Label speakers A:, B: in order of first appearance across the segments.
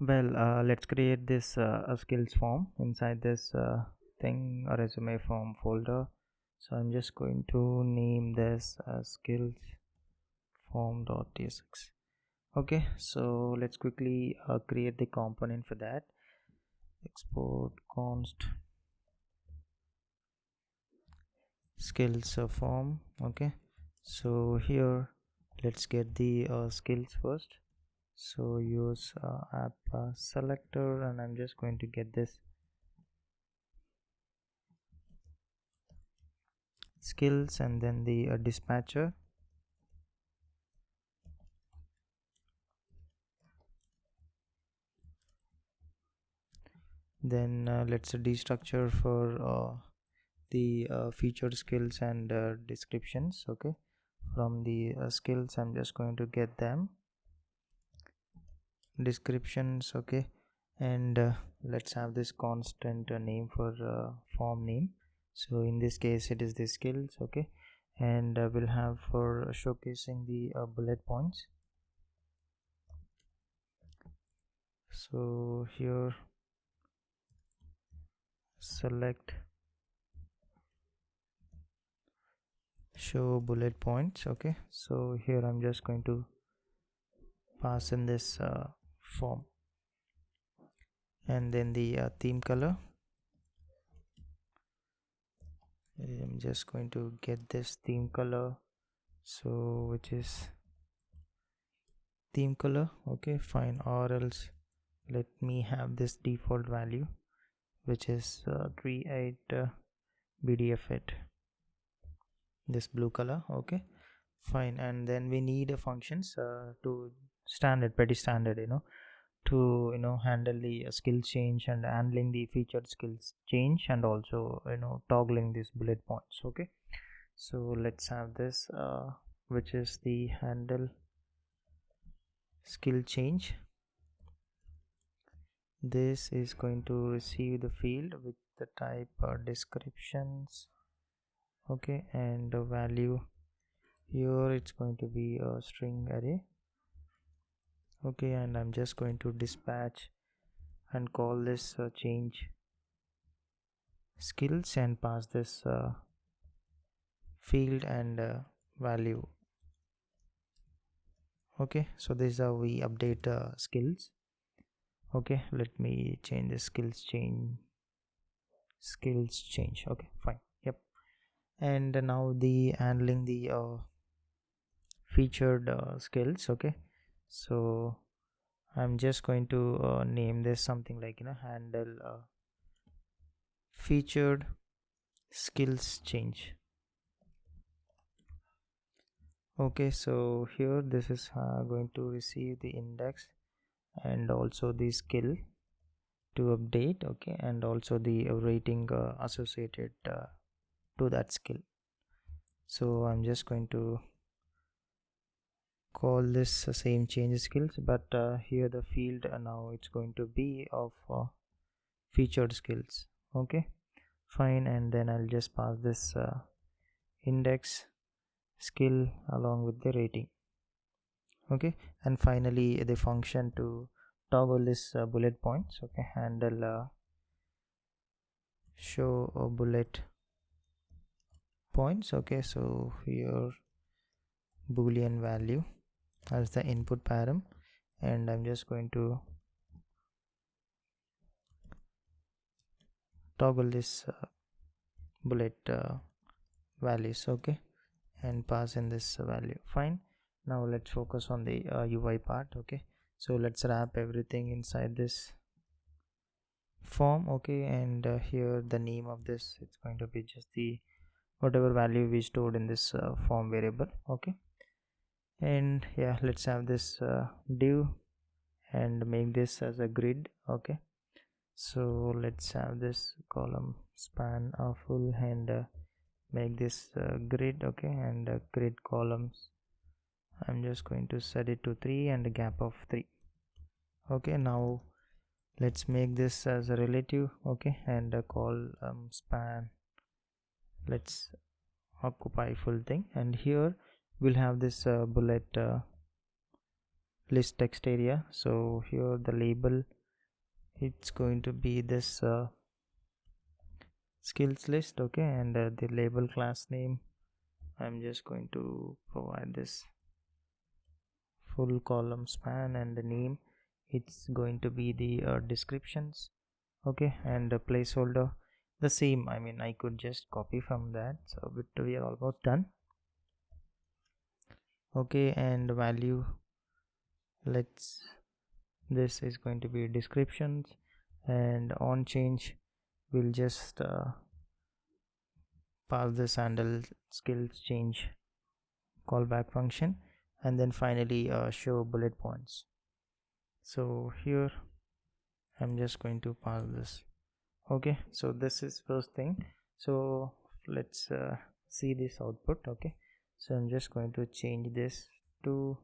A: Well, let's create this a skills form inside this thing, a resume form folder. So I'm just going to name this skills form.tsx. Okay, so let's quickly create the component for that. Export const skills form. Okay, so here let's get the skills first. So use app selector, and I'm just going to get this skills and then the dispatcher. Then let's destructure for the featured skills and descriptions. Okay, from the skills I'm just going to get them descriptions. Okay, and let's have this constant name for form name. So in this case it is the skills. Okay, and we'll have for showcasing the bullet points. So here select show bullet points. Okay, so here I'm just going to pass in this form, and then the theme color. I'm just going to get this theme color, so which is theme color. Okay, fine, or else let me have this default value, which is 38 bdf it, this blue color. Okay, fine, and then we need functions to standard, pretty standard, to handle the skill change and handling the featured skills change, and also toggling these bullet points. Okay, so let's have this which is the handle skill change. This is going to receive the field with the type descriptions. Okay, and the value here it's going to be a string array. Okay, and I'm just going to dispatch and call this change skills and pass this field and value. Okay, so this is how we update skills. Okay, let me change the skills change. Okay, fine. Yep, and now the handling the featured skills. Okay, so I'm just going to name this something like handle featured skills change. Okay, so here this is going to receive the index and also the skill to update. Okay, and also the rating associated to that skill. So I'm just going to call this same change skills, but here the field now it's going to be of featured skills. Okay, fine, and then I'll just pass this index skill along with the rating. Okay, and finally the function to toggle this bullet points. Okay, handle show bullet points. Okay, so here boolean value as the input param, and I'm just going to toggle this bullet values. Okay, and pass in this value. Fine, now let's focus on the UI part. Okay, so let's wrap everything inside this form. Okay, and here the name of this, it's going to be just the whatever value we stored in this form variable. Okay, and yeah, let's have this div and make this as a grid. Okay, so let's have this column span full and make this grid. Okay, and grid columns I'm just going to set it to 3 and a gap of 3. Okay, now let's make this as a relative. Okay, and call span, let's occupy full thing, and here we'll have this bullet list text area. So here the label, it's going to be this skills list, okay, and the label class name, I'm just going to provide this full column span, and the name, it's going to be the descriptions, okay, and the placeholder the same. I mean, I could just copy from that, so but we are almost done. Okay, and value, let's, this is going to be descriptions, and on change we'll just pass this handle skills change callback function, and then finally show bullet points. So here I'm just going to pass this. Okay, so this is first thing. So let's see this output. Okay, so I'm just going to change this to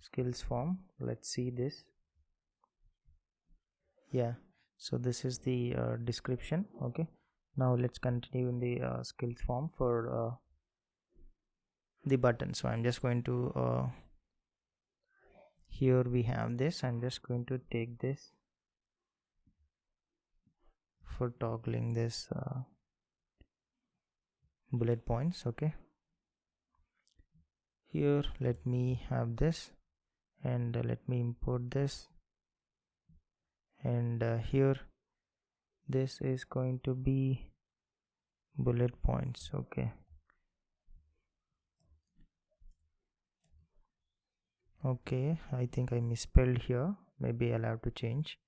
A: skills form. Let's see this. Yeah, so this is the description. Okay, now let's continue in the skills form for the button. So I'm just going to here we have this. I'm just going to take this for toggling this bullet points. Okay, here let me have this, and let me import this, and here this is going to be bullet points. Okay, okay, I think I misspelled here, maybe I'll have to change.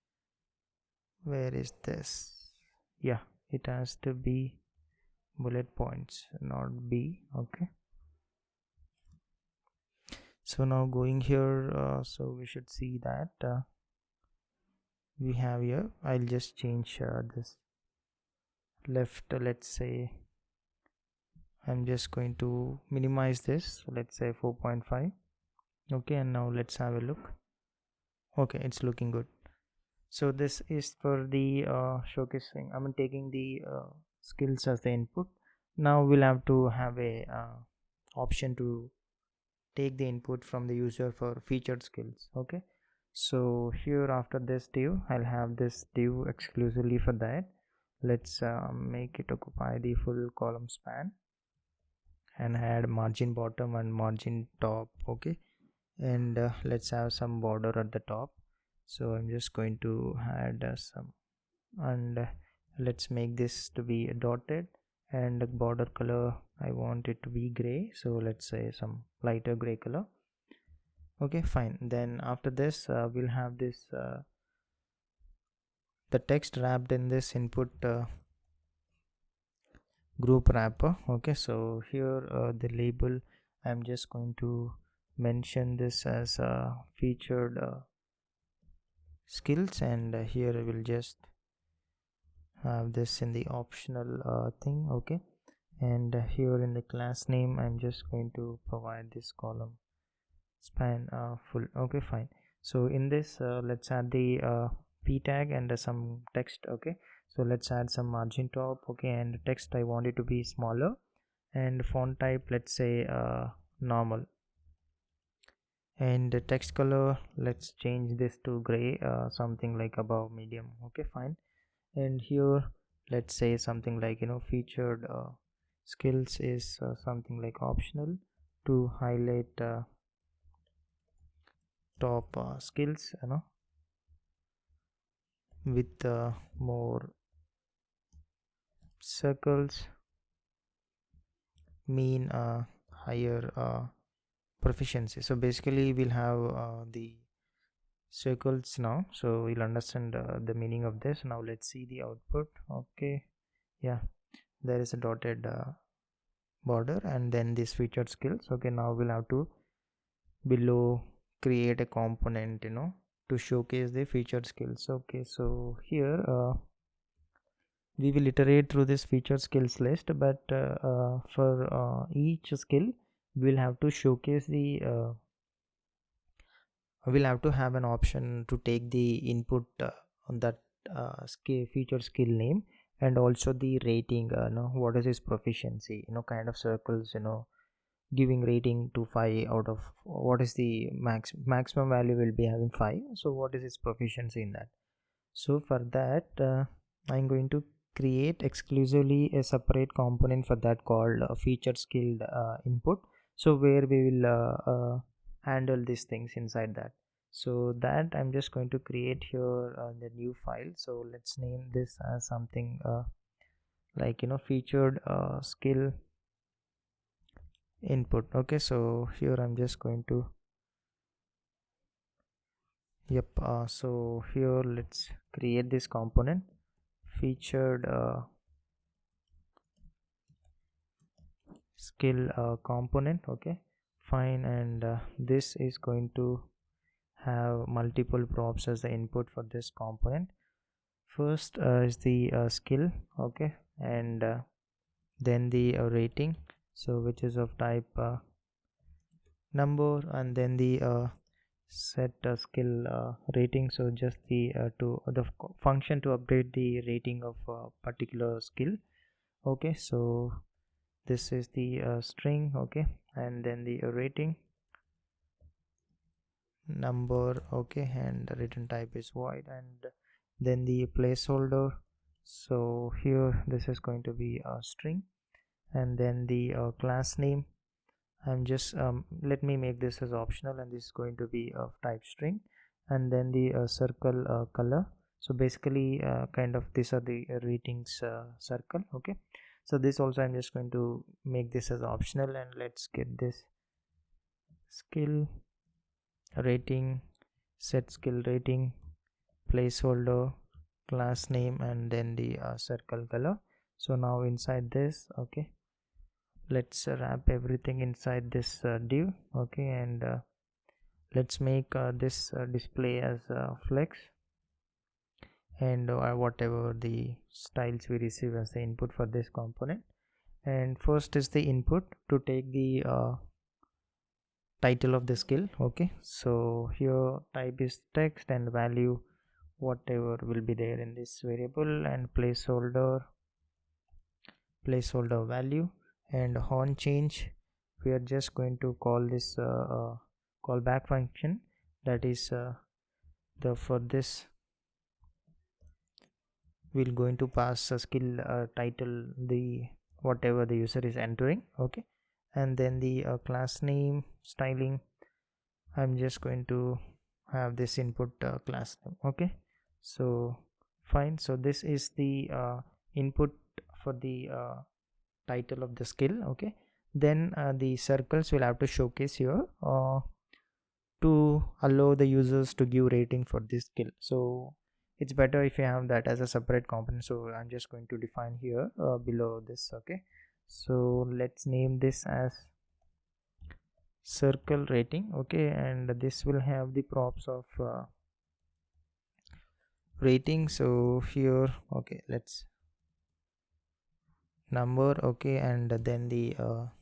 A: Where is this? Yeah, it has to be bullet points, not B. Okay, so now going here, so we should see that we have here, I'll just change this left, let's say I'm just going to minimize this, let's say 4.5. okay, and now let's have a look. Okay, it's looking good. So this is for the showcasing, I mean taking the skills as the input. Now we'll have to have a option to take the input from the user for featured skills. Okay, so here after this div, I'll have this div exclusively for that. Let's make it occupy the full column span, and add margin bottom and margin top. Okay, and let's have some border at the top. So I'm just going to add some, and let's make this to be dotted, and the border color I want it to be gray, so let's say some lighter gray color. Okay, fine. Then after this we'll have this the text wrapped in this input group wrapper. Okay, so here the label, I'm just going to mention this as featured skills, and here I will just have this in the optional thing. Okay, and here in the class name I'm just going to provide this column span full. Okay, fine. So in this let's add the p tag and some text. Okay, so let's add some margin top. Okay, and text I want it to be smaller, and font type, let's say normal, and the text color, let's change this to gray, something like above medium. Okay, fine. And here let's say something like, featured skills is something like optional to highlight top skills, with more circles mean higher proficiency. So basically we'll have the circles now, so we'll understand the meaning of this. Now let's see the output. Okay, yeah, there is a dotted border, and then this featured skills. Okay, now we'll have to below create a component, to showcase the featured skills. Okay, so here we will iterate through this featured skills list, but for each skill we'll have to showcase the we'll have to have an option to take the input on that featured skill name, and also the rating, what is his proficiency, kind of circles, giving rating to 5 out of what is the maximum value will be having 5. So what is its proficiency in that? So for that I'm going to create exclusively a separate component for that called feature skilled input, so where we will handle these things inside that. So that I'm just going to create here the new file. So let's name this as something like featured skill input. Okay, so here I'm just going to so here let's create this component featured skill component. Okay, fine. And this is going to have multiple props as the input for this component. First is the skill. Okay, and then the rating, so which is of type number, and then the set skill rating, so just the function to update the rating of a particular skill. Okay, so this is the string. Okay, and then the rating number. Okay, and the return type is void, and then the placeholder, so here this is going to be a string, and then the class name, I'm just let me make this as optional, and this is going to be of type string, and then the circle color. So basically kind of these are the ratings circle. Okay, so this also I'm just going to make this as optional, and let's get this skill rating, set skill rating, placeholder, class name, and then the circle color. So now inside this, okay, let's wrap everything inside this div. Okay, and let's make this display as flex, and whatever the styles we receive as the input for this component. And first is the input to take the title of the skill. Okay, so here type is text, and value whatever will be there in this variable, and placeholder value, and on change we are just going to call this callback function, that is the for this we're going to pass a skill title, the whatever the user is entering. Okay, and then the class name styling, I'm just going to have this input class name. Okay, so fine. So this is the input for the title of the skill. Okay, then the circles will have to showcase here to allow the users to give rating for this skill. So it's better if you have that as a separate component, so I'm just going to define here below this. Okay, so let's name this as circle rating. Okay, and this will have the props of rating. So here, okay, let's number. Okay, and then the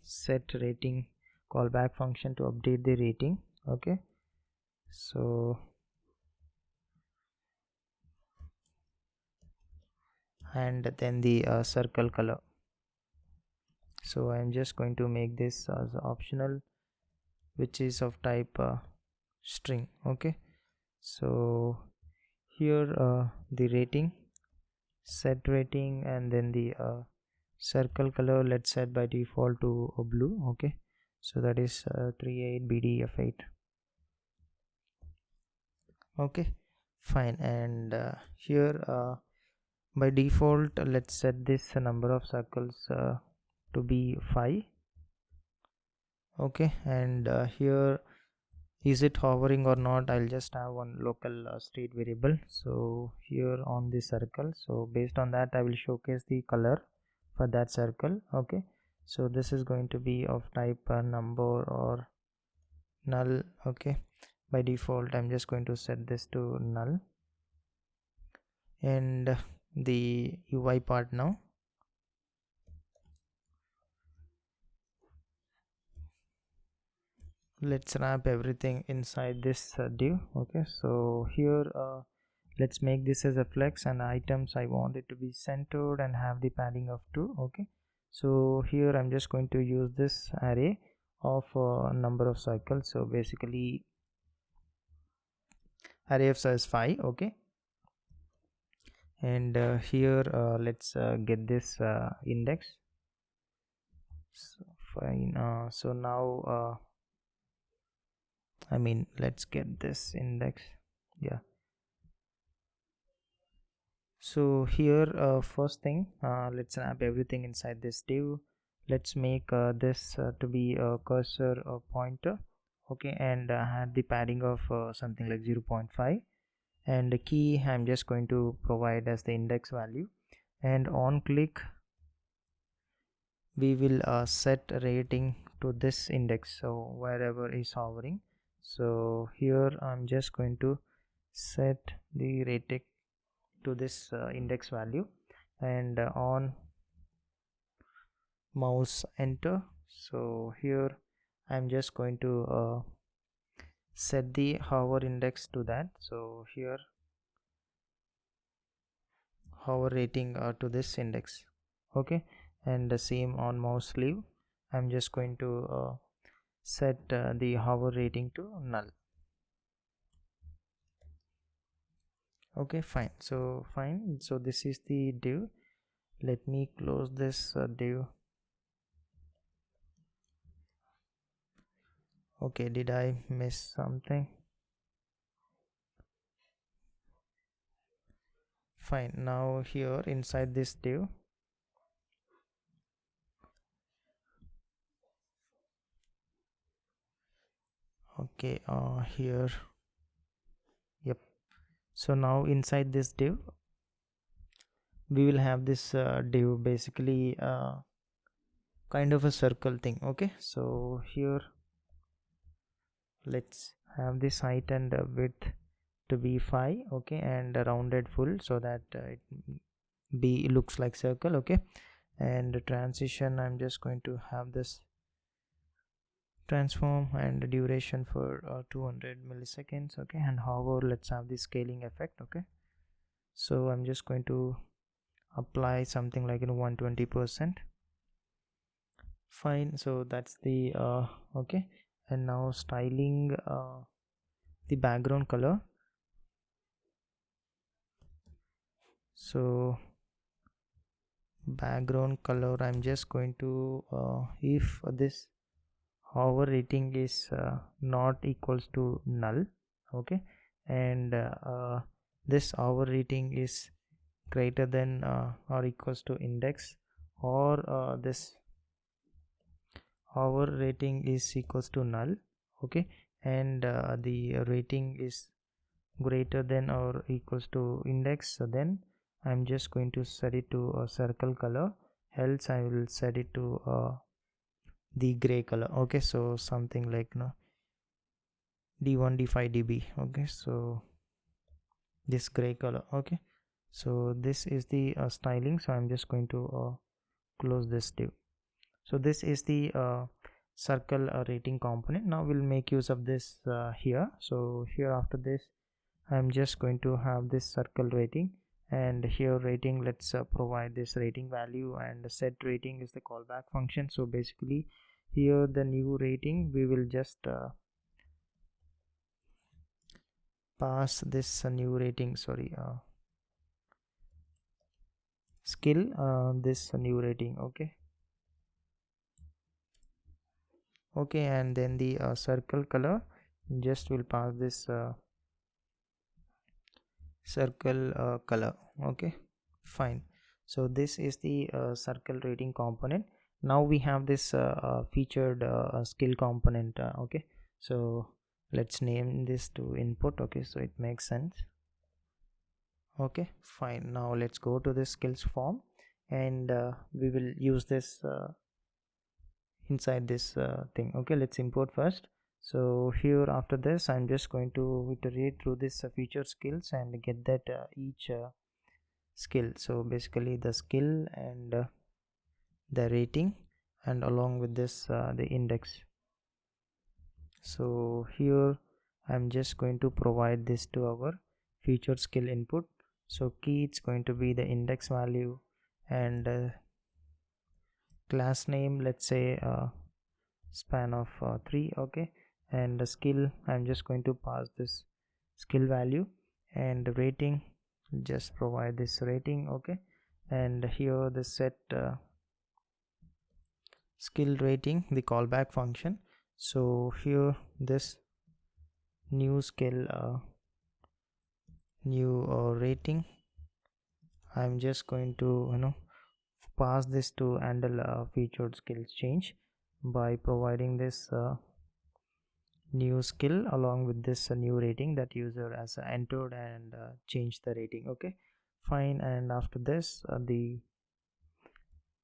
A: set rating callback function to update the rating. Okay, so and then the circle color, so I'm just going to make this as optional, which is of type string. Okay, so here the rating, set rating, and then the circle color, let's set by default to blue. Okay, so that is 38BDF8. Okay, fine. And here by default let's set this number of circles to be 5. Okay, and here is it hovering or not, I'll just have one local state variable. So here on the circle, so based on that I will showcase the color for that circle. Okay, so this is going to be of type number or null. Okay, by default I'm just going to set this to null. And the UI part now, let's wrap everything inside this div. Okay, so here let's make this as a flex, and items I want it to be centered and have the padding of 2. Okay, so here I'm just going to use this array of number of cycles. So basically array of size 5. Okay, and here let's get this index. So fine. So now I mean, let's get this index. Yeah, so here first thing, let's wrap everything inside this div. Let's make this to be a cursor pointer. Okay, and add the padding of something like 0.5, and the key I'm just going to provide as the index value, and on click we will set rating to this index, so wherever is hovering. So here I'm just going to set the rating to this index value, and on mouse enter. So here I'm just going to set the hover index to that. So here hover rating to this index. Okay, and the same on mouse sleeve, I'm just going to set the hover rating to null. Okay, fine. So fine, so this is the div. Let me close this div. Okay, did I miss something? Fine, now here inside this div, okay, here, yep. So now inside this div we will have this div, basically kind of a circle thing. Okay, so here let's have this height and width to be 5. Okay, and rounded full so that it looks like circle. Okay, and the transition I'm just going to have this transform and duration for 200 milliseconds. Okay, and however let's have the scaling effect. Okay, so I'm just going to apply something like 120%. Fine, so that's the okay, and now styling the background color. So background color, I'm just going to if this hover rating is not equals to null. Okay, and this hover rating is greater than or equals to index, or this hover rating is equals to null. Okay, and the rating is greater than or equals to index, so then I'm just going to set it to a circle color, else I will set it to the gray color. Okay, so something like d1 d5 db. Okay, so this gray color. Okay, so this is the styling, so I'm just going to close this div. So this is the circle rating component. Now we'll make use of this here. So here after this I'm just going to have this circle rating, and here rating, let's provide this rating value, and set rating is the callback function. So basically here the new rating, we will just pass this new rating, sorry, skill, this new rating. Okay, okay, and then the circle color, just will pass this circle color. Okay, fine. So this is the circle rating component. Now we have this featured skill component. Okay, so let's name this to input. Okay, so it makes sense. Okay, fine. Now let's go to the skills form, and we will use this inside this thing. Okay, let's import first. So here after this I'm just going to iterate through this feature skills and get that each skill. So basically the skill and the rating, and along with this the index. So here I'm just going to provide this to our feature skill input. So key, it's going to be the index value, and class name, let's say span of 3. Okay, and the skill, I'm just going to pass this skill value, and rating, just provide this rating. Okay, and here the set skill rating, the callback function. So here this new skill new rating, I'm just going to pass this to handle featured skills change by providing this new skill along with this new rating that user has entered and changed the rating. Okay, fine. And after this the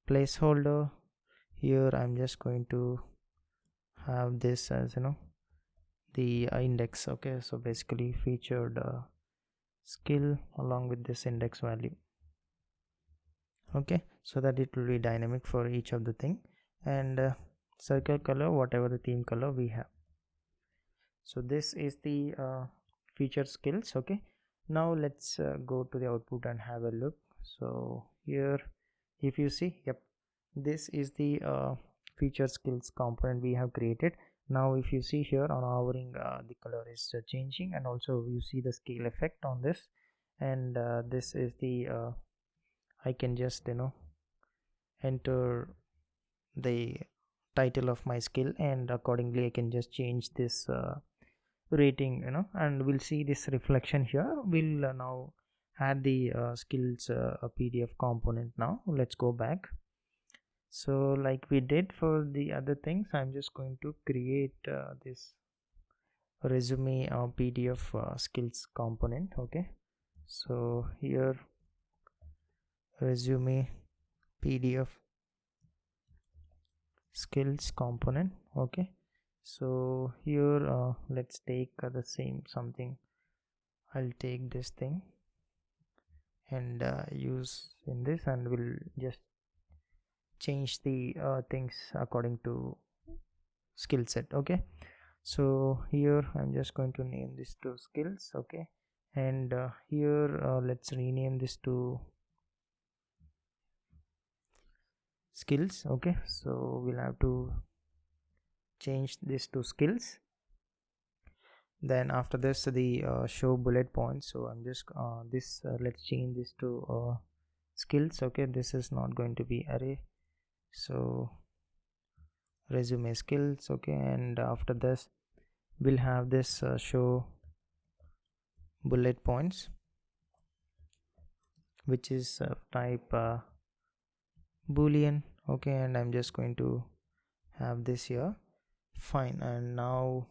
A: placeholder, here I'm just going to have this as the index. Okay, so basically featured skill along with this index value. Okay, so that it will be dynamic for each of the thing, and circle color, whatever the theme color we have. So this is the feature skills. Okay, now let's go to the output and have a look. So here if you see, yep, this is the feature skills component we have created. Now if you see here on hovering, the color is changing, and also you see the scale effect on this, and this is the I can just enter the title of my skill, and accordingly I can just change this rating, and we'll see this reflection here. We'll now add the skills PDF component. Now let's go back. So like we did for the other things, I'm just going to create this resume PDF skills component. Okay, so here resume PDF skills component. Okay, so here let's take the same something. I'll take this thing and use in this, and we'll just change the things according to skill set. Okay, so here I'm just going to name this to skills. Okay, and here let's rename this to skills. Okay, so we'll have to change this to skills. Then after this the show bullet points, so I'm just let's change this to skills. Okay, this is not going to be array, so resume skills. Okay, and after this we'll have this show bullet points, which is type boolean. Okay, and I'm just going to have this here. Fine, and now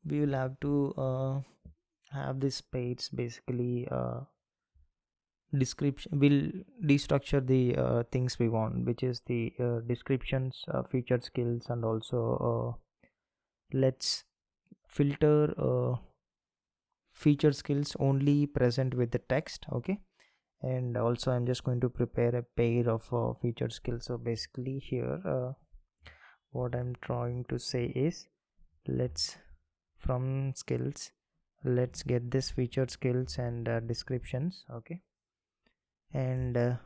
A: we will have to have this page basically description. Will destructure the things we want, which is the descriptions, featured skills, and also let's filter featured skills only present with the text. Okay, and also I'm just going to prepare a pair of featured skills. So basically here what I'm trying to say is, let's from skills, let's get this featured skills and descriptions. Okay, and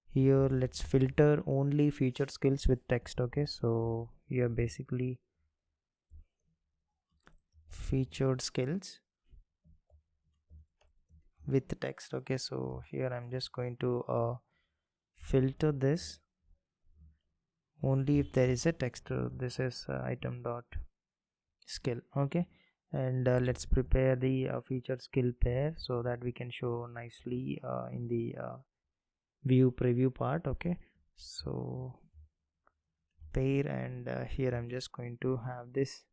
A: here let's filter only featured skills with text. Okay, so here basically featured skills with text. Okay, so here I'm just going to filter this only if there is a text. This is item dot skill. Okay, and let's prepare the featured skill pair so that we can show nicely in the view preview part. Okay, so pair, and here I'm just going to have this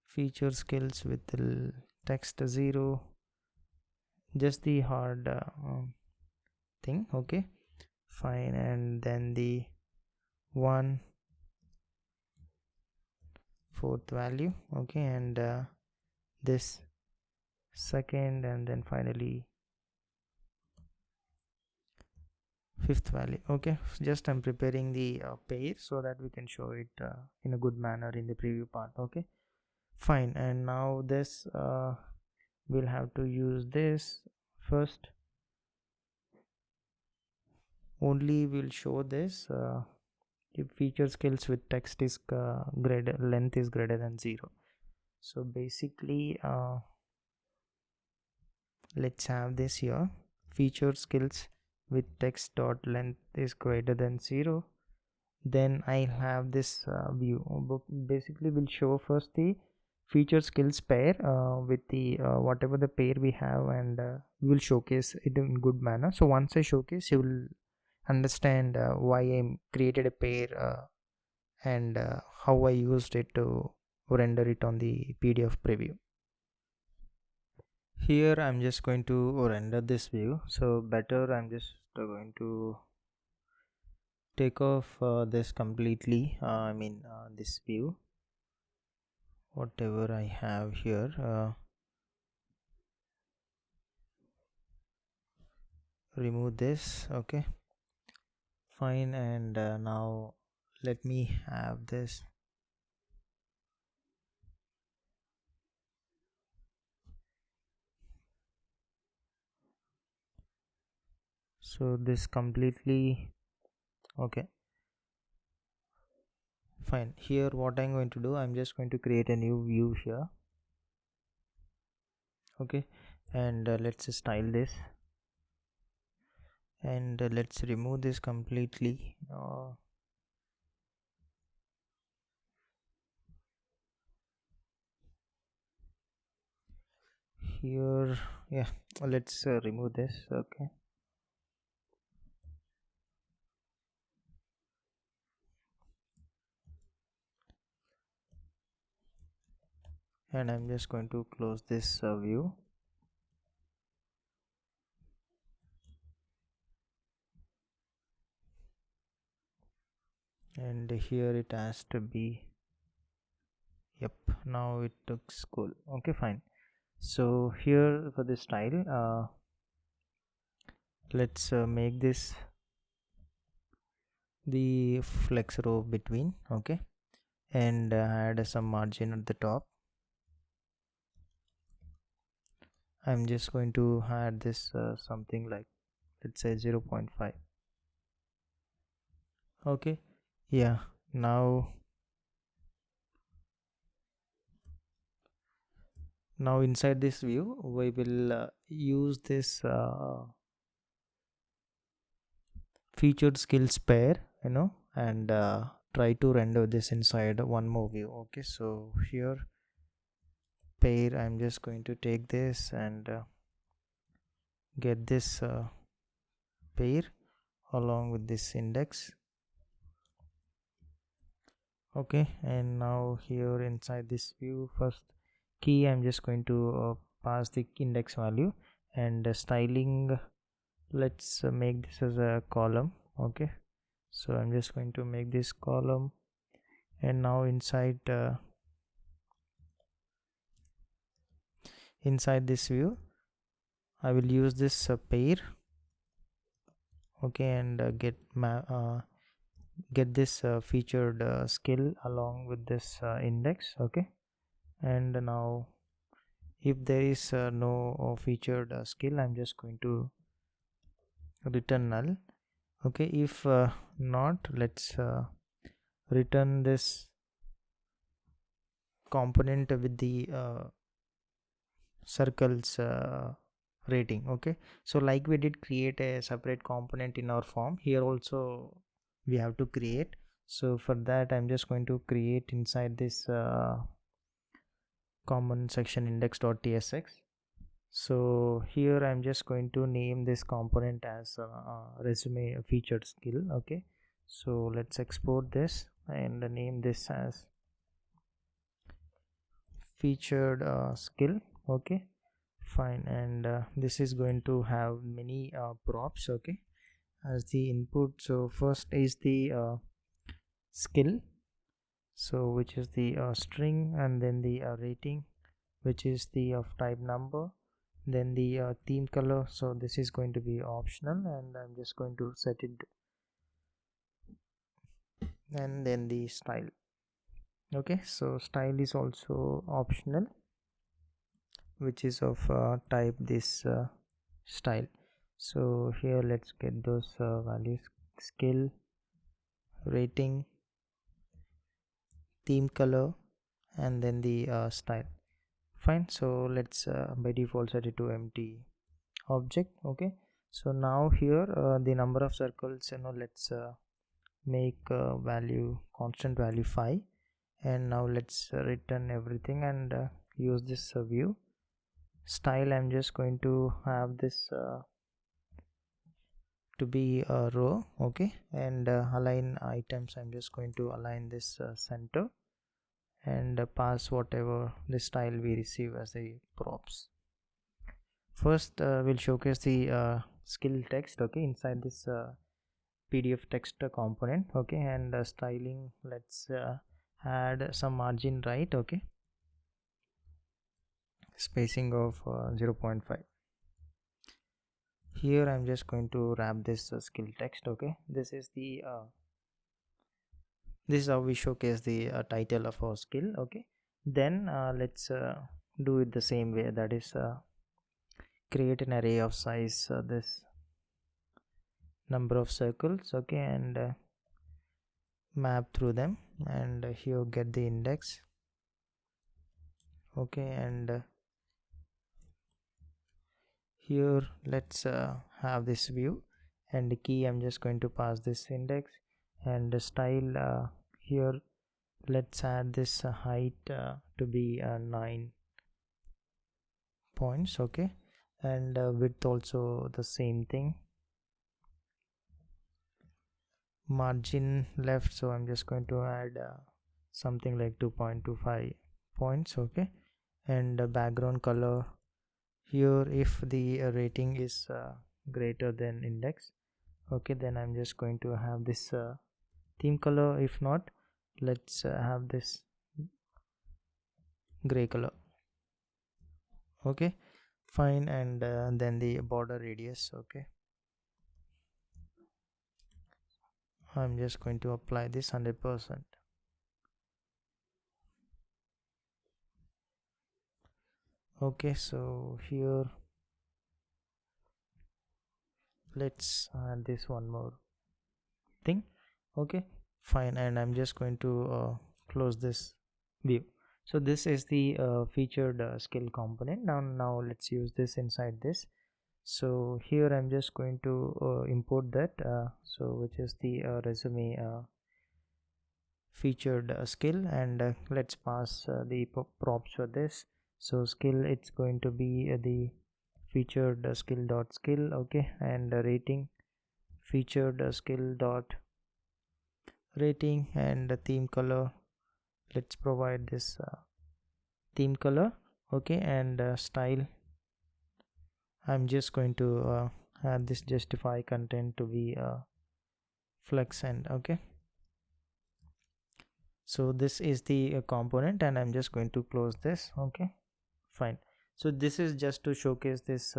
A: feature skills with the text 0, just the hard thing. Okay, fine, and then the 1 4th value. Okay, and this second, and then finally 5th value. Okay, just I'm preparing the pair so that we can show it in a good manner in the preview part. Okay, fine, and now this we'll have to use this first. Only will show this if feature skills with text is greater, length is greater than 0. So basically let's have this here, feature skills with text dot length is greater than 0. Then I have this view. Basically will show first the feature skills pair with the whatever the pair we have, and we will showcase it in good manner. So once I showcase, you will understand why I created a pair and how I used it to render it on the PDF preview. Here I'm just going to render this view. So better I'm just going to take off this completely. This view, whatever I have here, remove this. Okay, fine. And now let me have this. So this completely okay, fine. Here what I'm going to do, I'm just going to create a new view here. Okay, and let's style this, and let's remove this completely. Here, yeah, let's remove this. Okay, and I'm just going to close this view. And here it has to be, yep, now it looks cool. Okay, fine. So here for the style, let's make this the flex row between. Okay, and add some margin at the top. I'm just going to add this something like, let's say 0.5. Okay, yeah, now inside this view we will use this featured skills pair, and try to render this inside one more view. Okay, so here pair, I'm just going to take this and get this pair along with this index. Okay, and now here inside this view, first key, I'm just going to pass the index value, and styling, let's make this as a column. Okay, so I'm just going to make this column, and now inside this view I will use this pair. Okay, and get this featured skill along with this index. Okay, and now if there is no featured skill, I'm just going to return null. Okay, if not, let's return this component with the circles rating. Okay, so like we did create a separate component in our form, here also we have to create. So for that, I'm just going to create inside this common section index.tsx. So here I'm just going to name this component as resume featured skill. Okay, so let's export this and name this as featured skill. Okay, fine. And this is going to have many props, okay, as the input. So first is the skill, so which is the string, and then the rating, which is the of type number, then the theme color. So this is going to be optional, and I'm just going to set it, and then the style. Okay, so style is also optional, which is of type this style. So here let's get those values, skill, rating, theme color, and then the style. Fine. So let's by default set it to empty object. Okay, so now here the number of circles, let's make value constant value 5, and now let's return everything and use this view style. I'm just going to have this to be a row. Okay, and align items, I'm just going to align this center, and pass whatever the style we receive as a props. First we'll showcase the skill text, okay, inside this PDF text component. Okay, and styling, let's add some margin right. Okay, spacing of 0.5. Here I'm just going to wrap this skill text. Okay, this is how we showcase the title of our skill. Okay, then let's do it the same way, that is create an array of size this number of circles. Okay, and map through them, and here get the index. Okay, and here let's have this view, and the key I'm just going to pass this index, and the style here let's add this height to be 9 points. Okay, and width also the same thing, margin left, so I'm just going to add something like 2.25 points. Okay, and background color here, if the rating is greater than index, okay, then I'm just going to have this theme color. If not, let's have this gray color. Okay, fine, and then the border radius. Okay, I'm just going to apply this 100%. Okay, so here let's add this one more thing. Okay, fine, and I'm just going to close this view. So this is the featured skill component. Now let's use this inside this. So here I'm just going to import that so which is the resume featured skill, and let's pass the props for this. So skill, it's going to be the featured skill dot skill. Okay, and rating, featured skill dot rating, and the theme color, let's provide this theme color. Okay, and style, I'm just going to add this justify content to be flex end. Okay, so this is the component, and I'm just going to close this. Okay, fine. So this is just to showcase this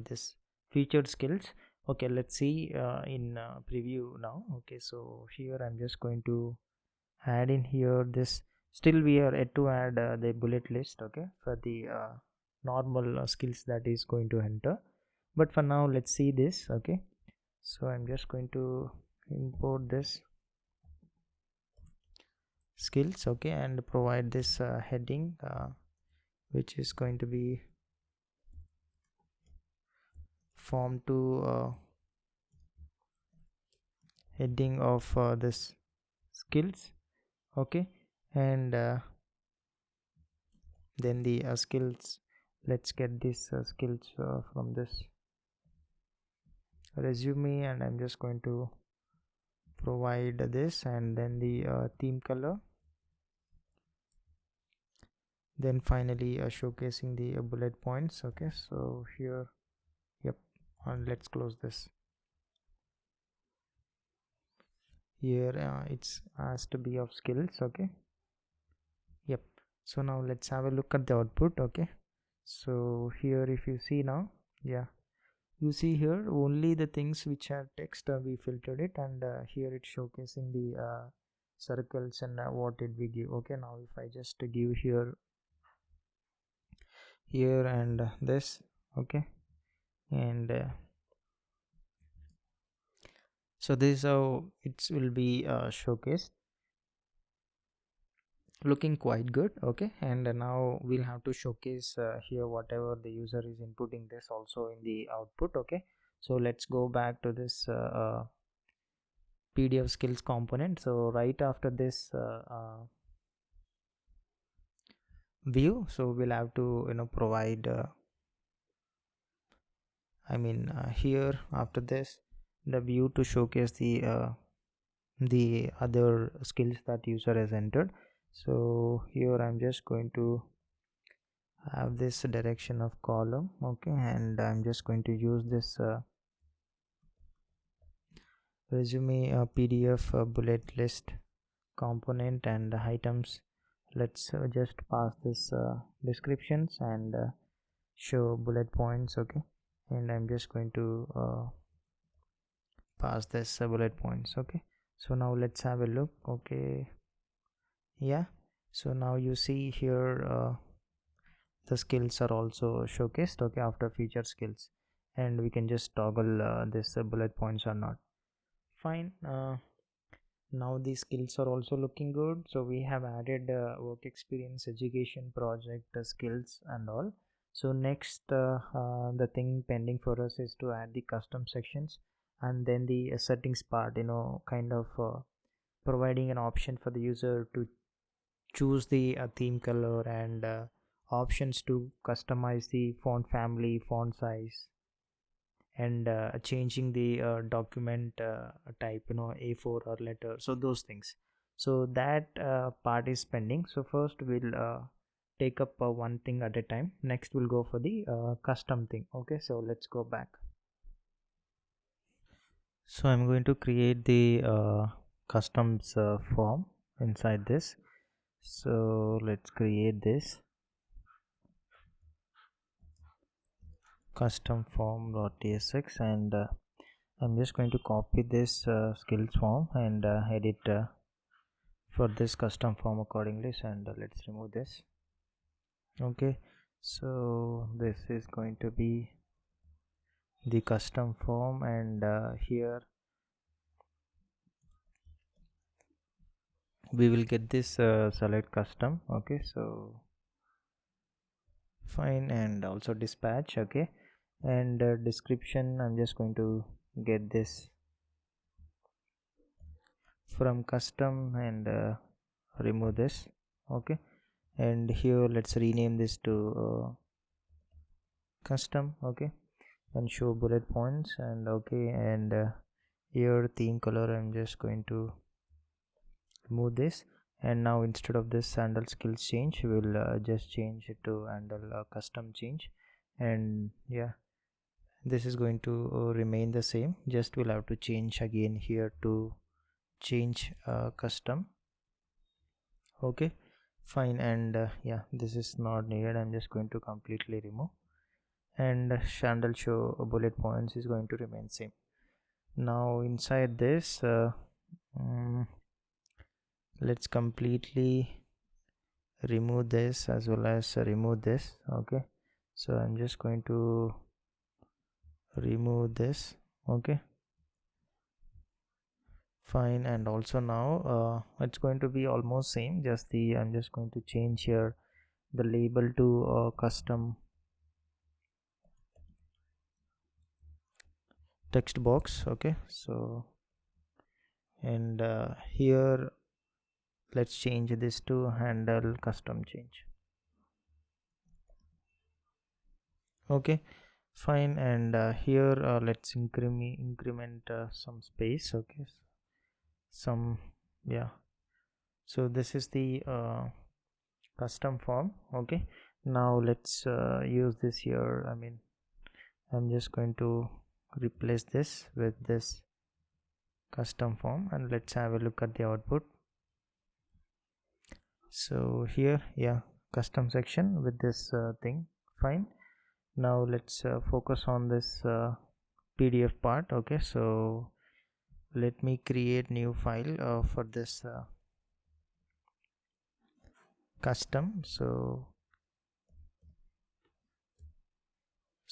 A: this featured skills. Okay, let's see in preview now. Okay, so here I'm just going to add in here this, still we are yet to add the bullet list. Okay, for the normal skills that is going to enter, but for now let's see this. Okay, so I'm just going to import this skills. Okay, and provide this heading which is going to be form to heading of this skills. Okay, and then the skills, let's get these skills from this resume, and I'm just going to provide this, and then the theme color, then finally showcasing the bullet points. Okay, so here, yep, and let's close this. Here it's has to be of skills. Okay, yep. So now let's have a look at the output. Okay, so here if you see now, yeah, you see here only the things which are text we filtered it, and here it's showcasing the circles, and what did we give. Okay, now if I just give here and this. Okay, and So this is how it will be showcased, looking quite good. Okay, and now we'll have to showcase here whatever the user is inputting this also in the output. Okay, so let's go back to this PDF skills component. So right after this view, so we'll have to provide here after this the view to showcase the other skills that user has entered. So here I'm just going to have this direction of column. Okay, and I'm just going to use this resume PDF bullet list component and items. Let's just pass this descriptions and show bullet points. Okay, and I'm just going to pass this bullet points. Okay, so now let's have a look. Okay, yeah, so now you see here the skills are also showcased. Okay, after feature skills, and we can just toggle this bullet points or not. Fine. Now the skills are also looking good. So we have added work experience, education, project skills and all. So next the thing pending for us is to add the custom sections, and then the settings part, kind of providing an option for the user to choose the theme color and options to customize the font family, font size, and changing the document type, A4 or letter, so those things. So that part is pending. So first we'll take up one thing at a time. Next we'll go for the custom thing. Okay, so let's go back. So I'm going to create the customs form inside this. So let's create this custom form.tsx, and I'm just going to copy this skills form and edit for this custom form accordingly. And let's remove this. Okay, so this is going to be the custom form, and here we will get this select custom. Okay, so fine, and also dispatch. Okay, and description, I'm just going to get this from custom and remove this. Okay, and here let's rename this to custom. Okay, and show bullet points, and okay, and here theme color, I'm just going to remove this. And now instead of this handle skills change, we'll just change it to handle custom change. And yeah, this is going to remain the same, just we'll have to change again here to change custom. Okay, fine, and yeah, this is not needed. I'm just going to completely remove, and handle show bullet points is going to remain same. Now inside this let's completely remove this as well as remove this. Okay, so I'm just going to remove this. Okay, fine, and also now it's going to be almost same, just the I'm just going to change here the label to custom text box. Okay, so and here let's change this to handle custom change. Okay, fine, and here let's increment some space. Okay, some, yeah, so this is the custom form. Okay, now let's use this here. I'm just going to replace this with this custom form, and let's have a look at the output. So here, yeah, custom section with this thing. Fine, now let's focus on this PDF part. Okay, so let me create new file for this custom. So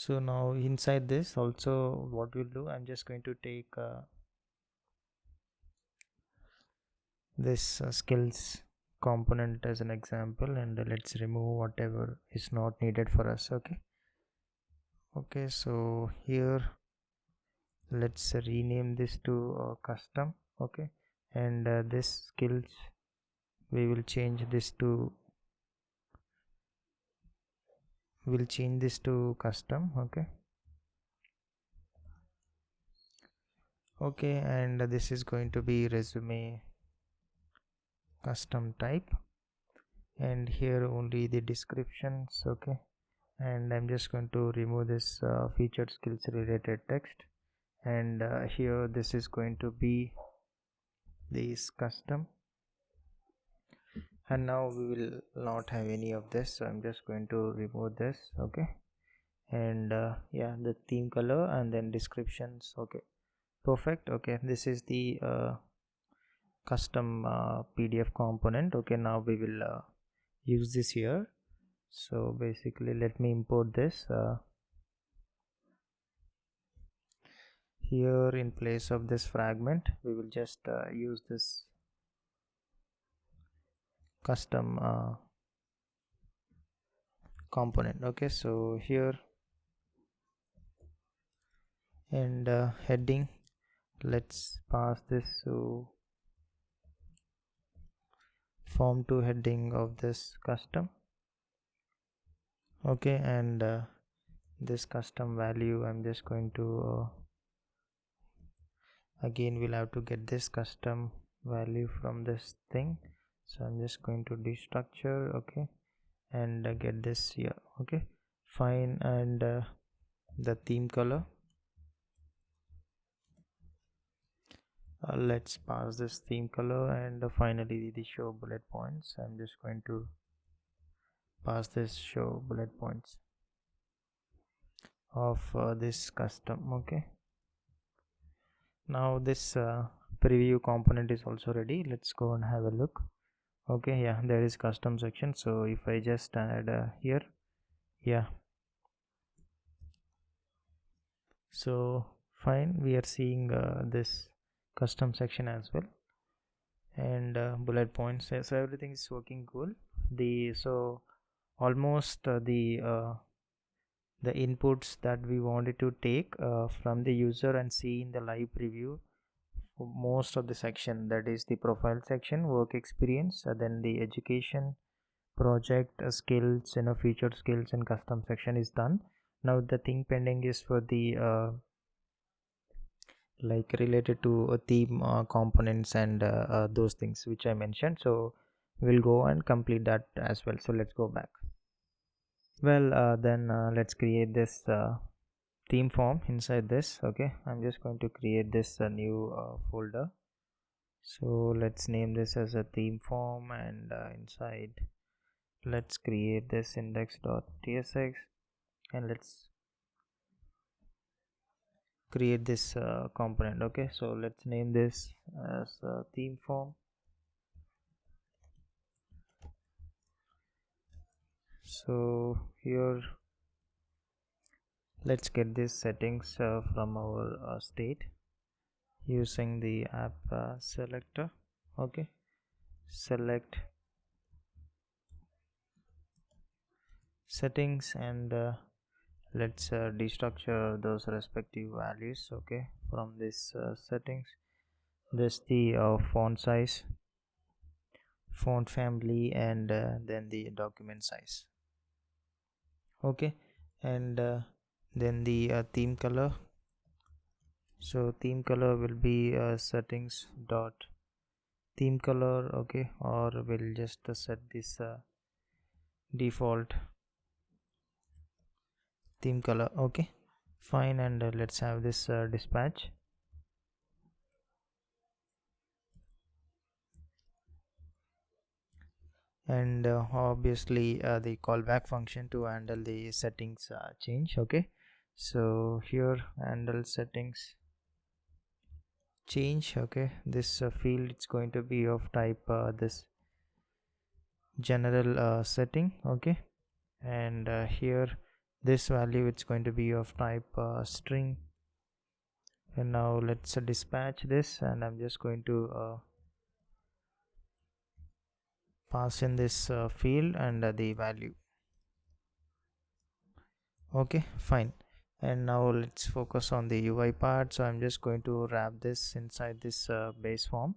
A: now inside this also, what we'll do, I'm just going to take this skills component as an example, and let's remove whatever is not needed for us. Okay, so here let's rename this to custom. Okay, and this skills, we will change this to custom. Okay, and this is going to be resume custom type, and here only the descriptions. Okay, and I'm just going to remove this featured skills related text, and here this is going to be this custom, and now we will not have any of this, so I'm just going to remove this. Okay, and yeah, the theme color and then descriptions. Okay, perfect. Okay, this is the custom PDF component. Okay, now we will use this here. So basically let me import this here. In place of this fragment, we will just use this custom component. Okay, so here, and heading, let's pass this to form to heading of this custom. Okay, and this custom value, I'm just going to again we'll have to get this custom value from this thing, so I'm just going to destructure. Okay, and get this here. Okay, fine, and the theme color, let's pass this theme color, and finally the show bullet points, I'm just going to pass this show bullet points of this custom. Okay, now this preview component is also ready. Let's go and have a look. Okay, yeah, there is custom section, so if I just add here, yeah, so fine, we are seeing this custom section as well, and bullet points, so everything is working cool. So almost the inputs that we wanted to take from the user and see in the live preview, most of the section, that is the profile section, work experience, then the education, project, skills, featured skills and custom section is done. Now the thing pending is for the like related to a theme components and those things which I mentioned, so we'll go and complete that as well. So let's go back. Well, then let's create this theme form inside this. Okay, I'm just going to create this new folder, so let's name this as a theme form, and inside let's create this index.tsx, and let's create this component. Okay, so let's name this as a theme form. So here let's get these settings from our state using the app selector. Okay, select settings, and let's destructure those respective values. Okay, from this settings, this the font size, font family, and then the document size. Okay, and then the theme color, so theme color will be settings dot theme color. Okay, or we'll just set this default theme color. Okay, fine, and let's have this dispatch, and obviously the callback function to handle the settings change. Okay, so here handle settings change. Okay, this field, it's going to be of type this general setting. Okay, and here this value, it's going to be of type string, and now let's dispatch this, and I'm just going to pass in this field and the value. Okay, fine. And now let's focus on the UI part. So I'm just going to wrap this inside this base form.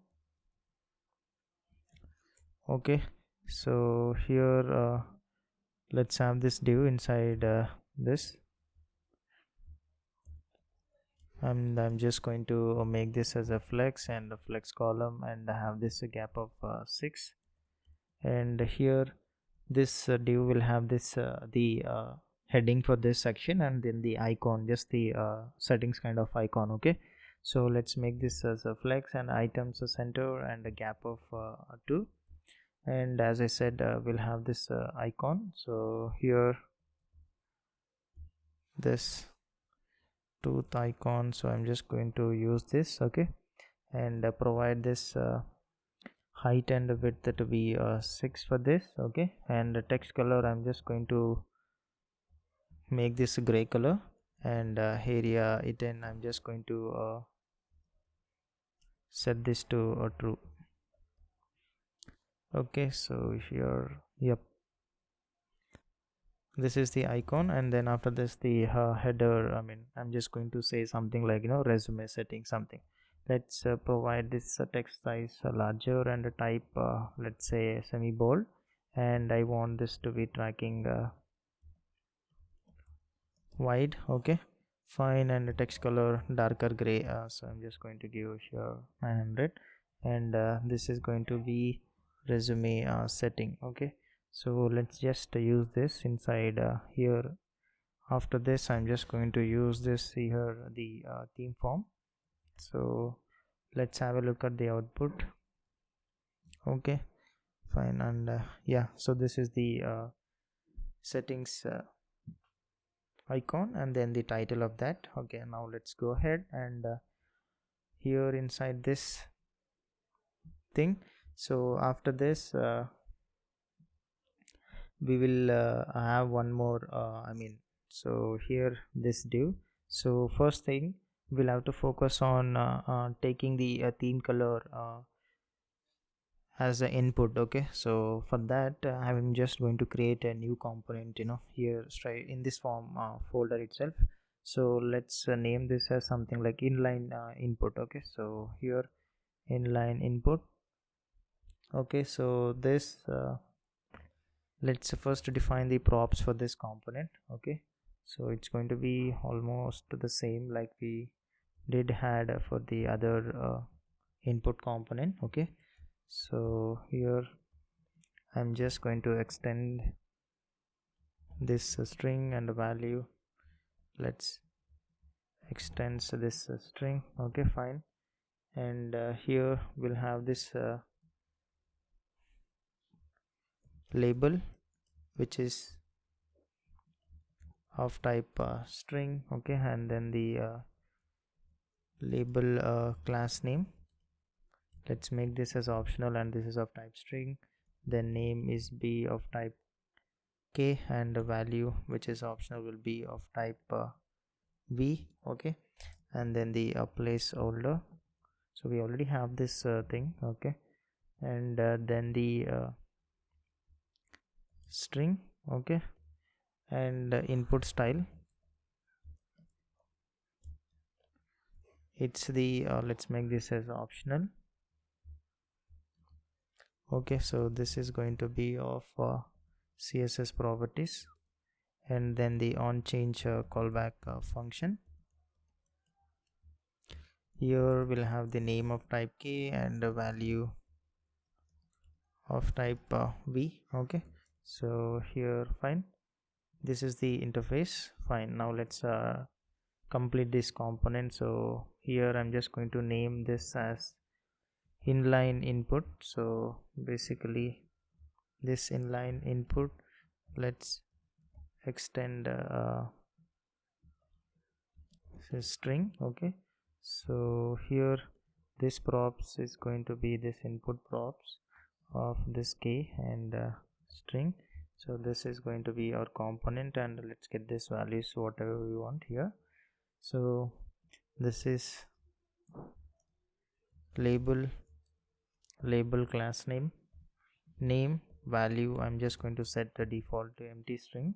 A: Okay, so here let's have this div inside this, and I'm just going to make this as a flex and a flex column, and have this a gap of 6. And here this div will have this the heading for this section, and then the icon, just the settings kind of icon. Okay, so let's make this as a flex and items a center and a gap of 2. And as I said, we'll have this icon. So here this tooth icon, so I'm just going to use this. Okay, and provide this height and width to be 6 for this. Okay, and the text color, I'm just going to make this gray color, and area it, and I'm just going to set this to true. Okay, so here, yep, this is the icon. And then after this, the header, I mean, I'm just going to say something like, resume setting something. Let's provide this text size larger, and a type let's say semi bold, and I want this to be tracking wide. Okay, fine. And the text color darker gray, so I'm just going to give here 900, and this is going to be resume setting. Okay, so let's just use this inside here. After this, I'm just going to use this here, the theme form. So let's have a look at the output. Okay, fine. And yeah, so this is the settings icon, and then the title of that. Okay, now let's go ahead and here inside this thing, so after this we will have one more so here this div. So first thing, we'll have to focus on taking the theme color as an input. Okay, so for that I'm just going to create a new component here straight in this form folder itself. So let's name this as something like inline input. Okay, so here inline input. Okay, so this let's first define the props for this component. Okay, so it's going to be almost the same like we did had for the other input component. Okay, so here I'm just going to extend this string and the value. Let's extend this string. Okay, fine. And here we'll have this label, which is of type string. Okay, and then the label class name, let's make this as optional, and this is of type string. Then name is be of type k, and the value, which is optional, will be of type v. Okay, and then the placeholder, so we already have this thing. Okay, and then the string. Okay, and input style, it's the let's make this as optional. Okay, so this is going to be of css properties, and then the on change callback function. Here we'll have the name of type k and the value of type v. Okay, so here, fine, this is the interface. Fine, now let's complete this component. So here I'm just going to name this as inline input. So basically this inline input, let's extend string. Okay, so here this props is going to be this input props of this k and string. So this is going to be our component, and let's get this values whatever we want here. So this is label class name value I'm just going to set the default to empty string,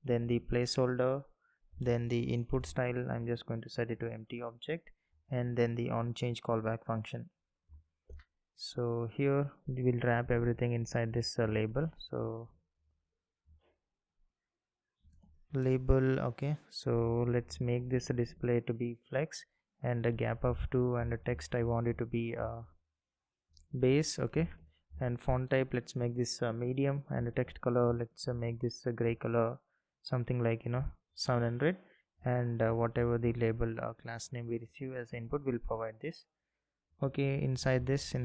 A: then the placeholder, then the input style I'm just going to set it to empty object, and then the onChange callback function. So here we will wrap everything inside this label. So label, okay, so let's make this display to be flex, and a gap of 2, and a text I want it to be base, okay, and font type let's make this medium, and a text color let's make this gray color, something like 700, and whatever the label class name we receive as input will provide this. Okay, inside this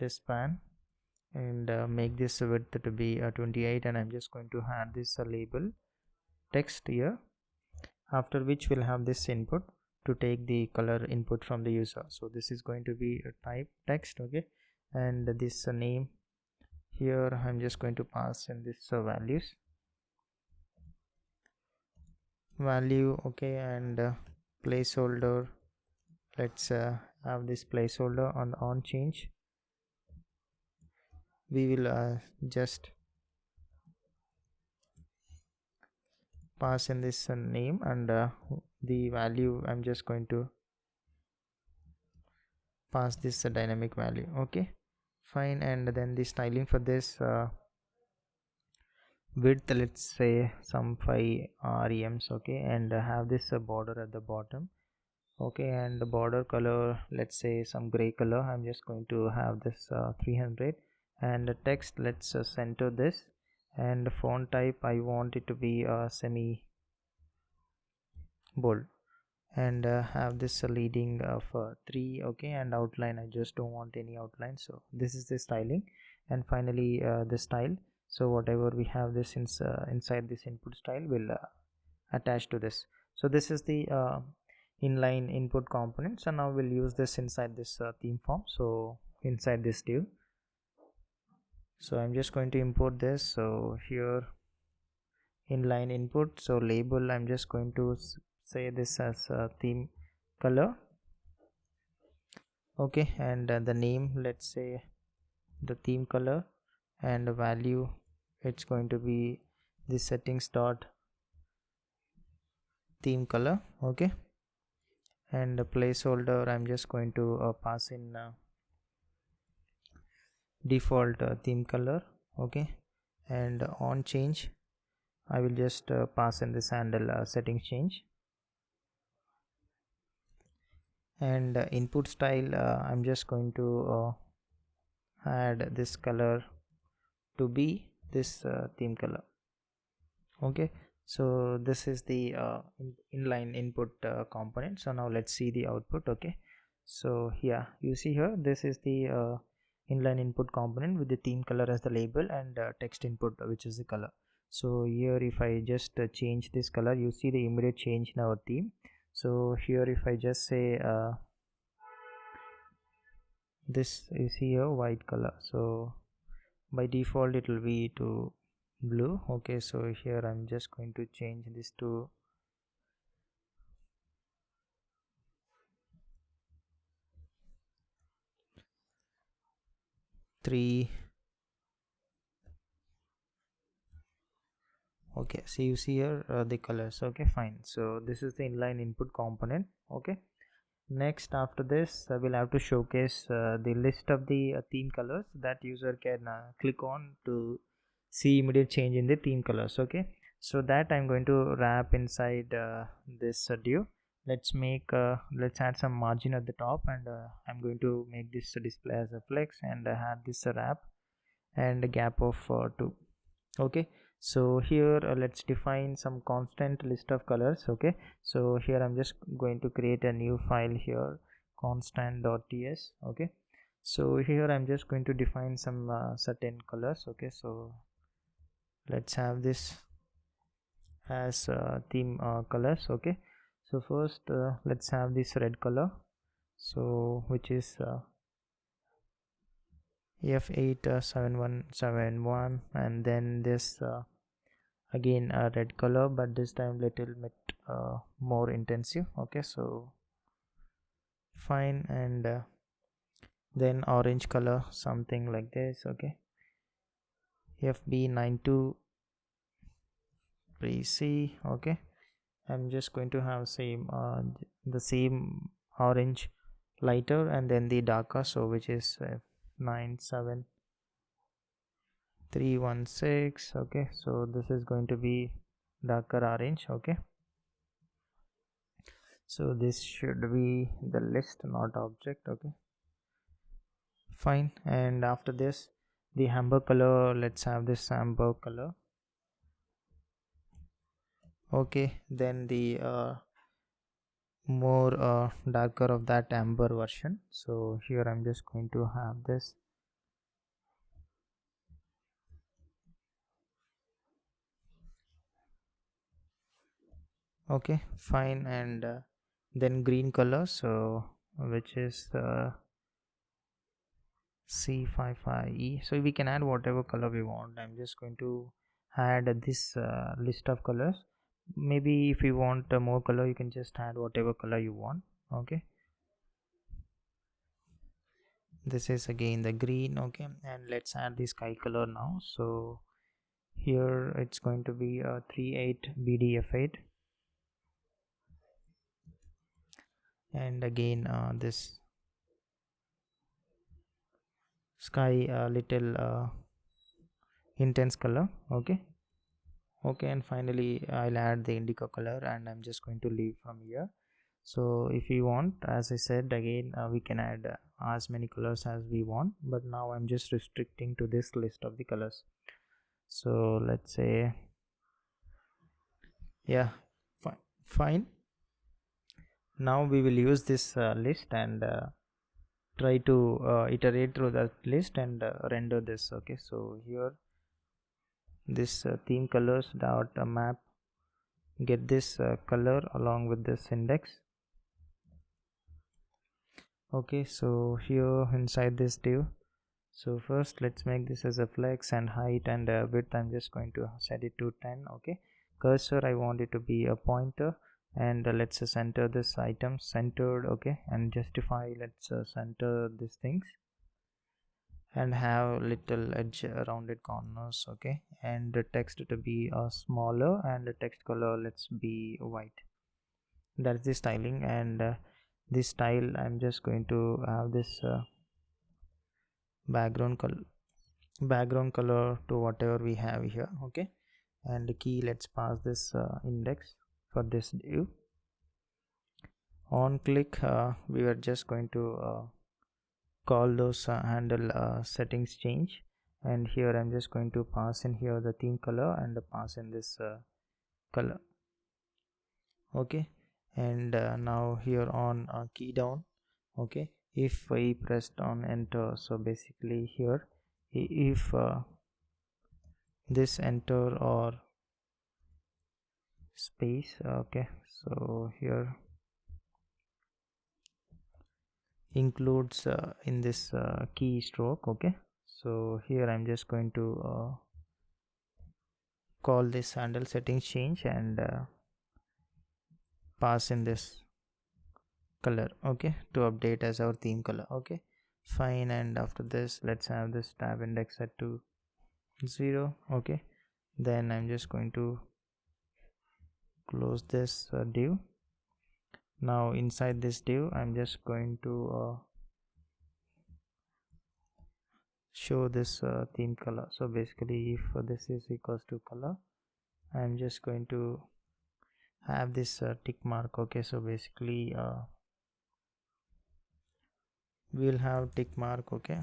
A: span, and make this width to be 28, and I'm just going to add this label text here, after which we'll have this input to take the color input from the user. So this is going to be a type text, okay, and this name here I'm just going to pass in this values value, okay, and placeholder, let's have this placeholder on change. We will just pass in this name, and the value I'm just going to pass this dynamic value, okay, fine. And then the styling for this width, let's say some 5 rems, okay, and have this border at the bottom, okay, and the border color let's say some gray color. I'm just going to have this 300, and the text let's center this, and the font type I want it to be semi bold, and have this leading of 3, okay, and outline I just don't want any outline. So this is the styling, and finally the style. So whatever we have this inside this input style will attach to this. So this is the inline input components, and now we'll use this inside this theme form, so inside this div. So I'm just going to import this. So here inline input, so label I'm just going to say this as theme color, okay, and the name let's say the theme color, and the value it's going to be the settings dot theme color, okay, and the placeholder I'm just going to pass in default theme color, okay, and on change I will just pass in this handle settings change, and input style I'm just going to add this color to be this theme color, okay. So this is the inline input component. So now let's see the output, okay. So yeah, you see here this is the inline input component with the theme color as the label, and text input which is the color. So here if I just change this color, you see the immediate change in our theme. So here if I just say this is here white color, so by default it will be to blue, okay. So here I'm just going to change this to 3, okay. So you see here the colors, okay, fine. So this is the inline input component, okay. Next after this we'll have to showcase the list of the theme colors that user can click on to see immediate change in the theme colors, okay. So that I'm going to wrap inside this div. Let's add some margin at the top, and I'm going to make this display as a flex, and add this wrap and a gap of 2, okay. So here let's define some constant list of colors, okay. So here I'm just going to create a new file here, constant.ts, okay. So here I'm just going to define some certain colors, okay. So let's have this as theme colors, okay. So first let's have this red color, so which is F87171, and then this again a red color, but this time little bit more intensive, okay. So fine, and then orange color, something like this, okay. FB92 PC. Okay, I'm just going to have same the same orange lighter and then the darker, so which is 97316. Okay, so this is going to be darker orange. Okay, so this should be the list, not object. Okay, fine. And after this, the amber color, let's have this amber color. Okay, then the more darker of that amber version, so here I'm just going to have this. Okay, fine. And then green color, so which is C55E. So we can add whatever color we want. I'm just going to add this list of colors. Maybe if you want more color, you can just add whatever color you want. Okay, this is again the green. Okay, and let's add the sky color now. So here it's going to be 38 BDF8, and again this sky little intense color. Okay, okay, and finally I'll add the indigo color, and I'm just going to leave from here. So if you want, as I said again, we can add as many colors as we want, but now I'm just restricting to this list of the colors. So let's say, yeah, fine. Now we will use this list and try to iterate through the list and render this. Okay, so here this theme colors dot map, get this color along with this index. Okay, so here inside this div, so first let's make this as a flex, and height and width I'm just going to set it to 10. Okay, cursor I want it to be a pointer, and let's center this item centered. Okay, and justify, let's center these things and have little edge rounded corners. Okay, and the text to be smaller, and the text color let's be white. That's the styling. And this style I'm just going to have this background color to whatever we have here. Okay, and the key, let's pass this index for this div. On click, we were just going to call those handle settings change, and here I'm just going to pass in here the theme color and pass in this color. Okay, and now here on key down. Okay, if I pressed on enter, so basically here if this enter or space. Okay, so here includes in this key stroke. Okay, so here I'm just going to call this handle settings change and pass in this color. Okay, to update as our theme color. Okay, fine. And after this, let's have this tab index set to 0. Okay, then I'm just going to close this div. Now inside this div I'm just going to show this theme color. So basically if this is equals to color, I'm just going to have this tick mark. Okay, so basically we'll have tick mark. Okay,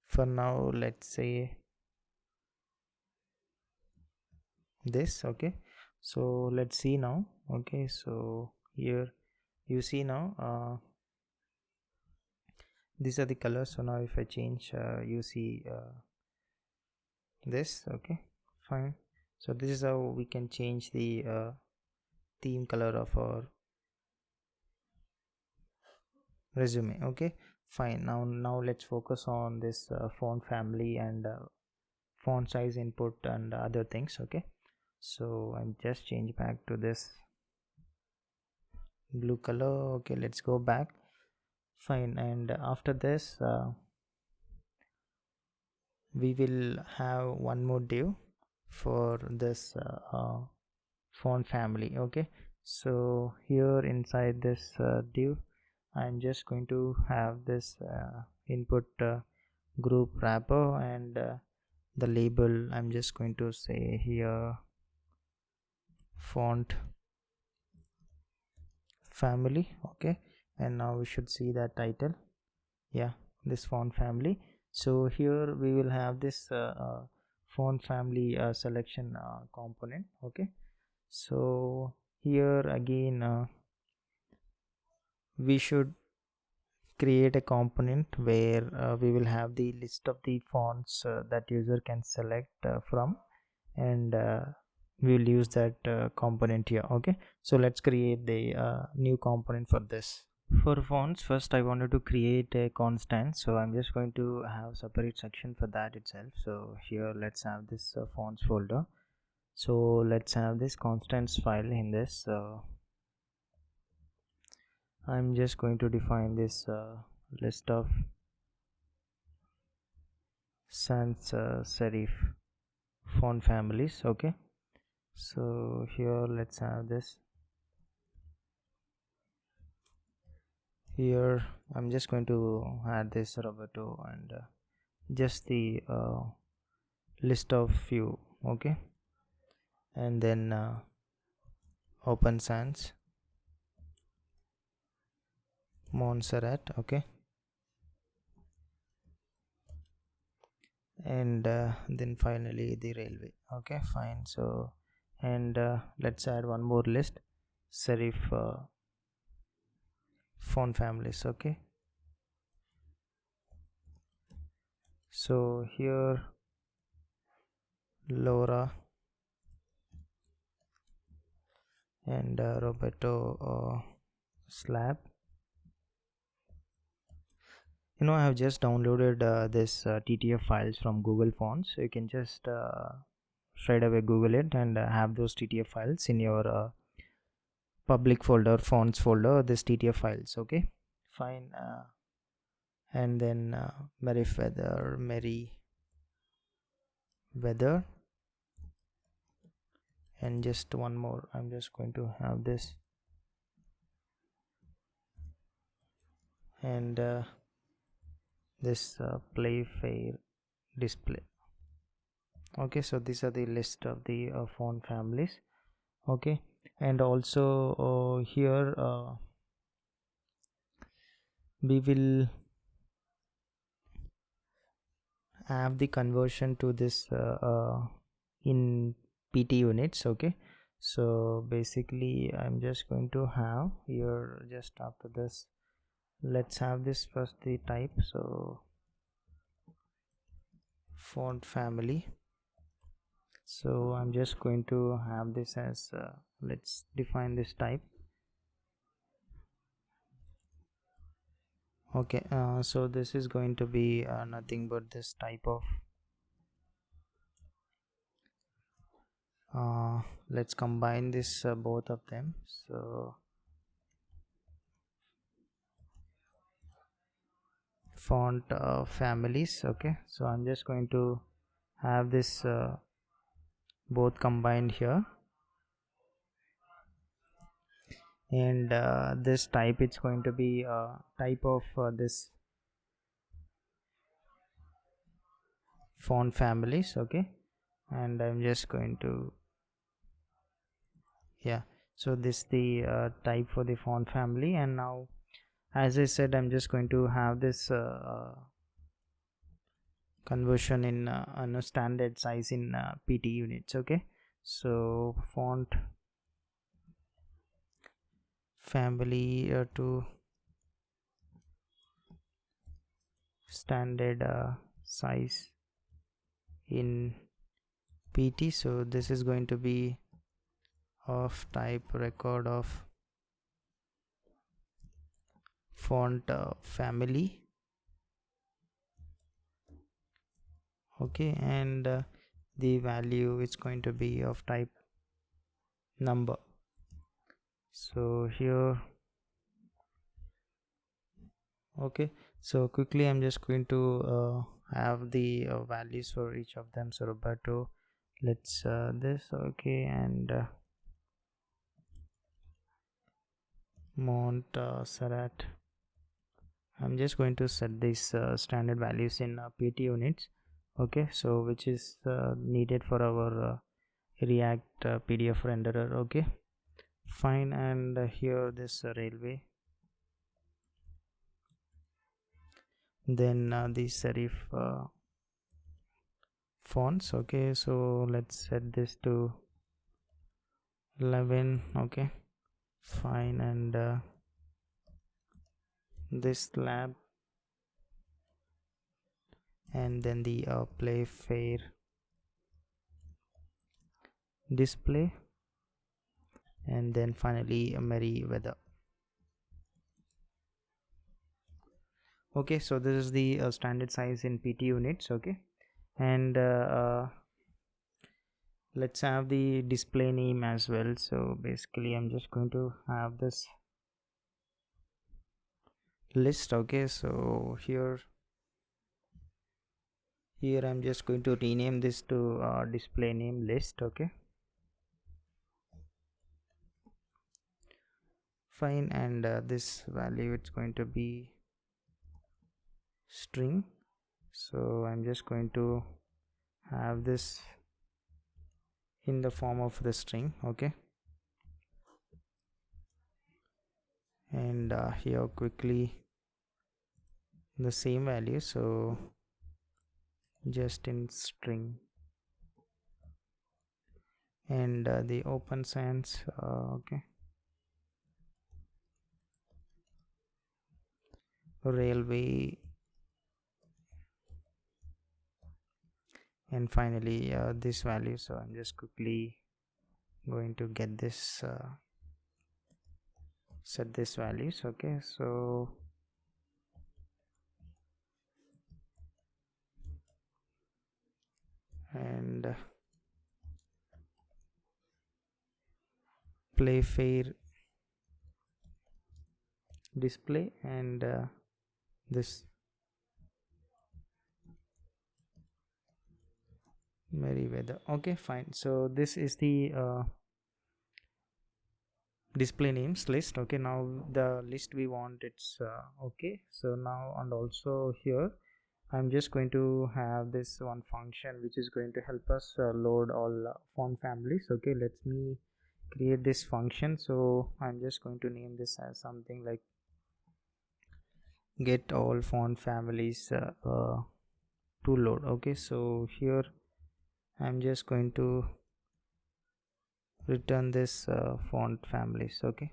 A: for now let's say this. Okay, so let's see now. Okay, so here you see now these are the colors. So now if I change you see this. Okay, fine. So this is how we can change the theme color of our resume. Okay, fine. Now let's focus on this font family and font size input and other things. Okay, so I'm just change back to this blue color. Okay, let's go back. Fine. And after this we will have one more div for this font family. Okay, so here inside this div I'm just going to have this input group wrapper, and the label I'm just going to say here font family. Okay, and now we should see that title. Yeah, this font family. So here we will have this font family selection component. Okay, so here again we should create a component where we will have the list of the fonts that user can select from, and we will use that component here. Okay, so let's create the new component for this. For fonts, first I wanted to create a constant, so I'm just going to have separate section for that itself. So here let's have this fonts folder. So let's have this constants file. In this I'm just going to define this list of sans serif font families. Okay, so here let's have this. Here I'm just going to add this Roberto and just the list of few. Okay, and then open sans Montserrat. Okay, and then finally the railway. Okay, fine. So and let's add one more list serif font families. Okay, so here Laura and Roberto slab. I have just downloaded this TTF files from Google Fonts, so you can just straight away Google it and have those TTF files in your public folder, fonts folder, this TTF files. Okay, fine. And then Merry Weather, and just one more. I'm just going to have this, and this Playfair display. Okay, so these are the list of the font families. Okay, and also here we will have the conversion to this in PT units. Okay, so basically I'm just going to have here, just after this let's have this first the type. So font family, so I'm just going to have this as let's define this type. Okay, so this is going to be nothing but this type of let's combine this both of them. So font families. Okay, so I'm just going to have this both combined here, and this type, it's going to be type of this font families. Okay, and I'm just going to, yeah, so this the type for the font family. And now as I said, I'm just going to have this conversion in on a standard size in PT units. Okay, so font family to standard size in PT. So this is going to be of type record of font family. Okay, and the value is going to be of type number. So here, okay, so quickly I'm just going to have the values for each of them. So Roberto, let's this, okay, and Montserrat. I'm just going to set these standard values in PT units, okay, so which is needed for our React PDF renderer, okay, fine. And here this railway, then the serif fonts, okay, so let's set this to 11, okay, fine. And this lab, and then the play fair display, and then finally a merry weather. Okay, so this is the standard size in PT units, okay. And let's have the display name as well. So basically I'm just going to have this list, okay, so here I'm just going to rename this to display name list, okay, fine. And this value, it's going to be string, so I'm just going to have this in the form of the string, okay. And here quickly the same value, so just in string. And the open sans, okay, railway, and finally this value. So I'm just quickly going to get this set this values, okay, so and play fair display, and this merry weather, okay, fine. So this is the display names list, okay. Now the list we want, it's okay. So now, and also here I'm just going to have this one function which is going to help us load all font families, okay. Let me create this function. So I'm just going to name this as something like get all font families to load, okay. So here I'm just going to return this font families, okay,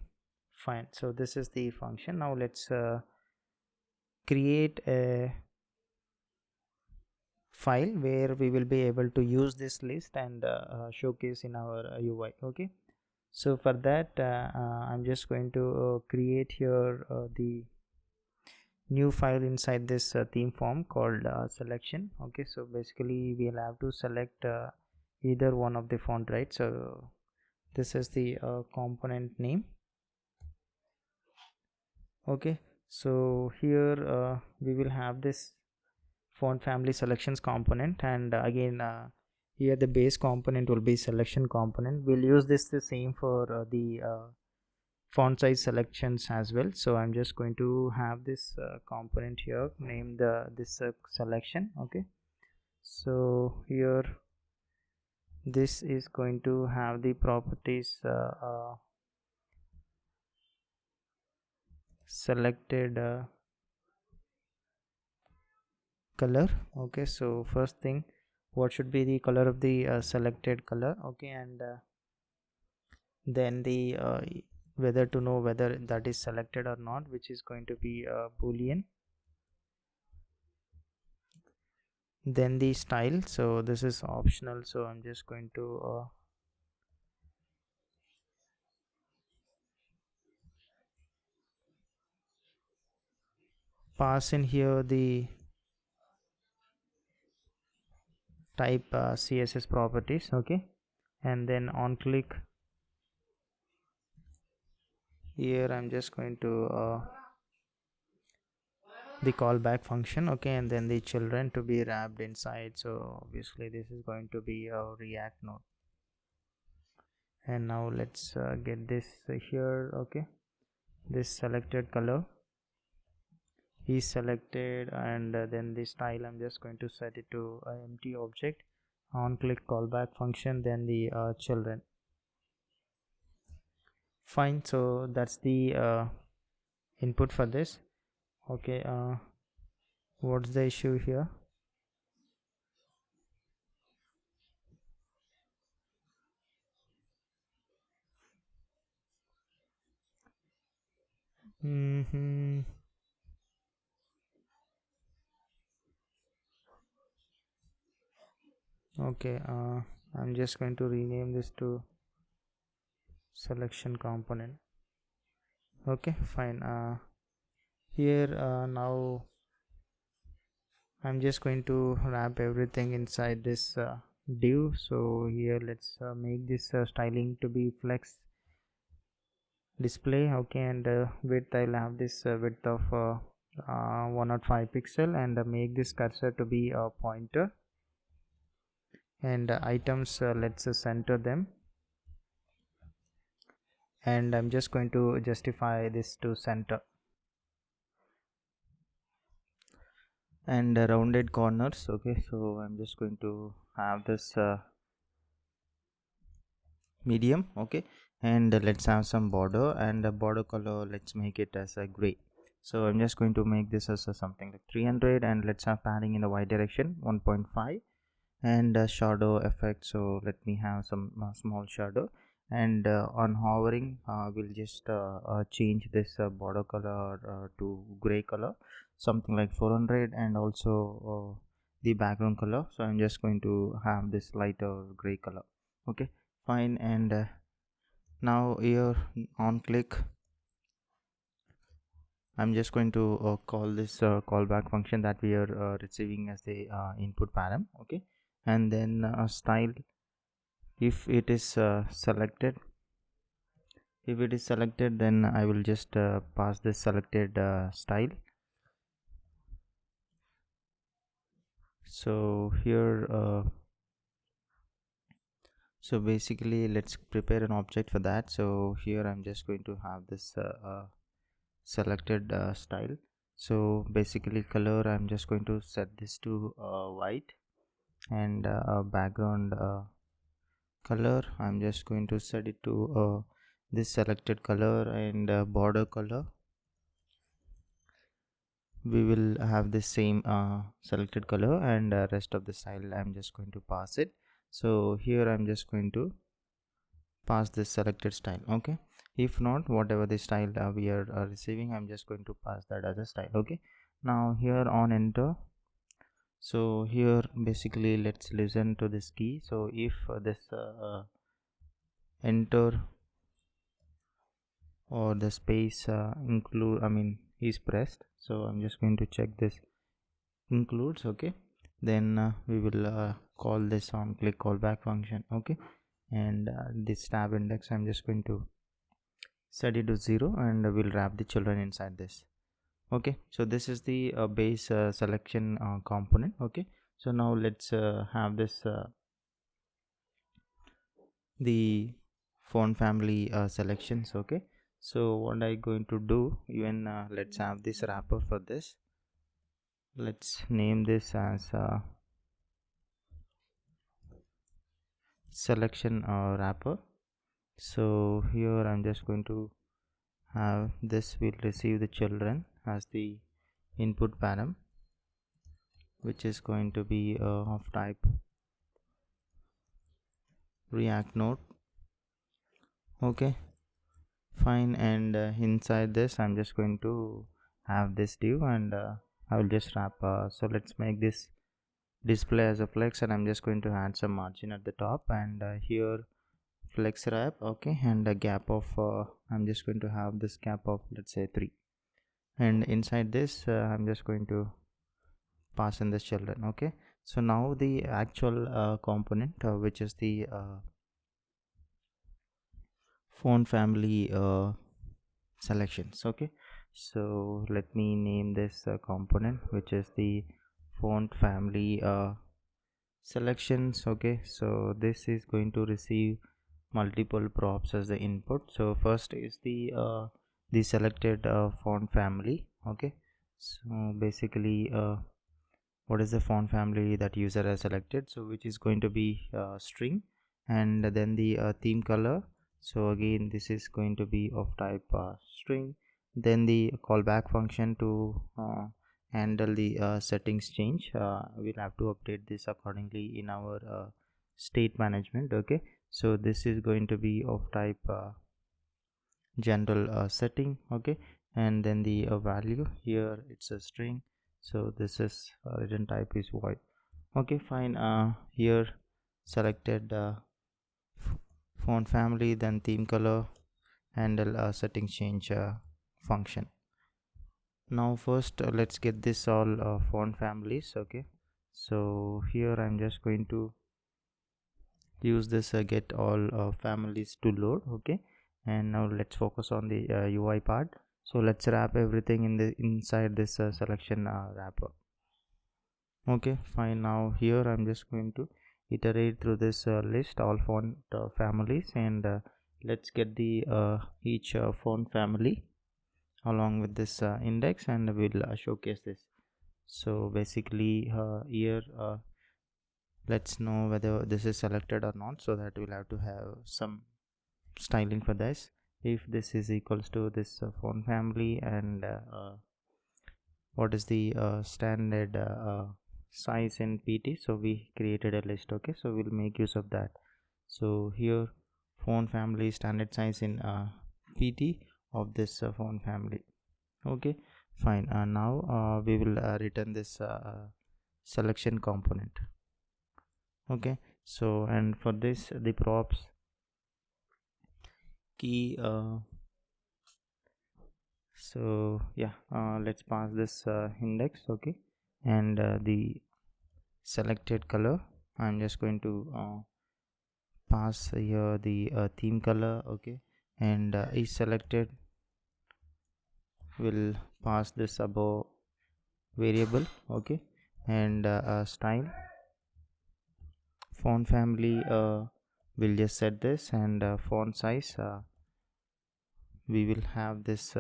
A: fine. So this is the function. Now let's create a file where we will be able to use this list and showcase in our UI, okay. So for that I'm just going to create here the new file inside this theme form called selection, okay. So basically we'll have to select either one of the font, right? So this is the component name, okay. So here we will have this font family selections component, and again here the base component will be selection component. We'll use this the same for the font size selections as well. So I'm just going to have this component here named this selection, okay. So here this is going to have the properties selected color, okay. So first thing, what should be the color of the selected color, okay. And then the whether to know whether that is selected or not, which is going to be boolean. Then the style, so this is optional, so I'm just going to pass in here the type CSS properties, okay. And then on click here I'm just going to the callback function, okay, and then the children to be wrapped inside. So obviously this is going to be a React node. And now let's get this here. Okay, this selected color is selected, and then the style I'm just going to set it to empty object. On click callback function, then the children. Fine, so that's the input for this. Okay, what's the issue here? Okay, I'm just going to rename this to selection component. Okay, fine. Here now I'm just going to wrap everything inside this div. So here let's make this styling to be flex display. Okay, and width, I'll have this width of 105 pixel, and make this cursor to be a pointer, and items, let's center them, and I'm just going to justify this to center, and rounded corners. Okay, so I'm just going to have this medium. Okay, and let's have some border, and the border color, let's make it as a gray. So I'm just going to make this as something like 300, and let's have padding in the y direction 1.5, and shadow effect, so let me have some small shadow, and on hovering we'll just change this border color to gray color, something like 400, and also the background color, so I'm just going to have this lighter gray color. Okay, fine, and now here on click I'm just going to call this callback function that we are receiving as the input param. Okay, and then style, if it is selected, then I will just pass this selected style. So here so basically let's prepare an object for that. So here I'm just going to have this selected style. So basically color, I'm just going to set this to white, and background color, I'm just going to set it to this selected color, and border color, we will have the same selected color, and rest of the style I'm just going to pass it. So here I'm just going to pass this selected style. Okay, if not, whatever the style we are receiving, I'm just going to pass that as a style. Okay, now here on enter, so here basically let's listen to this key. So if this enter or the space is pressed, so I'm just going to check this includes. Okay, then we will call this on click callback function. Okay, and this tab index, I'm just going to set it to 0, and we'll wrap the children inside this. Okay, so this is the base selection component. Okay, so now let's have this the font family selections. Okay, so what I going to do, even let's have this wrapper for this. Let's name this as selection wrapper. So here I'm just going to have this will receive the children as the input param, which is going to be of type React node. Okay, fine, and inside this I'm just going to have this div, and I will just wrap so let's make this display as a flex, and I'm just going to add some margin at the top, and here flex wrap. Okay, and a gap of I'm just going to have this gap of, let's say, 3, and inside this I'm just going to pass in this children. Okay, so now the actual component which is the font family selections. Okay, So let me name this component, which is the font family selections. Okay, so this is going to receive multiple props as the input. So first is the selected font family. Okay, so basically what is the font family that user has selected, so which is going to be string, and then the theme color. So again, this is going to be of type string. Then the callback function to handle the settings change. We'll have to update this accordingly in our state management. Okay, so this is going to be of type general setting. Okay, and then the value here, it's a string, so this is return type is void. Okay, fine. Here selected font family, then theme color, handle setting change function. Now first let's get this all font families. Okay, so here I'm just going to use this get all families to load. Okay, and now let's focus on the UI part. So let's wrap everything in the inside this selection wrapper. Okay, fine. Now here I'm just going to iterate through this list all font families, and let's get the each font family along with this index, and we'll showcase this. So basically here let's know whether this is selected or not, so that we'll have to have some styling for this. If this is equals to this font family, and what is the standard size in pt, so we created a list. Okay, so we'll make use of that. So here font family standard size in pt of this font family. Okay, fine. Now we will return this selection component. Okay, so and for this the props key so yeah, let's pass this index. Okay, and the selected color, I'm just going to pass here the theme color. Okay, and is selected will pass this above variable. Okay, and style font family will just set this, and font size we will have this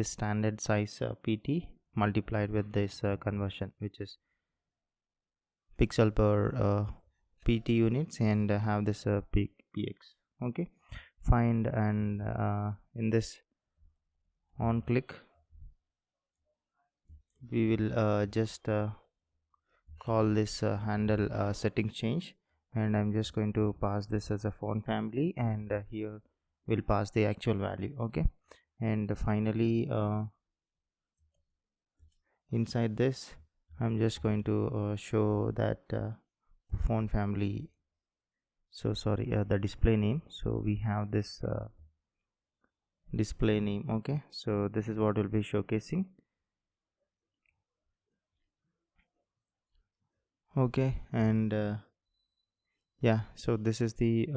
A: standard size pt multiplied with this conversion, which is pixel per pt units, and have this px. Okay, find, and in this on click we will just call this handle setting change, and I'm just going to pass this as a font family, and here we'll pass the actual value. Okay, and finally inside this I'm just going to show that font family, so sorry, the display name. So we have this display name. Okay, so this is what we'll be showcasing. Okay, and yeah, so this is the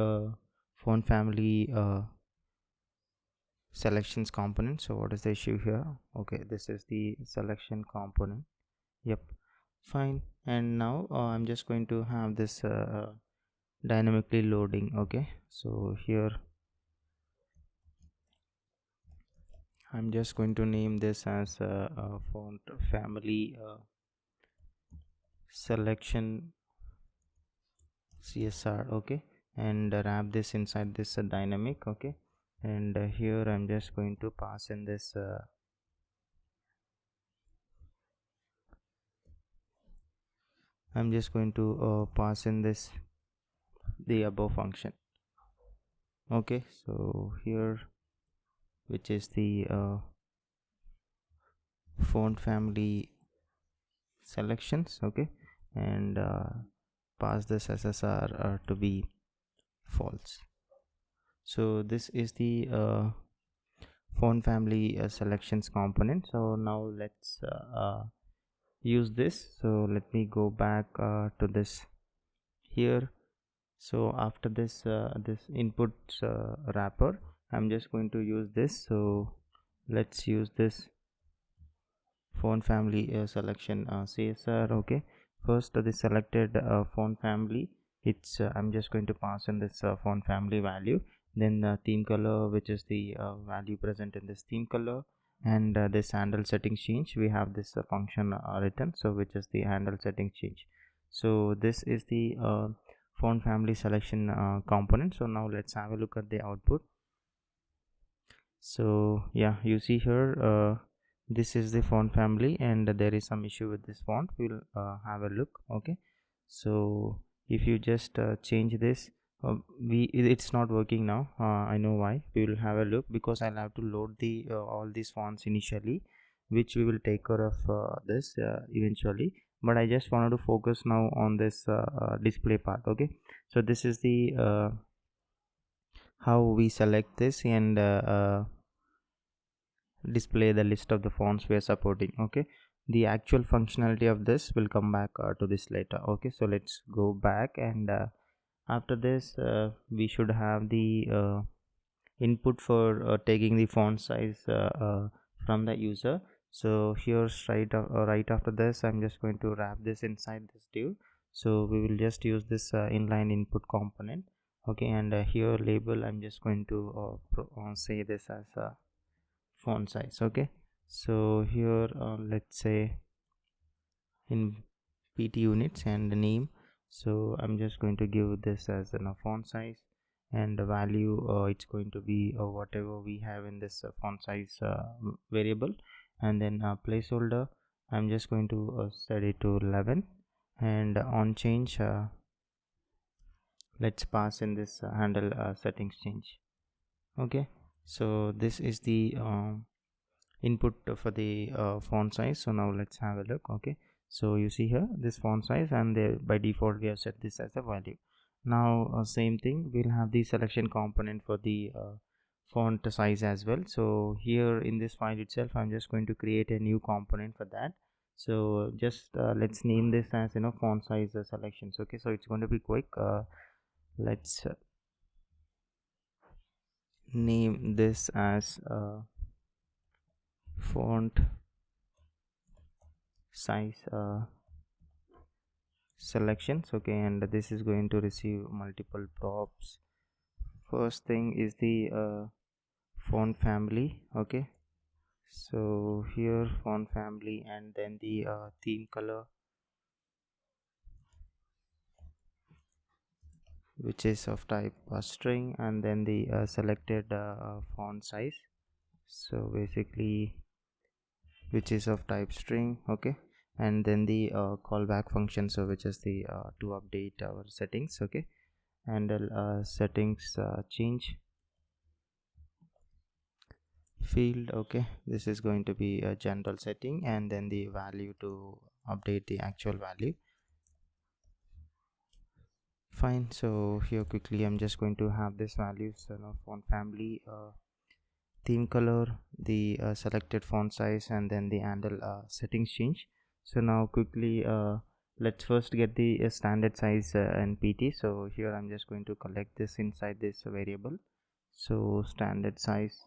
A: font family selections component. So what is the issue here? Okay, this is the selection component. Yep, fine. And now I'm just going to have this dynamically loading. Okay, so here I'm just going to name this as font family selection csr. Okay, and wrap this inside this dynamic. Okay, and here I'm just going to pass in this I'm just going to pass in this the above function. Okay, so here, which is the font family selections. Okay, and pass this ssr to be false. So this is the font family selections component. So now let's use this. So let me go back to this here. So after this this input wrapper, I'm just going to use this. So let's use this font family selection CSR. Okay, first the selected font family, it's I'm just going to pass in this font family value, then theme color, which is the value present in this theme color, and this handle settings change, we have this function written, so which is the handle settings change. So this is the font family selection component. So now let's have a look at the output. So yeah, you see here this is the font family, and there is some issue with this font. We'll have a look. Okay, so if you just change this, it's not working now. I know why. We will have a look, because I'll have to load the all these fonts initially, which we will take care of this eventually, but I just wanted to focus now on this display part. Okay, so this is the how we select this and display the list of the fonts we are supporting. Okay, the actual functionality of this will come back to this later. Okay, so let's go back, and after this we should have the input for taking the font size from the user. So here's right after this, I'm just going to wrap this inside this div. So we will just use this inline input component. Okay, and here label, I'm just going to say this as a font size. Okay, so here let's say in pt units and the name, so I'm just going to give this as a font size, and the value it's going to be whatever we have in this font size variable, and then placeholder, I'm just going to set it to 11, and on change let's pass in this handle settings change. Okay, so this is the input for the font size. So now let's have a look. Okay, so you see here this font size, and by default we have set this as a value. Now same thing, we'll have the selection component for the font size as well. So here in this file itself, I'm just going to create a new component for that. So just let's name this as font size selections. Okay, so it's going to be quick. Let's name this as font size selections. Okay, and this is going to receive multiple props. First thing is the font family. Okay, so here font family, and then the theme color, which is of type string, and then the selected font size, so basically which is of type string. Okay, and then the callback function, so which is the to update our settings. Okay, and settings change field. Okay, this is going to be a general setting, and then the value to update the actual value. Fine, so here quickly I'm just going to have this values, font family, theme color, the selected font size, and then the handle settings change. So now quickly let's first get the standard size and pt. So here I'm just going to collect this inside this variable. So standard size,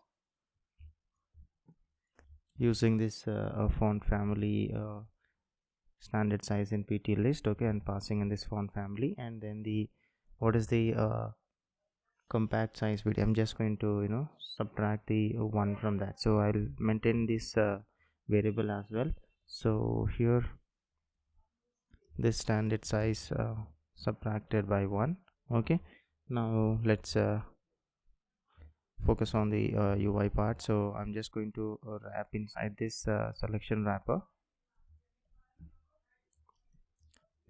A: using this font family standard size in pt list. Okay, and passing in this font family, and then the what is the compact size bit, I'm just going to subtract the 1 from that. So I'll maintain this variable as well. So here this standard size subtracted by 1. Okay, now let's focus on the UI part. So I'm just going to wrap inside this selection wrapper,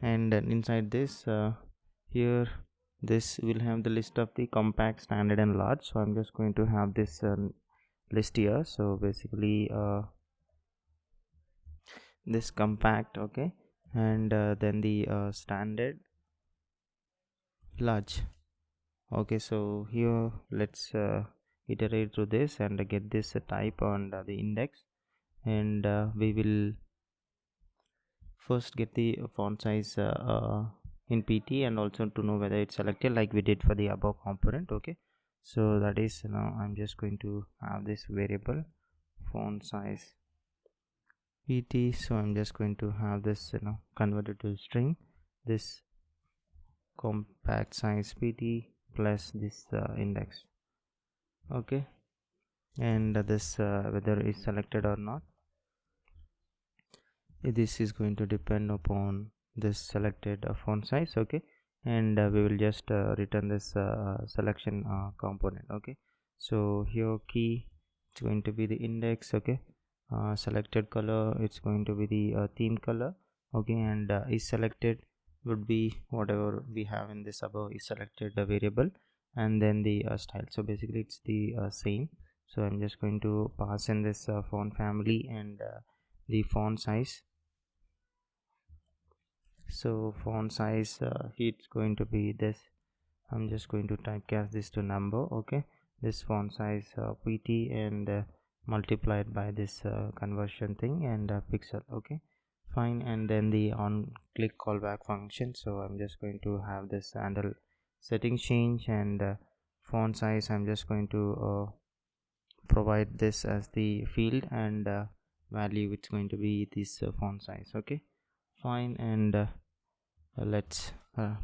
A: and then inside this here this will have the list of the compact, standard, and large. So I'm just going to have this list here. So basically this compact. Okay, and then the standard, large. Okay, so here let's iterate through this and get this type on the index, and we will first get the font size in pt, and also to know whether it's selected like we did for the above component. Okay, so that is now I'm just going to have this variable font size pt. So I'm just going to have this converted to string, this compact size pt plus this index. Okay, and this whether is selected or not, this is going to depend upon this selected font size. Okay, and we will just return this selection component. Okay, so here key, it's going to be the index. Okay, selected color, it's going to be the theme color. Okay, and is selected would be whatever we have in this above is selected variable, and then the style. So basically it's the same. So I'm just going to pass in this font family and the font size. So font size it's going to be this. I'm just going to typecast this to number. Okay, this font size pt and multiplied by this conversion thing and pixel. Okay, fine. And then the on click callback function. So I'm just going to have this handle setting change and font size. I'm just going to provide this as the field and value, it's going to be this font size. Okay, fine. And let's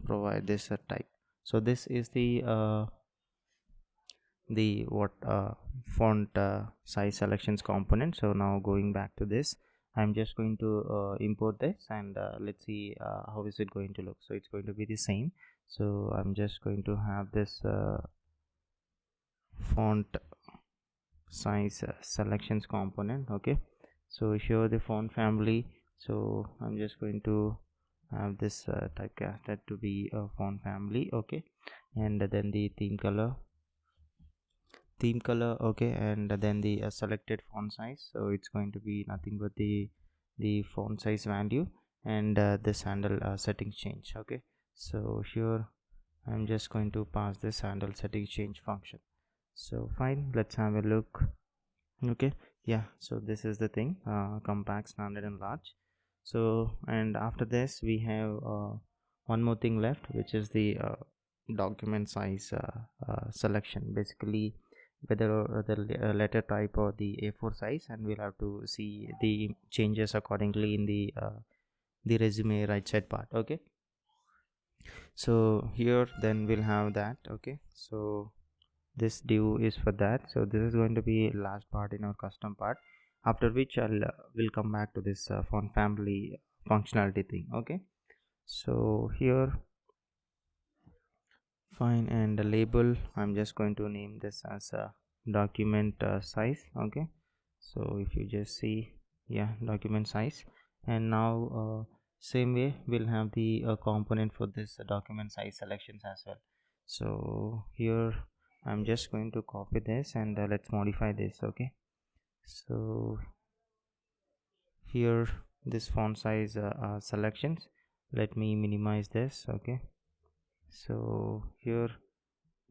A: provide this type. So this is the what font size selections component. So now going back to this, I'm just going to import this and let's see how is it going to look. So it's going to be the same. So I'm just going to have this font size selections component. Okay, so here the font family. So I'm just going to have this typecasted to be a font family. Okay, and then the theme color. Okay, and then the selected font size. So it's going to be nothing but the font size value and this handle setting change. Okay, so here I'm just going to pass this handle setting change function. So fine, let's have a look. Okay, yeah, so this is the thing, compact, standard and large. So and after this we have one more thing left, which is the document size selection. Basically whether the letter type or the A4 size, and we'll have to see the changes accordingly in the resume right side part. Okay, so here then we'll have that. Okay, so this div is for that. So this is going to be last part in our custom part, after which I'll will come back to this font family functionality thing. Okay, so here fine. And the label, I'm just going to name this as a document size. Okay, so if you just see, yeah, document size. And now same way we'll have the component for this document size selections as well. So here I'm just going to copy this and let's modify this. Okay, so here this font size selections, let me minimize this. Okay, so here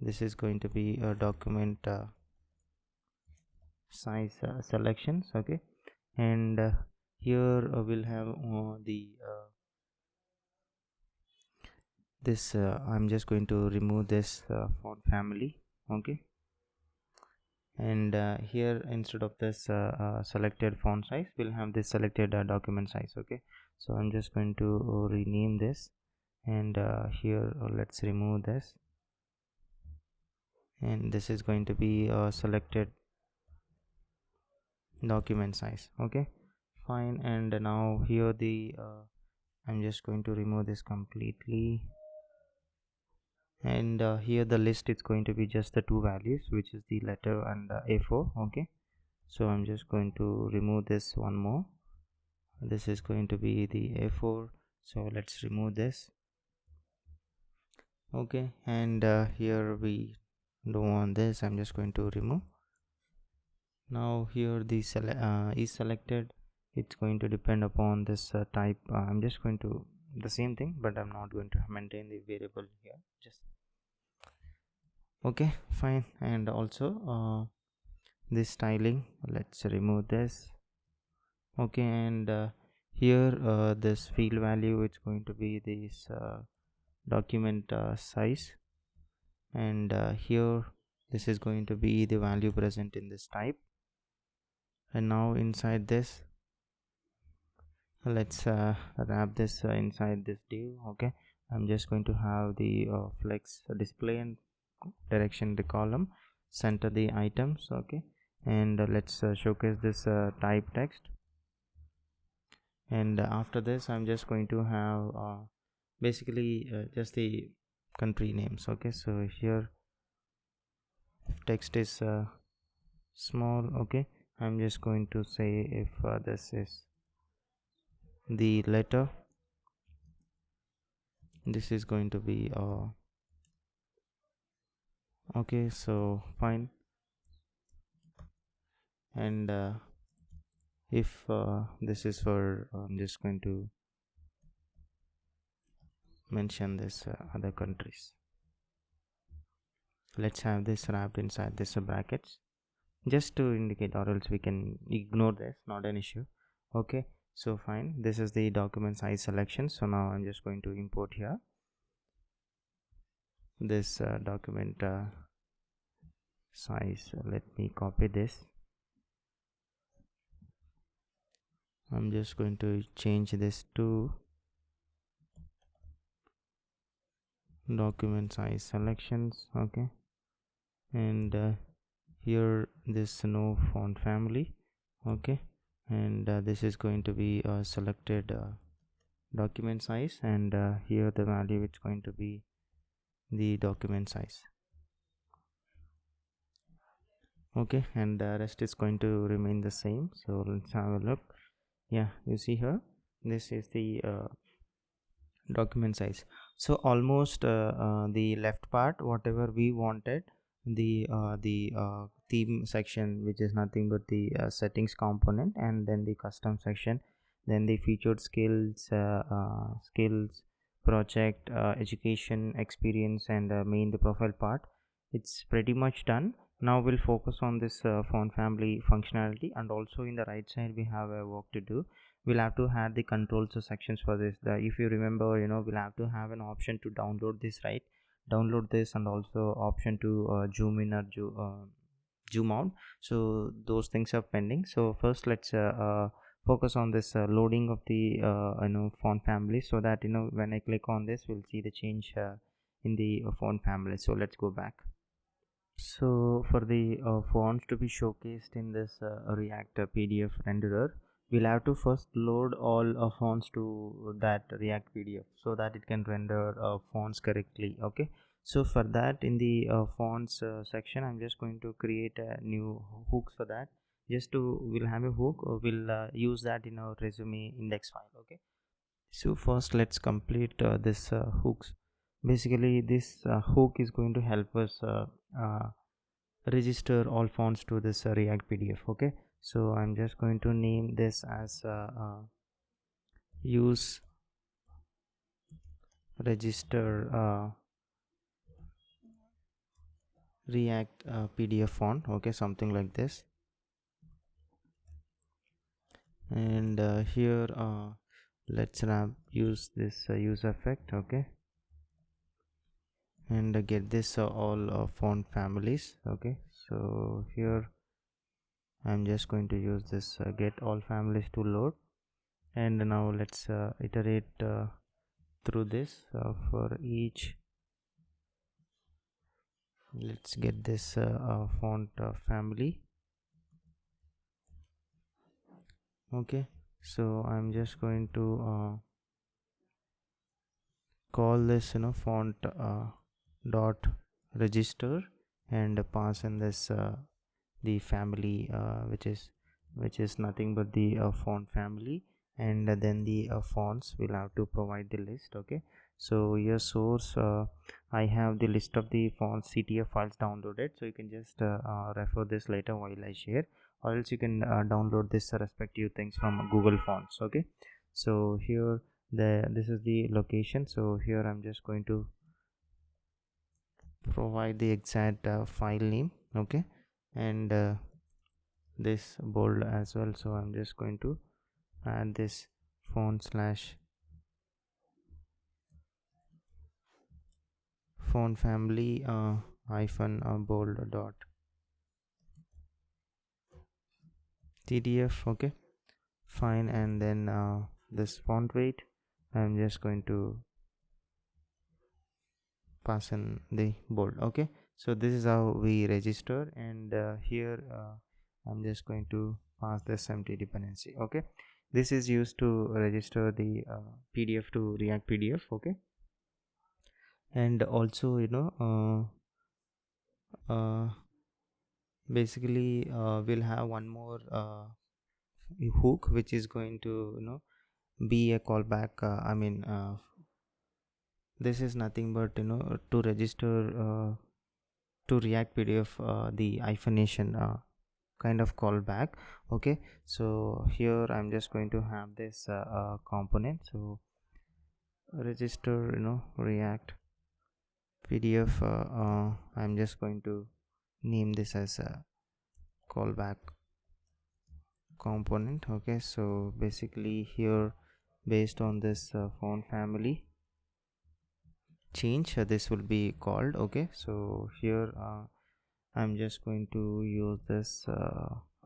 A: this is going to be a document size selections. Okay, and here we'll have the this I'm just going to remove this font family. Okay, and here instead of this selected font size, we'll have this selected document size. Okay, so I'm just going to rename this, and here let's remove this, and this is going to be selected document size. Okay, fine. And now here the I'm just going to remove this completely, and here the list is going to be just the two values, which is the letter and A4. Okay, so I'm just going to remove this one more. This is going to be the A4, so let's remove this. Okay, and here we don't want this. I'm just going to remove. Now here the is selected, it's going to depend upon this type. I'm just going to the same thing, but I'm not going to maintain the variable here. Just okay, fine. And also this styling, let's remove this. Okay, and here this field value, it's going to be this document size, and here this is going to be the value present in this type. And now inside this, let's wrap this inside this div. Okay, I'm just going to have the flex display and direction the column, center the items. Okay, and let's showcase this type text. And after this, I'm just going to have basically just the country names. Okay, so here text is small. Okay, I'm just going to say if this is the letter, this is going to be okay, so fine. And if this is for I'm just going to mention this other countries. Let's have this wrapped inside this brackets just to indicate, or else we can ignore this, not an issue. Okay, so fine, this is the document size selection. So now I'm just going to import here this document size. Let me copy this. I'm just going to change this to document size selections. Okay, and here this no font family. Okay, and this is going to be selected document size, and here the value it's going to be the document size. Okay, and the rest is going to remain the same. So let's have a look. Yeah, you see here, this is the document size. So almost the left part, whatever we wanted, the theme section, which is nothing but the settings component, and then the custom section, then the featured skills, project, education, experience, and main the profile part. It's pretty much done. Now we'll focus on this font family functionality, and also in the right side we have a work to do. We'll have to add the controls sections for this. If you remember, we'll have to have an option to download this, right? Download this, and also option to zoom in or zoom out. So those things are pending. So first let's focus on this loading of the font family, so that when I click on this, we'll see the change in the font family. So let's go back. So for the fonts to be showcased in this React PDF renderer, we'll have to first load all fonts to that React PDF, so that it can render fonts correctly. Okay, so for that, in the fonts section, I'm just going to create a new hooks for that. We'll have a hook, we'll use that in our resume index file. Okay, so first let's complete this hooks. Basically this hook is going to help us register all fonts to this React PDF. Okay, so I'm just going to name this as use register React PDF font. Okay, something like this. And here let's use this use effect. Okay, and get this all font families. Okay, so here I'm just going to use this get all families to load. And now let's iterate through this for each. Let's get this font family. Okay, so I'm just going to call this font dot register, and pass in this the family which is nothing but the font family, and then the fonts will have to provide the list. Okay, so your source, I have the list of the fonts CTF files downloaded, so you can just refer this later while I share, or else you can download this respective things from Google Fonts. Okay, so here this is the location. So here I'm just going to provide the exact file name. Okay, and this bold as well. So I'm just going to add this font slash font family hyphen bold dot TDF. Okay, fine. And then this font weight, I'm just going to pass in the bold. Okay, so this is how we register, and here I'm just going to pass this empty dependency. Okay, this is used to register the PDF to React PDF. Okay, and also basically we'll have one more hook which is going to be a callback. This is nothing but to register to React PDF the hyphenation kind of callback. Okay, so here I'm just going to have this component. So register React PDF. I'm just going to name this as a callback component. Okay, so basically here, based on this font family change, this will be called. Okay, so here I'm just going to use this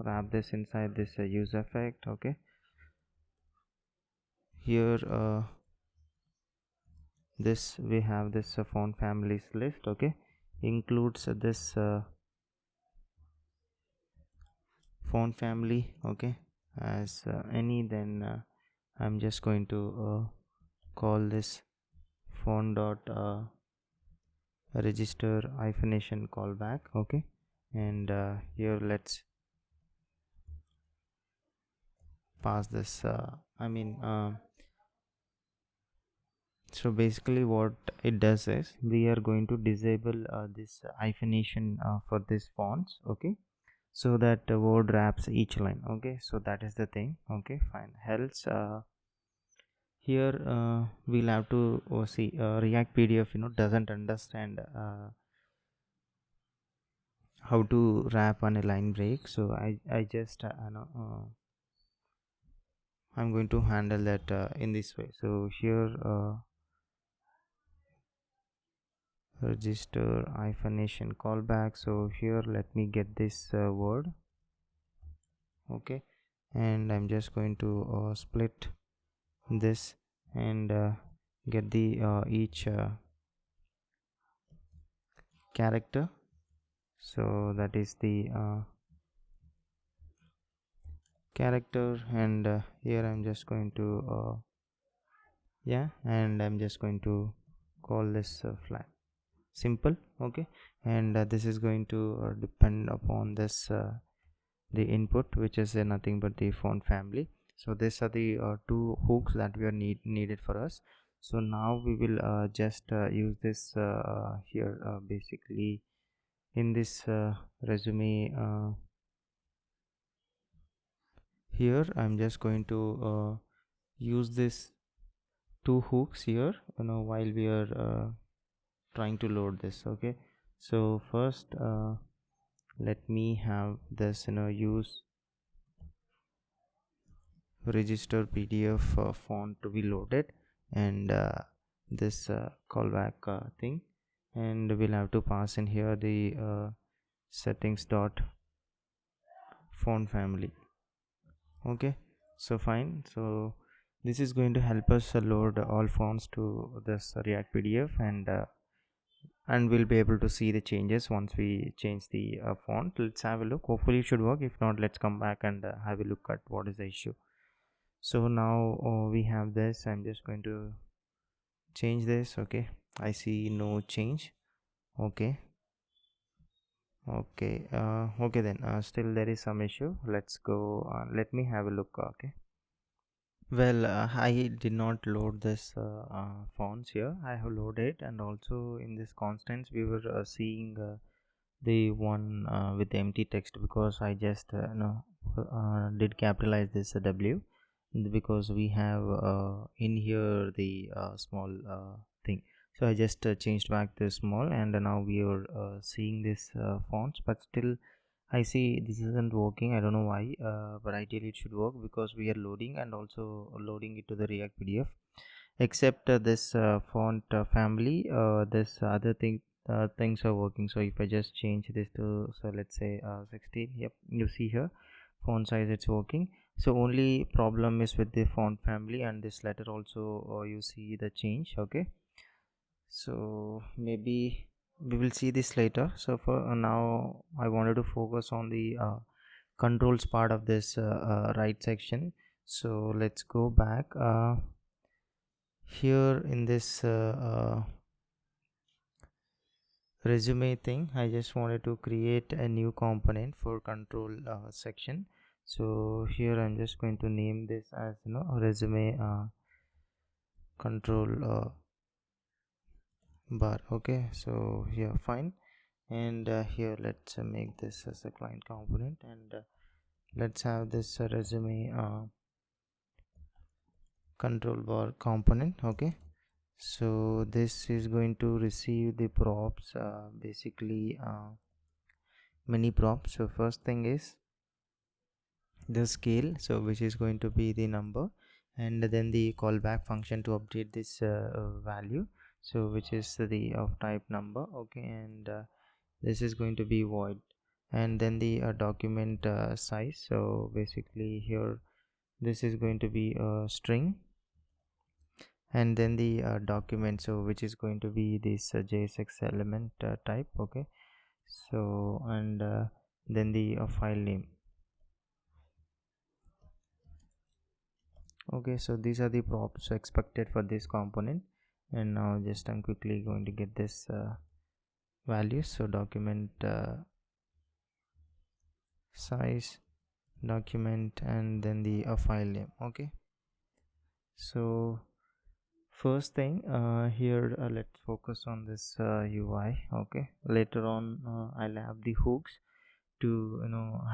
A: wrap this inside this use effect. Okay, here this we have this font families list. Okay, includes this font family. Okay, as any, then I'm just going to call this font dot register hyphenation callback. Okay, and here let's pass this so basically what it does is we are going to disable this hyphenation for this fonts. Okay, so that word wraps each line. Okay, so that is the thing. Okay, fine. Else here we'll have to see React PDF doesn't understand how to wrap on a line break. So I just I'm going to handle that in this way. So here register hyphenation callback. So here let me get this word. Okay, and I'm just going to split this and get the each character. So that is the character, and here I'm just going to and I'm just going to call this flag simple. Okay, and this is going to depend upon this the input, which is nothing but the font family. So these are the two hooks that we are needed for us. So now we will just use this here basically in this resume. Here I'm just going to use this two hooks here while we are trying to load this. Okay, so first let me have this use register PDF font to be loaded, and this callback thing, and we'll have to pass in here the settings dot font family. Okay, so fine. So this is going to help us load all fonts to this React PDF, and we'll be able to see the changes once we change the font. Let's have a look. Hopefully it should work. If not, let's come back and have a look at what is the issue. So now we have this. I'm just going to change this. Okay, I see no change. Okay, okay then still there is some issue. Let's go let me have a look. Okay, well I did not load this fonts here. I have loaded, and also in this constants we were seeing the one with empty text, because I just did capitalize this W, because we have in here the small thing. So I just changed back to small, and now we are seeing this fonts, but still I see this isn't working. I don't know why, but ideally it should work, because we are loading and also loading it to the React PDF. Except this font family, this other things are working. So if I just change this to, so let's say 16, yep, you see here font size it's working. So only problem is with the font family, and this letter also you see the change. Okay, so maybe we will see this later. So for now I wanted to focus on the controls part of this right section. So let's go back here in this resume thing. I just wanted to create a new component for control section. So here I'm just going to name this as resume control bar. Okay, so here fine, and here let's make this as a client component, and let's have this resume control bar component. Okay, so this is going to receive the props, basically many props. So first thing is the scale, so which is going to be the number, and then the callback function to update this value, so which is the of type number. Okay, and this is going to be void, and then the document size, so basically here this is going to be a string, and then the document, so which is going to be this JSX element type. Okay, so and then the file name. Okay, so these are the props expected for this component, and now just I'm quickly going to get this values. So document size, document, and then the file name. Okay, so first thing here let's focus on this UI. Okay, later on I'll have the hooks to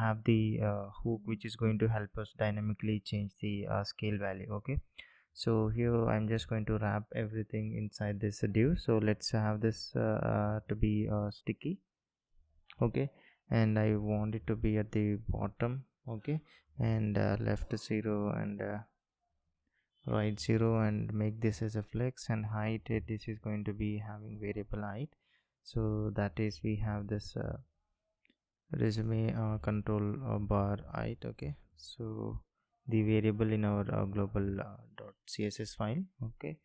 A: have the hook which is going to help us dynamically change the scale value. Okay, so here I'm just going to wrap everything inside this div. So let's have this to be sticky. Okay, and I want it to be at the bottom. Okay, and left 0 and right 0, and make this as a flex, and height this is going to be having variable height. So that is, we have this resume control bar height. Okay, so the variable in our global .css file. Okay,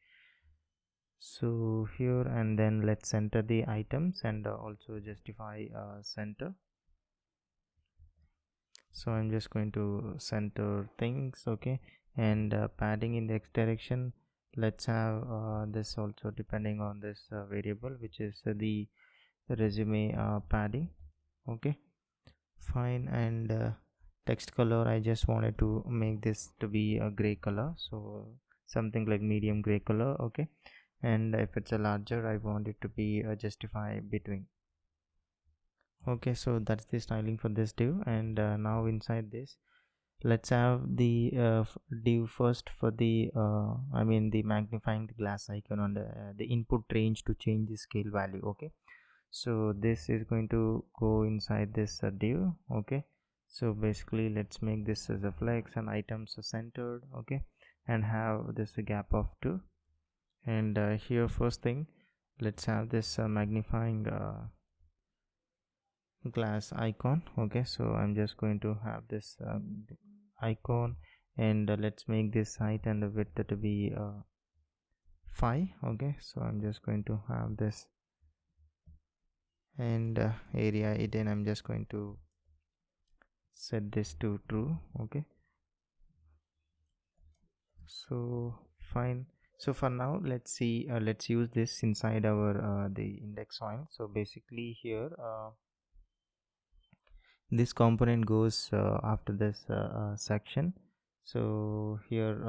A: so here, and then let's center the items, and also justify center. So I'm just going to center things. Okay, and padding in the x direction, let's have this also depending on this variable, which is the resume padding. Okay, fine, and text color, I just wanted to make this to be a gray color, so something like medium gray color. Okay, and if it's a larger, I want it to be justify between. Okay, so that's the styling for this div, and now inside this let's have the div first for the I mean the magnifying the glass icon on the input range to change the scale value. Okay, so this is going to go inside this div. Okay, so basically let's make this as a flex, and items are centered. Okay, and have this gap of 2, and here first thing let's have this magnifying glass icon. Okay, so I'm just going to have this icon, and let's make this height and the width to be 5. Okay, so I'm just going to have this, and area hidden, I'm just going to set this to true. Okay, so fine. So for now let's see, let's use this inside our the index file. So basically here this component goes after this section. So here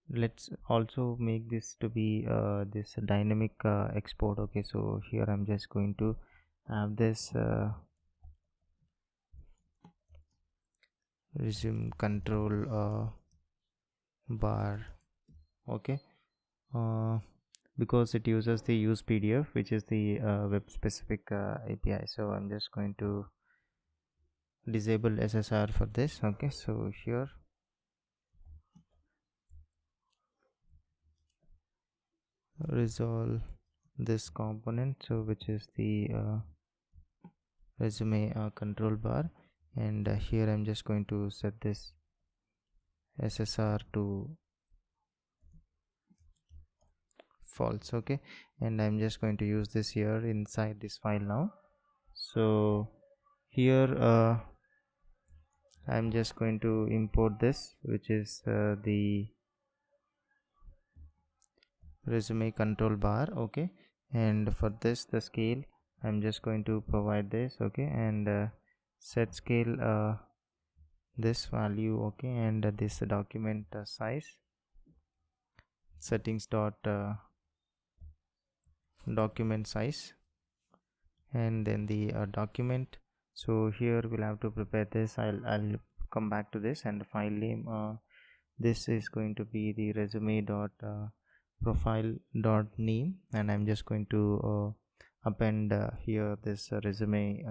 A: let's also make this to be this dynamic export. Okay, so here I'm just going to have this resume control bar. Okay, uh, because it uses the use PDF, which is the web specific API, so I'm just going to disable SSR for this. Okay, so here resolve this component, so which is the resume control bar, and here I'm just going to set this SSR to false. Okay, and I'm just going to use this here inside this file now. So here I'm just going to import this, which is the resume control bar. Okay, and for this the scale I'm just going to provide this. Okay, and set scale this value. Okay, and this document size settings dot document size, and then the document. So here we'll have to prepare this. I'll come back to this. And the file name, this is going to be the resume dot profile dot name, and I'm just going to append here this resume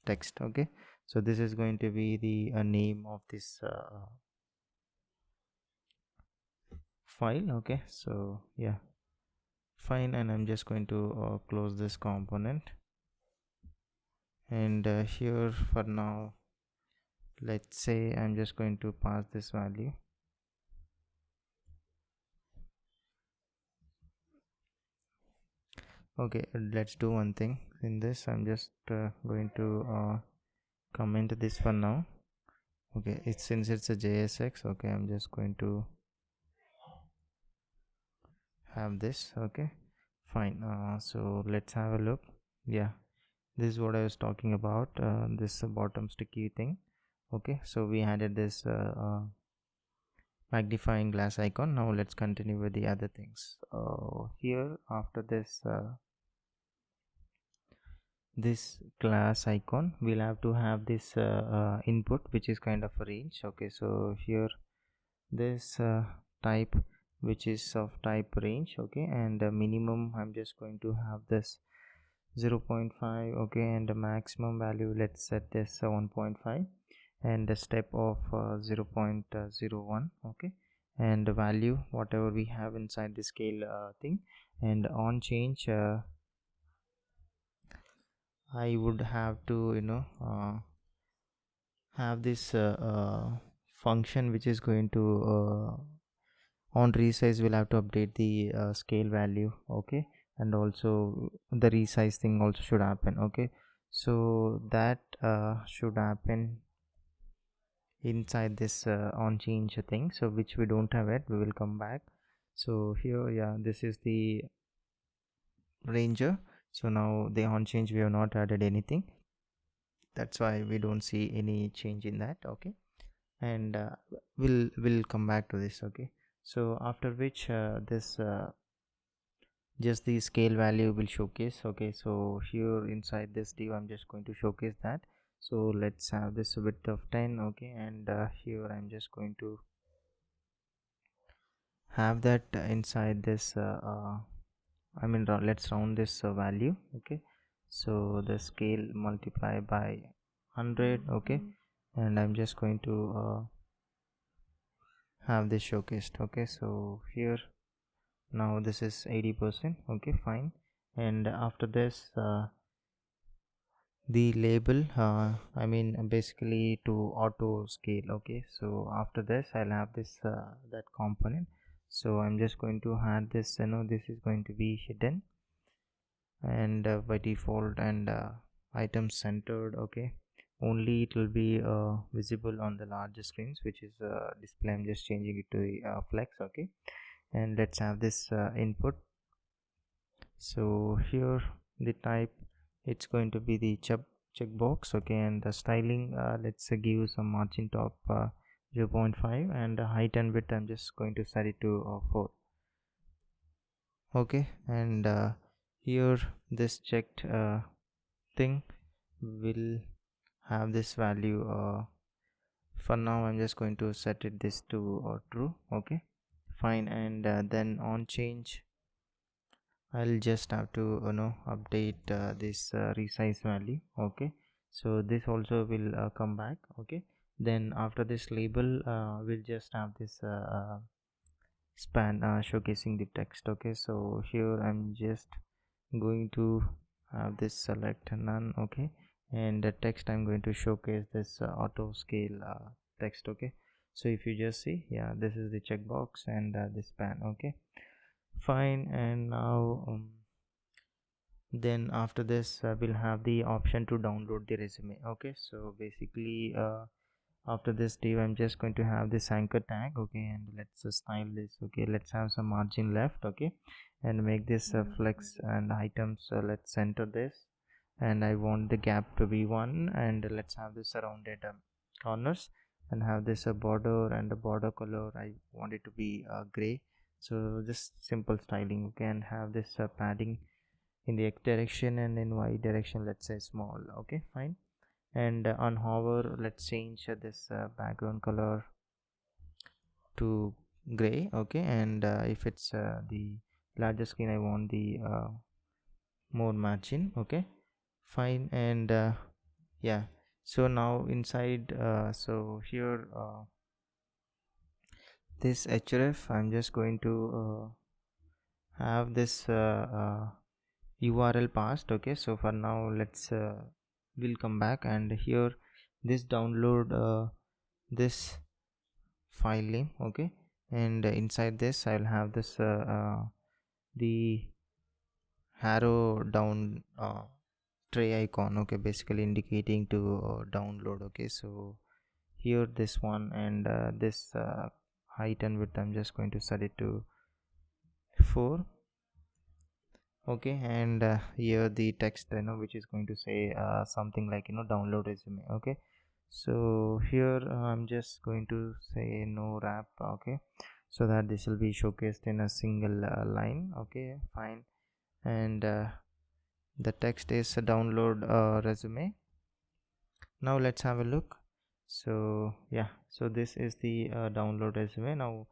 A: text. Okay, so this is going to be the name of this file. Okay, so yeah, fine, and I'm just going to close this component. And here for now, let's say I'm just going to pass this value. Okay, let's do one thing in this. I'm just going to comment this for now. Okay, since it's a JSX. Okay, I'm just going to have this. Okay, fine. So let's have a look. Yeah, this is what I was talking about, this bottom sticky thing. Okay, so we added this magnifying glass icon. Now let's continue with the other things. Here after this class icon, we'll have to have this input, which is kind of a range. Okay, so here this type, which is of type range. Okay, and minimum I'm just going to have this 0.5. Okay, and the maximum value, let's set this 1.5, and the step of 0.01. Okay, and the value whatever we have inside the scale thing. And on change, I would have to have this function which is going to on resize, will have to update the scale value. Okay, and also the resize thing also should happen. Okay, so that should happen inside this on change thing, so which we don't have it. We will come back. So here, yeah, this is the ranger. So now the on change, we have not added anything, that's why we don't see any change in that. Okay, and we'll come back to this. Okay, so after which this just the scale value will showcase. Okay, so here inside this div I'm just going to showcase that. So let's have this width of 10. Okay, and here I'm just going to have that inside this let's round this value. Okay, so the scale multiply by 100. Okay, and I'm just going to have this showcased. Okay, so here now this is 80%. Okay, fine. And after this the label, basically to auto scale. Okay, so after this I'll have this that component. So I'm just going to add this, this is going to be hidden, and by default, and item centered. Okay, only it will be visible on the larger screens, which is display. I'm just changing it to the flex. Okay, and let's have this input. So here the type, it's going to be the checkbox. Okay, and the styling, let's give some margin top 0.5, and height and width I'm just going to set it to 4. Okay, and here this checked thing will have this value. For now I'm just going to set it this to true. Okay, fine. And then on change, I'll just have to update this resize value. Okay, so this also will come back. Okay, then after this label, we'll just have this span showcasing the text. Okay, so here I'm just going to have this select none. Okay, and the text I'm going to showcase this auto scale text. Okay, so if you just see, yeah, this is the checkbox and this span. Okay, fine. And now then after this we'll have the option to download the resume. Okay, so basically after this div I'm just going to have this anchor tag. Okay, and let's style this. Okay, let's have some margin left. Okay, and make this flex and items. Let's center this, and I want the gap to be 1, and let's have this surrounded corners, and have this a border, and the border color I want it to be gray. So just simple styling. Okay, and have this padding in the x direction, and in y direction let's say small. Okay, fine. And on hover let's change this background color to gray. Okay, and if it's the larger screen I want the more margin. Okay, fine. And yeah, so now inside so here this href I'm just going to have this url passed. Okay, so for now let's we'll come back, and here this download this file name. Okay, and inside this I'll have this the arrow down tray icon. Okay, basically indicating to download. Okay, so here this one, and this height and width I'm just going to set it to 4. Okay, and here the text which is going to say something like download resume. Okay, so here I'm just going to say no wrap. Okay, so that this will be showcased in a single line. Okay, fine. And the text is download resume. Now let's have a look. So yeah, so this is the download resume. Now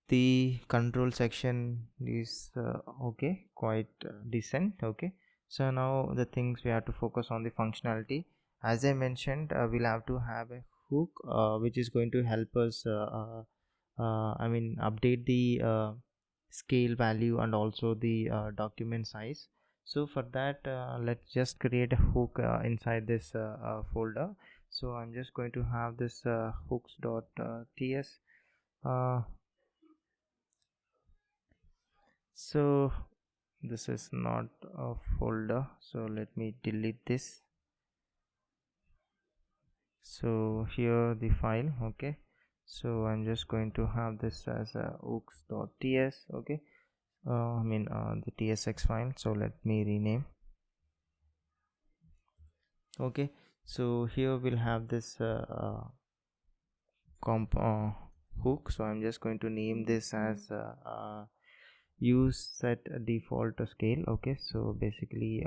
A: the control section is okay, quite decent. Okay, so now the things we have to focus on the functionality. As I mentioned, we'll have to have a hook which is going to help us I mean update the scale value and also the document size. So for that let's just create a hook inside this folder. So I'm just going to have this hooks.ts. So this is not a folder, so let me delete this. So here the file. Okay, so I'm just going to have this as a hooks.ts. Okay, I mean the tsx file, so let me rename. Okay, so here we'll have this comp hook, so I'm just going to name this as use set default scale. Okay, so basically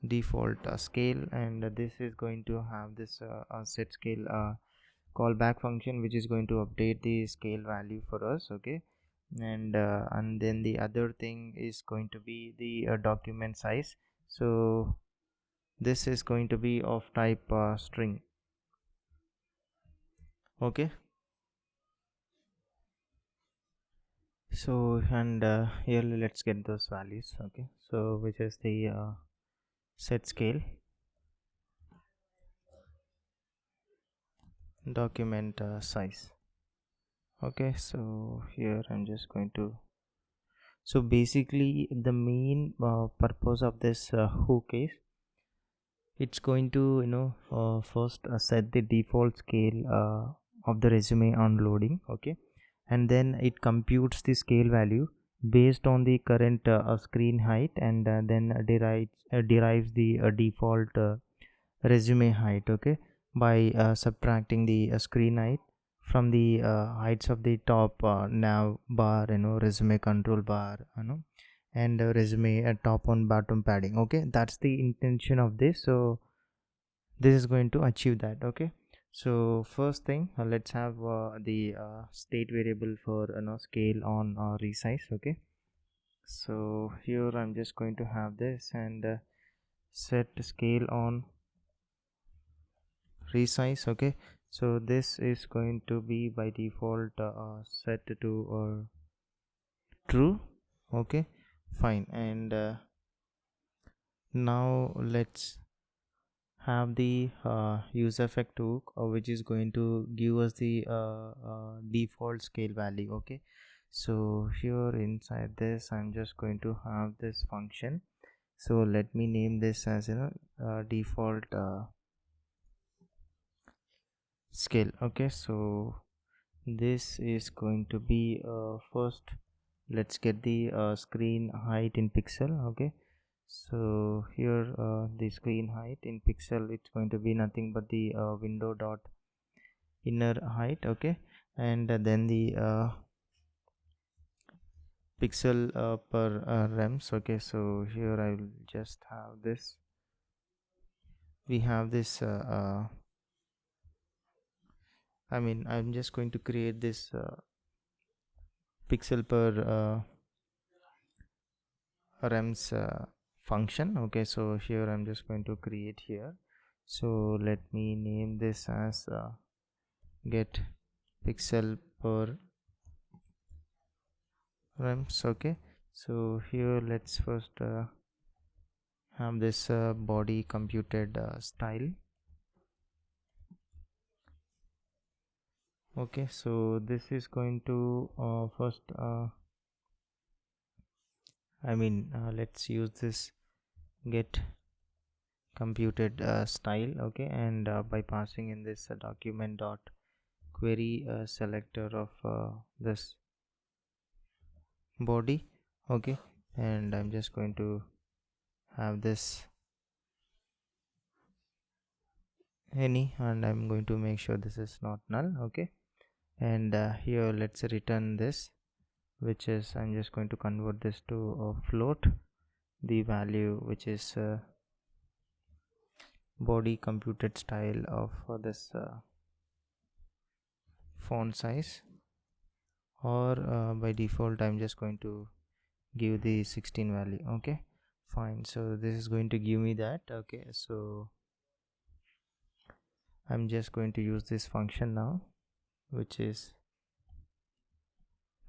A: default scale, and this is going to have this set scale callback function which is going to update the scale value for us. Okay, and then the other thing is going to be the document size. So this is going to be of type string. Okay, so and here let's get those values. Okay, so which is the set scale, document size. Okay, so here I'm just going to, so basically the main purpose of this hook is it's going to first set the default scale of the resume on loading. Okay, and then it computes the scale value based on the current screen height, and then derives the default resume height. Okay, by subtracting the screen height from the heights of the top nav bar, resume control bar, and resume top on bottom padding. Okay, that's the intention of this. So this is going to achieve that. Okay, so first thing let's have the state variable for scale on resize. Okay, so here I'm just going to have this, and set scale on resize. Okay, so this is going to be by default set to true. Okay, fine. And Now let's have the use effect hook, which is going to give us the default scale value. Okay, so here inside this I'm just going to have this function. So let me name this as default scale. Okay, so this is going to be first let's get the screen height in pixel. Okay, so here the screen height in pixel, it's going to be nothing but the window dot inner height. Okay, and then the pixel per rems. Okay, so here I will just have this, we have this I'm just going to create this pixel per rems function. Okay, so here I'm just going to create here, so let me name this as get pixel per rems. Okay, so here let's first have this body computed style. Okay, so this is going to first let's use this get computed style. Okay, and by passing in this document dot query selector of this body. Okay, and I'm just going to have this any, and I'm going to make sure this is not null. Okay, and here let's return this, which is I'm just going to convert this to a float, the value which is body computed style of this font size, or by default I'm just going to give the 16 value. Okay, fine, so this is going to give me that. Okay, so I'm just going to use this function now, which is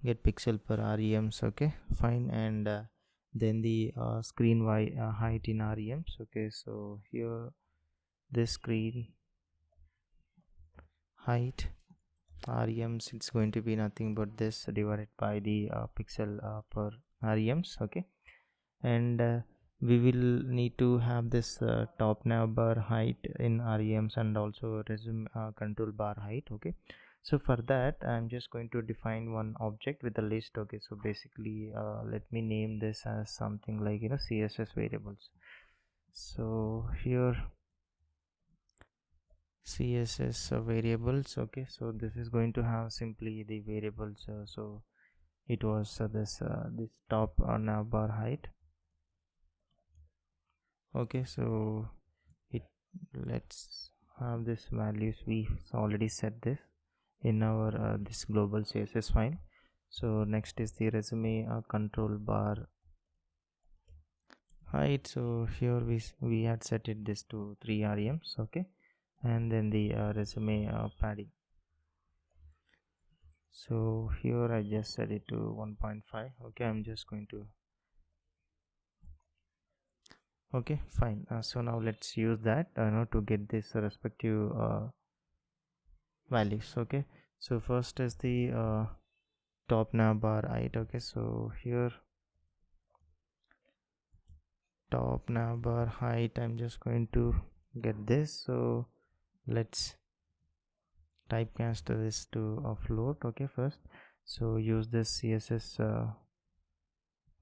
A: get pixel per rems. Okay, fine, and then the screen height in rems. Okay, so here this screen height rems, it's going to be nothing but this divided by the pixel per rems. Okay, and we will need to have this top nav bar height in rems and also resume control bar height. Okay, so for that I'm just going to define one object with a list. Okay, so basically let me name this as something like css variables. So here css variables. Okay, so this is going to have simply the variables. So it was this top nav bar height. Okay, so it let's have this values, we already set this in our this global css file. So next is the resume control bar height. So here we had set it this to 3 rems. Okay, and then the resume padding, so here I just set it to 1.5. okay, I'm just going to okay, fine. So now let's use that to get this respective values. Okay, so first is the top nav bar height. Okay, so here top nav bar height, I'm just going to get this, so let's typecast this to a float. Okay, first, so use this css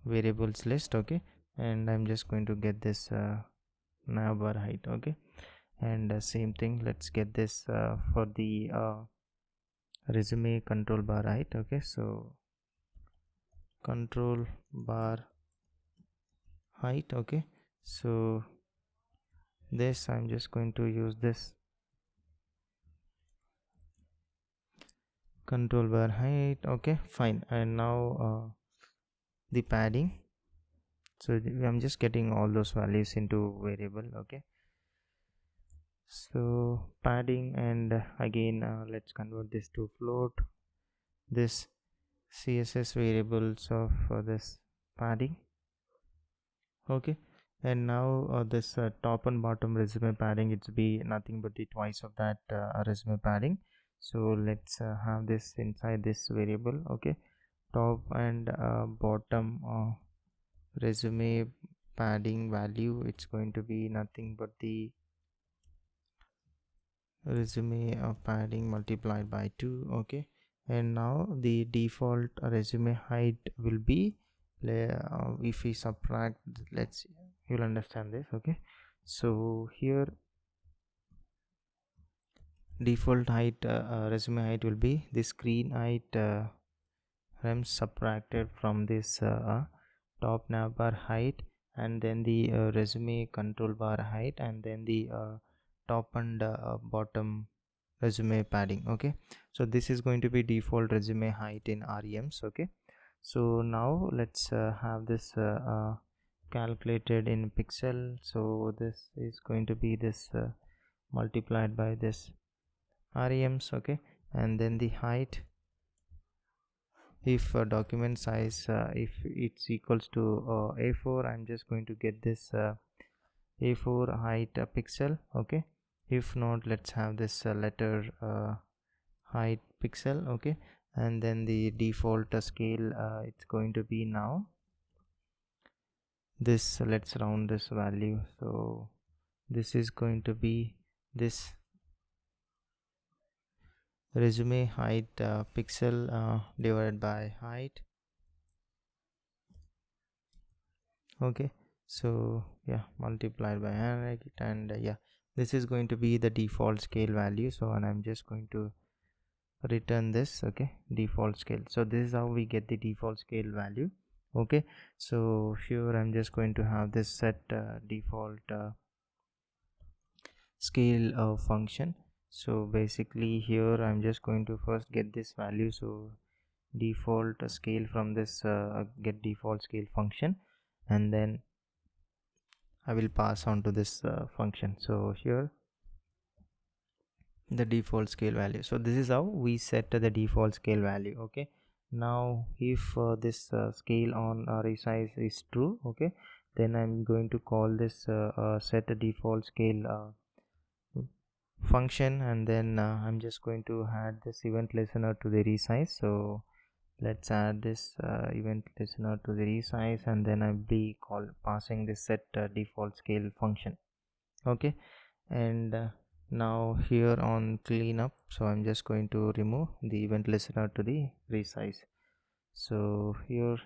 A: variables list. Okay, and I'm just going to get this nav bar height. Okay, and same thing, let's get this for the resume control bar height. Okay, so control bar height. Okay, so this I'm just going to use this control bar height. Okay, fine, and now the padding, so I'm just getting all those values into variable. Okay, so padding, and again let's convert this to float, this css variables of this padding. Okay, And now this top and bottom resume padding, it's be nothing but the twice of that resume padding. So let's have this inside this variable. Okay, top and bottom resume padding value, it's going to be nothing but the resume padding multiplied by 2. Okay, and now the default resume height will be if we subtract, let's see, you'll understand this. Okay, so here default height resume height will be the screen height subtracted from this top navbar height, and then the resume control bar height, and then the top and bottom resume padding. Okay, so this is going to be default resume height in REMs. Okay, so now let's have this calculated in pixel. So this is going to be this multiplied by this REMs. Okay, and then the height, if document size if it's equals to A4, I'm just going to get this A4 height pixel. Okay, if not, let's have this letter height pixel. Okay, and then the default scale, it's going to be now this, let's round this value. So this is going to be this resume height pixel divided by height. Okay, so yeah, multiplied by 100, and yeah, this is going to be the default scale value. So, and I'm just going to return this. Okay, default scale. So this is how we get the default scale value. Okay, so here I'm just going to have this set default scale function. So basically here I'm just going to first get this value. So default scale from this get default scale function, and then I will pass on to this function. So here the default scale value. So this is how we set the default scale value. Okay, now if this scale on resize is true, okay, then I'm going to call this set a default scale function, and then I'm just going to add this event listener to the resize. So let's add this event listener to the resize, and then I'll be passing this set default scale function. Okay, and now here on cleanup, so I'm just going to remove the event listener to the resize. So here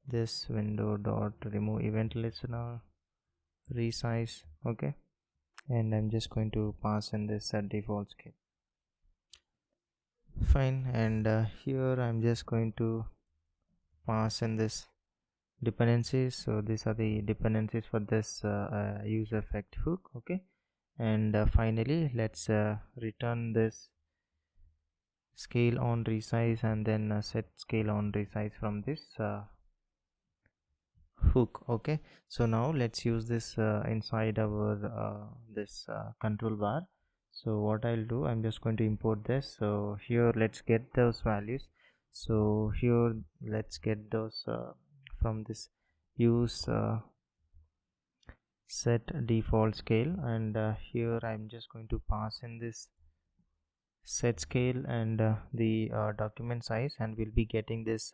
A: this window dot remove event listener resize. Okay, and I'm just going to pass in this default scale. Fine, and here I'm just going to pass in this dependencies. So these are the dependencies for this use effect hook. Okay, and finally let's return this scale on resize, and then set scale on resize from this hook. Okay, so now let's use this inside our this control bar. So what I'll do, I'm just going to import this. So here let's get those values. So here let's get those from this use set default scale, and here I'm just going to pass in this set scale and the document size, and we'll be getting this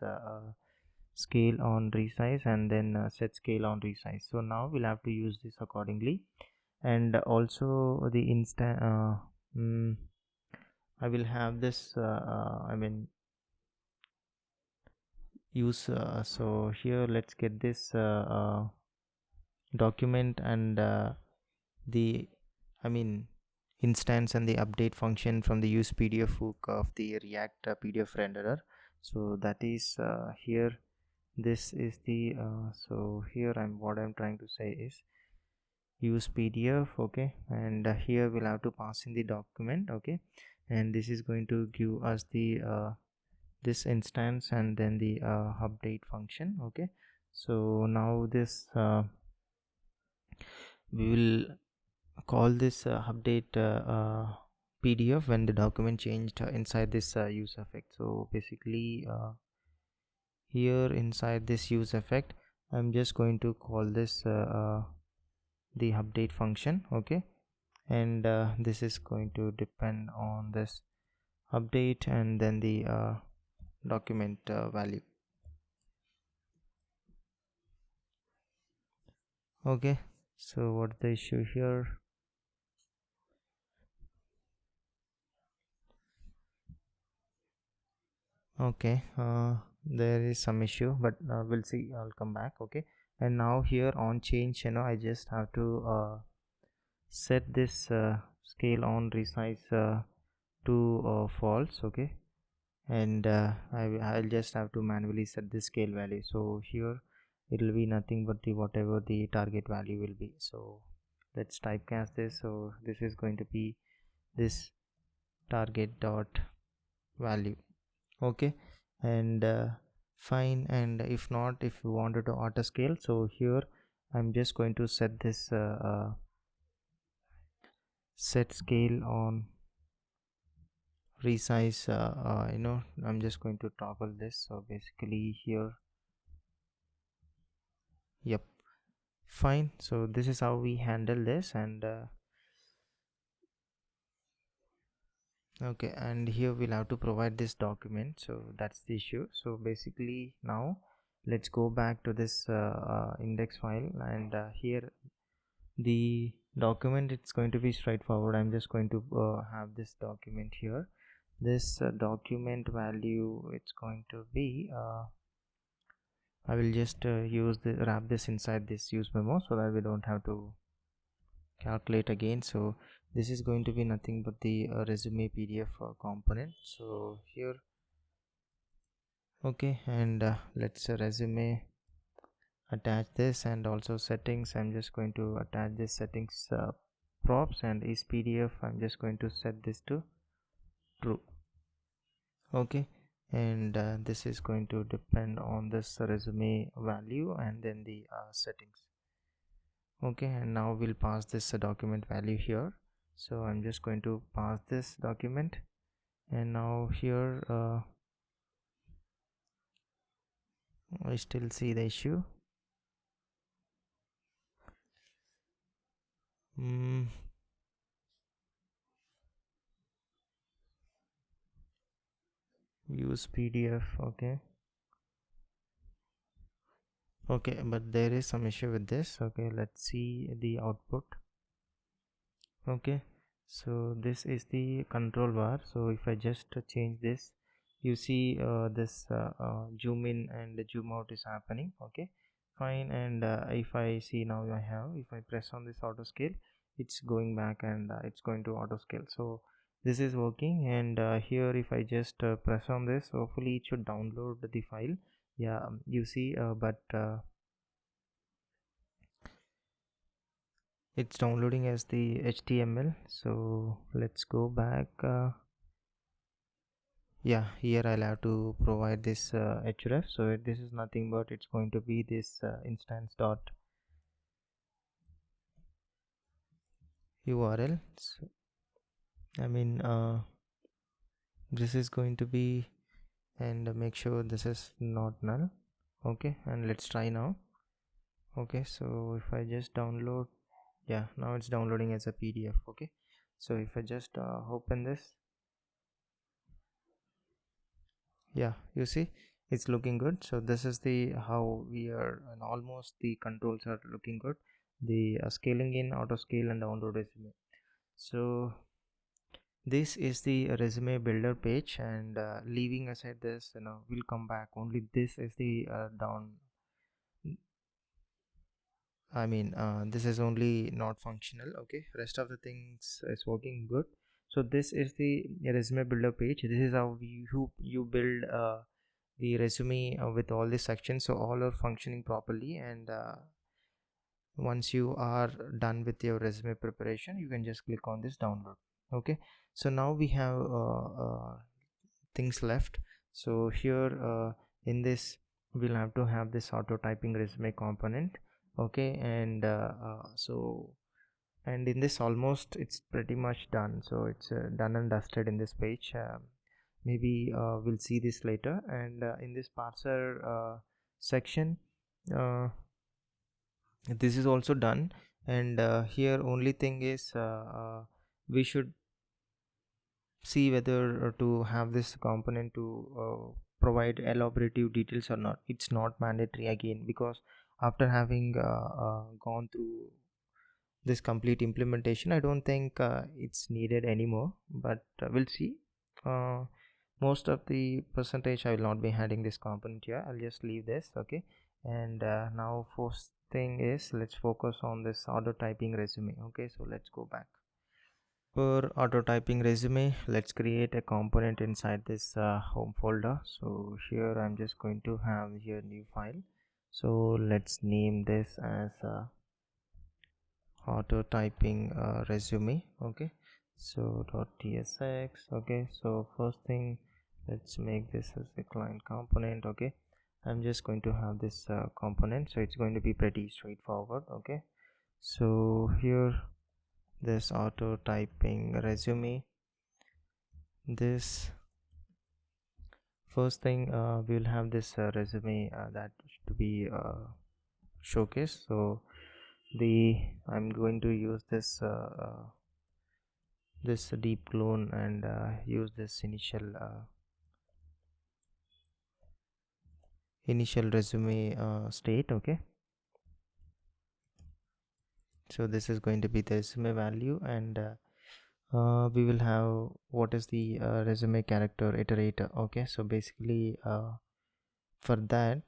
A: scale on resize, and then set scale on resize. So now we'll have to use this accordingly, and also the instant I will have this I mean use so here let's get this document and the instance and the update function from the use PDF hook of the React PDF renderer. So that is here, this is the so here what I'm trying to say is use PDF. Okay, and here we'll have to pass in the document. Okay, and this is going to give us the this instance and then the update function. Okay, so now this we will call this update PDF when the document changed inside this use effect. So basically here inside this use effect I'm just going to call this the update function. Okay, and this is going to depend on this update and then the document value. Okay, so what's the issue here? Okay, there is some issue, but we'll see. I'll come back. Okay, and now here on change, I just have to set this scale on resize to false. Okay, and I'll just have to manually set the scale value. So here it will be nothing but the whatever the target value will be. So let's typecast this. So this is going to be this target dot value. Okay, and fine. And if not, if you wanted to auto scale, so here I'm just going to set this set scale on resize. I'm just going to toggle this. So basically here, yep, fine. So this is how we handle this. And okay, and here we'll have to provide this document. So that's the issue. So basically now let's go back to this index file, and here the document, it's going to be straightforward. I'm just going to have this document here. This document value, it's going to be I will just wrap this inside this use memo so that we don't have to calculate again. So this is going to be nothing but the resume PDF component. So here, okay, and let's resume attach this, and also settings, I'm just going to attach this settings props, and is PDF, I'm just going to set this to true. Okay, and this is going to depend on this resume value and then the settings. Okay, and now we'll pass this document value here. So I'm just going to pass this document, and now here I still see the issue. Use PDF. Okay, okay, but there is some issue with this. Okay, let's see the output. Okay, so this is the control bar. So if I just change this, you see this zoom in and zoom out is happening. Okay, fine. And if I see now, if I press on this auto scale, it's going back, and it's going to auto scale. So this is working. And here if I just press on this, hopefully it should download the file. Yeah, you see, but it's downloading as the HTML. So let's go back. Yeah, here I'll have to provide this href. So this is nothing but it's going to be this instance dot URL. So, I mean this is going to be, and make sure this is not null. Okay, and let's try now. Okay, so if I just download, yeah, now it's downloading as a PDF. Okay, so if I just open this, yeah, you see it's looking good. So this is the how we are, and almost the controls are looking good. The scaling in, auto scale, and download resume. So this is the resume builder page, and leaving aside this, we'll come back. Only this is the down, I mean this is only not functional. Okay, rest of the things is working good. So this is the resume builder page. This is how you build the resume with all the sections, so all are functioning properly. And once you are done with your resume preparation, you can just click on this download. Okay, so now we have things left. So here in this, we'll have to have this auto typing resume component. Okay, and and in this, almost it's pretty much done. So it's done and dusted in this page. Maybe we'll see this later. And in this parser section, this is also done. And here only thing is we should see whether to have this component to provide elaborative details or not. It's not mandatory again, because after having gone through this complete implementation, I don't think it's needed anymore, but we'll see. Most of the percentage I will not be adding this component here. I'll just leave this. Okay. And now first thing is, let's focus on this auto typing resume. Okay, so let's go back. For auto typing resume, let's create a component inside this home folder. So here I'm just going to have here new file. So let's name this as auto typing resume. Okay, so .tsx. Okay, so first thing, let's make this as a client component. Okay, I'm just going to have this component, so it's going to be pretty straightforward. Okay, so here this auto typing resume, this first thing we will have this resume that to be showcased. So the I'm going to use this deep clone and use this initial resume state. Okay, so this is going to be the resume value, and we will have what is the resume character iterator. Okay, so basically for that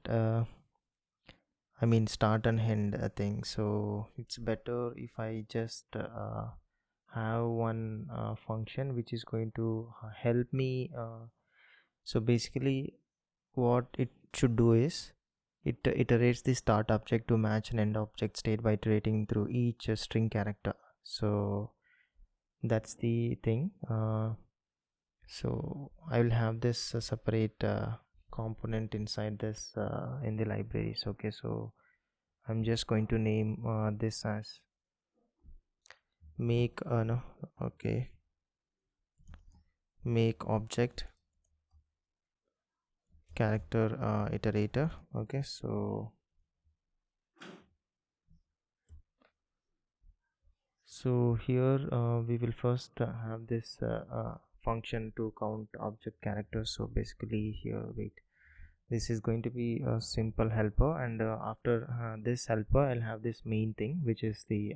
A: I mean start and end thing, so it's better if I just have one function which is going to help me so basically what it should do is it iterates the start object to match an end object state by iterating through each string character. So that's the thing. So I will have this separate component inside this in the libraries. Okay, so I'm just going to name this as make no okay, make object character iterator. Okay, so here we will first have this function to count object characters. So basically here, wait, this is going to be a simple helper, and after this helper I'll have this main thing, which is the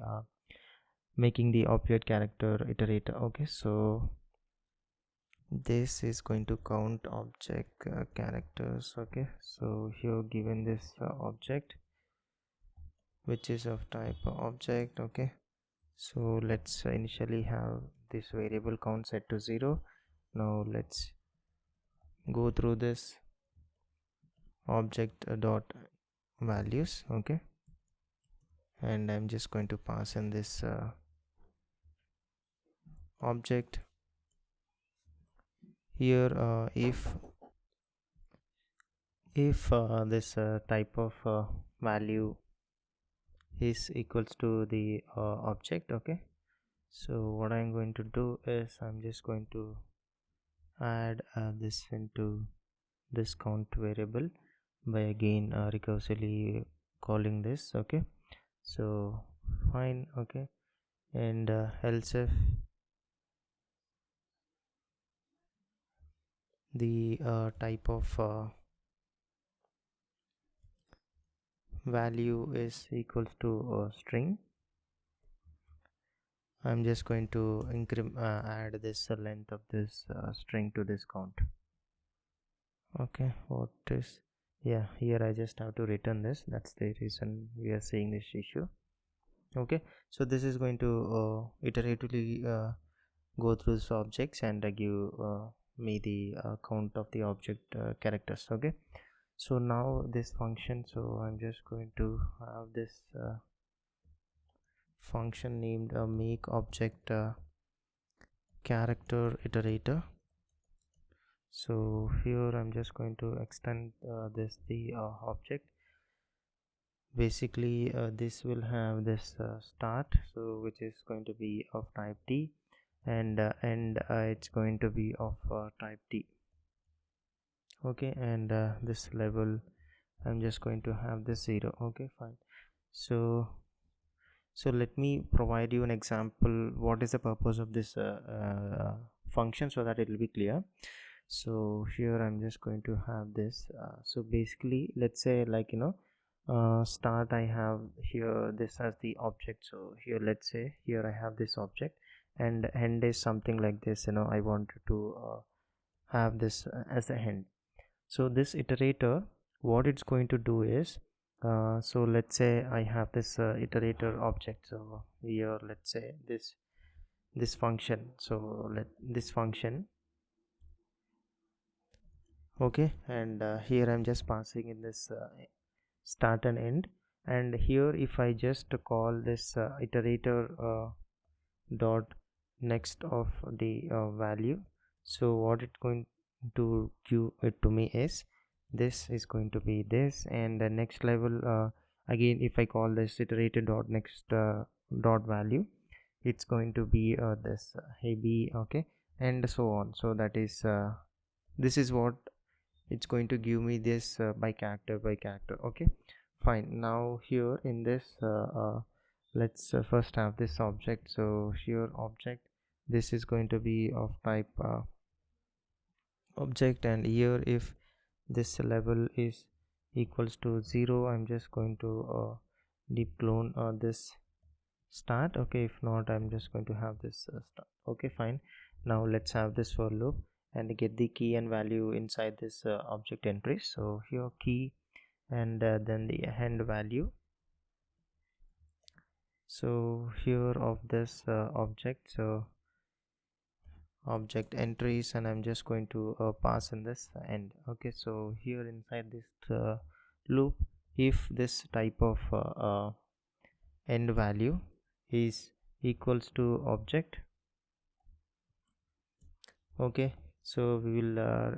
A: making the object character iterator. Okay, so this is going to count object characters. Okay, so here given this object which is of type object. Okay, so let's initially have this variable count set to 0. Now let's go through this object dot values. Okay, and I'm just going to pass in this object here if this type of value is equals to the object. Okay, so what I'm going to do is I'm just going to add this into this count variable by again recursively calling this. Okay, so fine. Okay, and else if the type of value is equals to a string, I'm just going to add this length of this string to this count. Okay, what is, yeah, here I just have to return this. That's the reason we are seeing this issue. Okay, so this is going to iteratively go through this objects and give me the count of the object characters. Okay, so now this function, so I'm just going to have this function named make object character iterator. So here I'm just going to extend this the object. Basically this will have this start, so which is going to be of type t, and it's going to be of type t. Okay, and this level I'm just going to have this 0. Okay, fine. So let me provide you an example what is the purpose of this function, so that it will be clear. So here I'm just going to have this so basically, let's say, like, start, I have here this as the object. So here, let's say, here I have this object, and end is something like this. I wanted to have this as the end. So this iterator, what it's going to do is, so let's say I have this iterator object. So here, let's say, this function. So let this function, okay, and here I'm just passing in this start and end. And here, if I just call this iterator dot next of the value, so what it's going to give it to me is, this is going to be this, and the next level, again, if I call this iterator dot next dot value, it's going to be this ab, okay, and so on. So that is this is what it's going to give me, this by character by character. Okay, fine. Now here in this let's first have this object. So here object, this is going to be of type object, and here if this level is equals to 0, I'm just going to deep clone this start. Okay, if not, I'm just going to have this start. Okay, fine. Now let's have this for loop and get the key and value inside this object entries. So here key, and then the end value. So here of this object, so object entries, and I'm just going to pass in this end. Okay, so here inside this loop, if this type of end value is equals to object, okay, so we will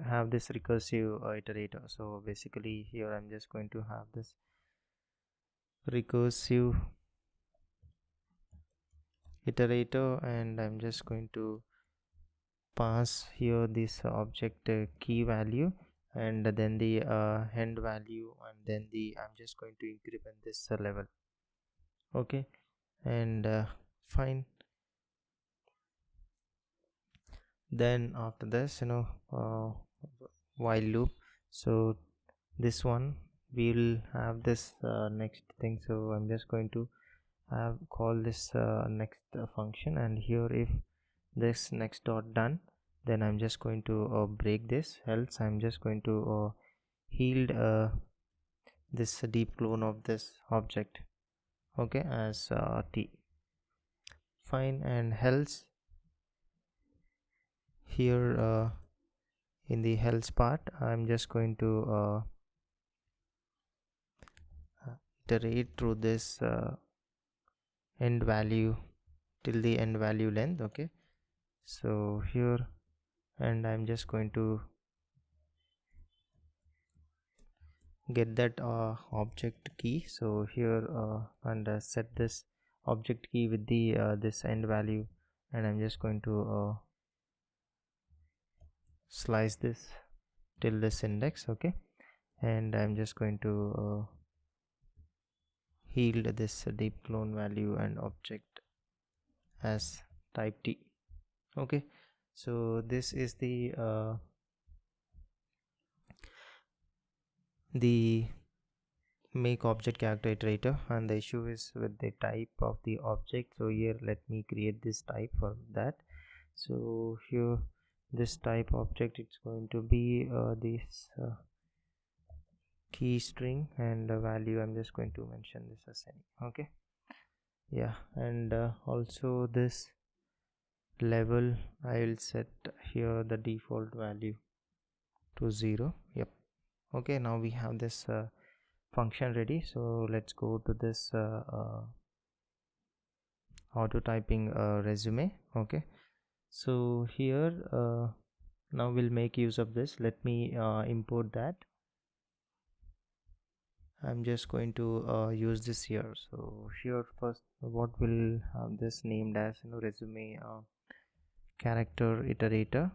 A: have this recursive iterator. So basically here I'm just going to have this recursive iterator, and I'm just going to pass here this object key value, and then the end value, and then the I'm just going to increment this level. Okay, and fine. Then after this, while loop. So this one, we'll have this next thing. So I'm just going to have call this next function, and here if this next dot done, then I'm just going to break this, else I'm just going to yield this deep clone of this object, okay, as t. Fine. And else, here in the else part, I'm just going to iterate through this end value till the end value length. Okay, so here, and I'm just going to get that object key. So here and set this object key with the this end value, and I'm just going to slice this till this index. Okay, and I'm just going to yield this deep clone value and object as type t. Okay, so this is the make object character iterator, and the issue is with the type of the object. So here let me create this type for that. So here this type object, it's going to be this key string, and the value I'm just going to mention this as any. Okay, yeah, and also this level I will set here the default value to 0. Yep. Okay, now we have this function ready. So let's go to this auto typing resume. Okay, so here now we'll make use of this. Let me import that. I'm just going to use this here. So here first, what will have this named as resume character iterator,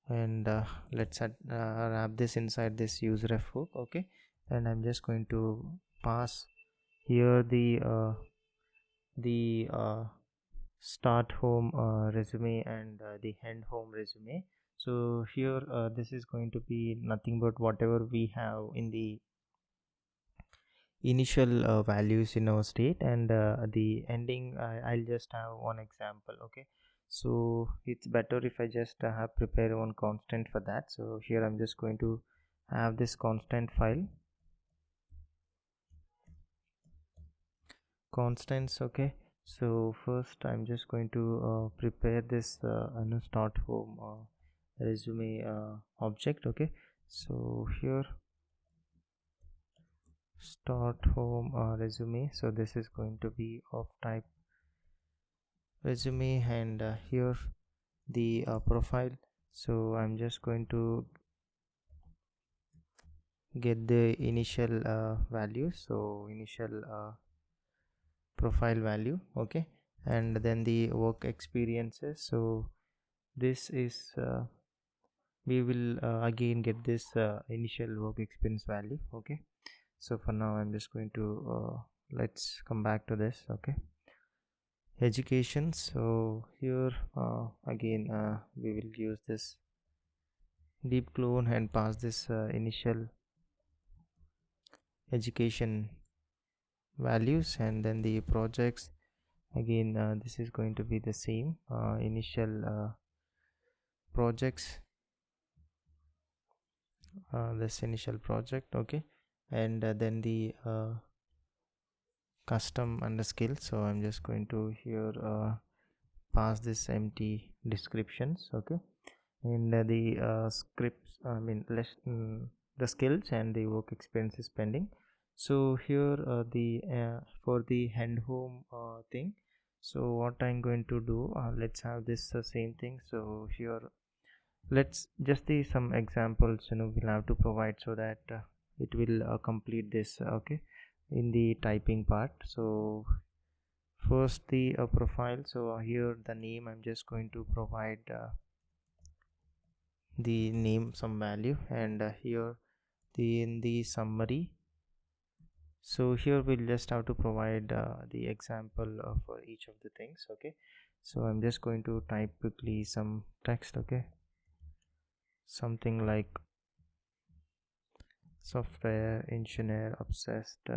A: and let's wrap this inside this useref hook. Okay, and I'm just going to pass here the start home resume and the end home resume. So here this is going to be nothing but whatever we have in the initial values in our state, and the ending I'll just have one example. Okay, so it's better if I just have prepare one constant for that. So here I'm just going to have this constant file constants. Okay, so first I'm just going to prepare this start home resume object. Okay, so here start home resume, so this is going to be of type resume, and here the profile. So I'm just going to get the initial value, so initial profile value. Okay, and then the work experiences, so this is we will again get this initial work experience value. Okay, so for now I'm just going to let's come back to this. Okay, education, so here again we will use this deep clone and pass this initial education values, and then the projects again this is going to be the same initial projects, this initial project. Okay, and then the custom and the skill, so I'm just going to here pass this empty descriptions. Okay, and the scripts, I mean the skills and the work experience is pending. So here the for the hand home thing, so what I'm going to do, let's have this same thing. So here let's just see some examples, we'll have to provide so that it will complete this. Okay, in the typing part. So first the profile, so here the name I'm just going to provide the name some value, and here the in the summary, so here we'll just have to provide the example for each of the things. Okay, so I'm just going to type quickly some text. Okay, something like software engineer obsessed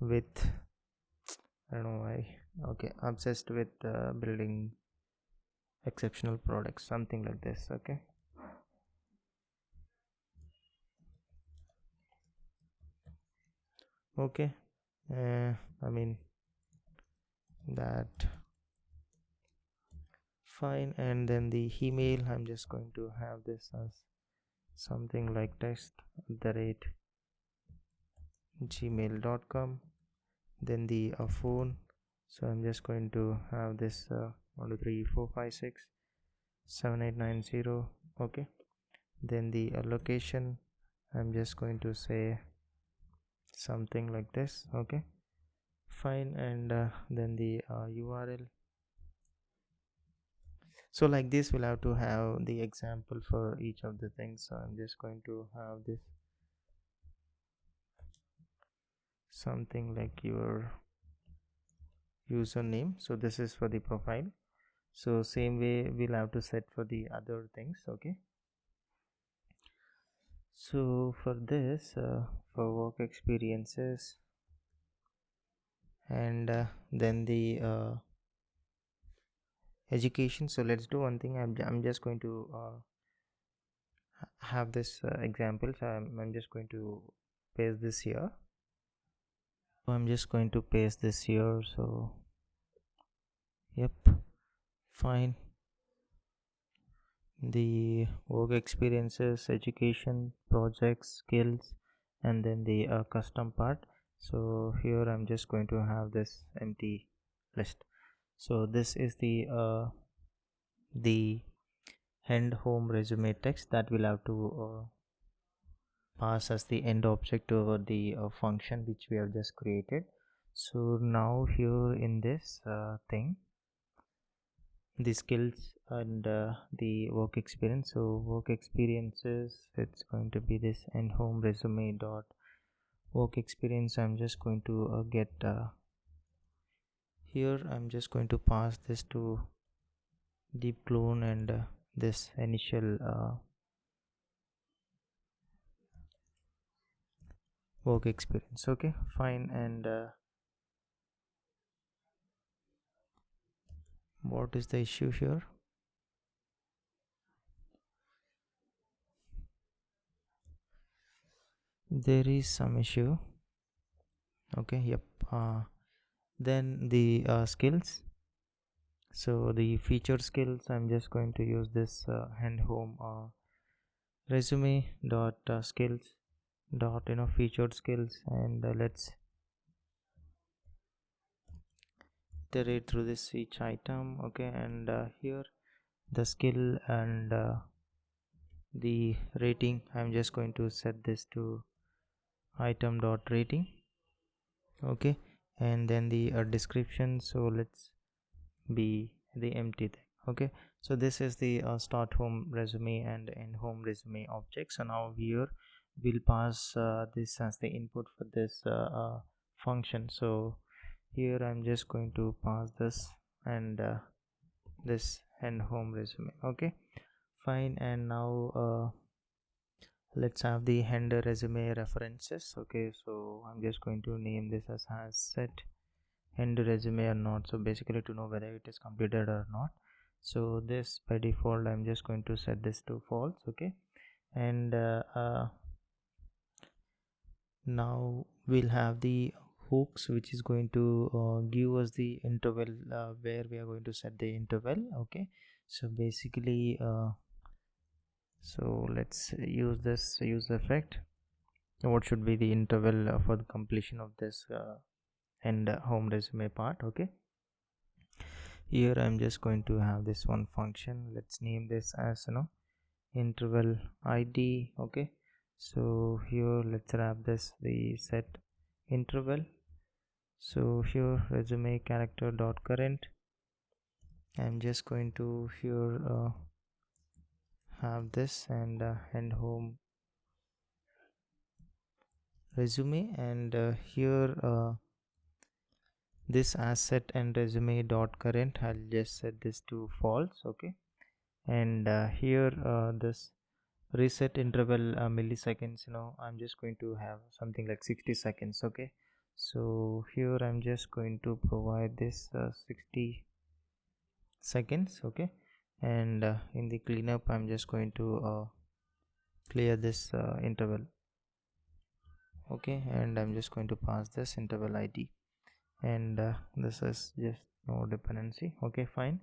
A: with, I don't know why, okay, obsessed with building exceptional products, something like this. Okay, okay, I mean that fine, and then the email I'm just going to have this as something like text the rate gmail.com. Then the phone, so I'm just going to have this 1 2 3 4 5 6 7 8 9 0. Okay, then the location I'm just going to say something like this. Okay, fine, and then the URL. So like this we'll have to have the example for each of the things. So I'm just going to have this something like your username, so this is for the profile. So same way we'll have to set for the other things. Okay, so for this for work experiences, and then the education, so let's do one thing. I'm just going to have this example, so I'm just going to paste this here. So I'm just going to paste this here. So yep, fine, the work experiences, education, projects, skills, and then the custom part. So here I'm just going to have this empty list. So this is the end home resume text that we'll have to pass as the end object over the function which we have just created. So now here in this thing, the skills and the work experience. So work experiences, it's going to be this and home resume dot work experience. I'm just going to get here I'm just going to pass this to deep clone and this initial work experience. Okay, fine. And what is the issue here? There is some issue. Okay, yep. Then the skills. So the feature skills, I'm just going to use this hand home resume dot skills dot featured skills, and let's iterate through this each item. Okay, and here the skill and the rating, I'm just going to set this to item dot rating. Okay, and then the description, so let's be the empty thing. Okay, so this is the start home resume and end home resume object. So now here we'll pass this as the input for this function. So here I'm just going to pass this and this end home resume. Okay, fine. And now let's have the end resume references. Okay, so I'm just going to name this as has set end resume or not, so basically to know whether it is completed or not. So this by default I'm just going to set this to false. Okay, and now we'll have the hooks, which is going to give us the interval where we are going to set the interval. Okay, so basically so let's use this use effect. What should be the interval for the completion of this end home resume part? Okay, here I'm just going to have this one function. Let's name this as interval id. Okay, so here let's wrap this the set interval. So here resume character dot current, I'm just going to here have this and end home resume, and here this asset and resume dot current, I'll just set this to false. Okay, and here this reset interval milliseconds, I'm just going to have something like 60 seconds. Okay, so here I'm just going to provide this 60 seconds. Okay, and in the cleanup I'm just going to clear this interval. Okay, and I'm just going to pass this interval id, and this is just no dependency. Okay, fine.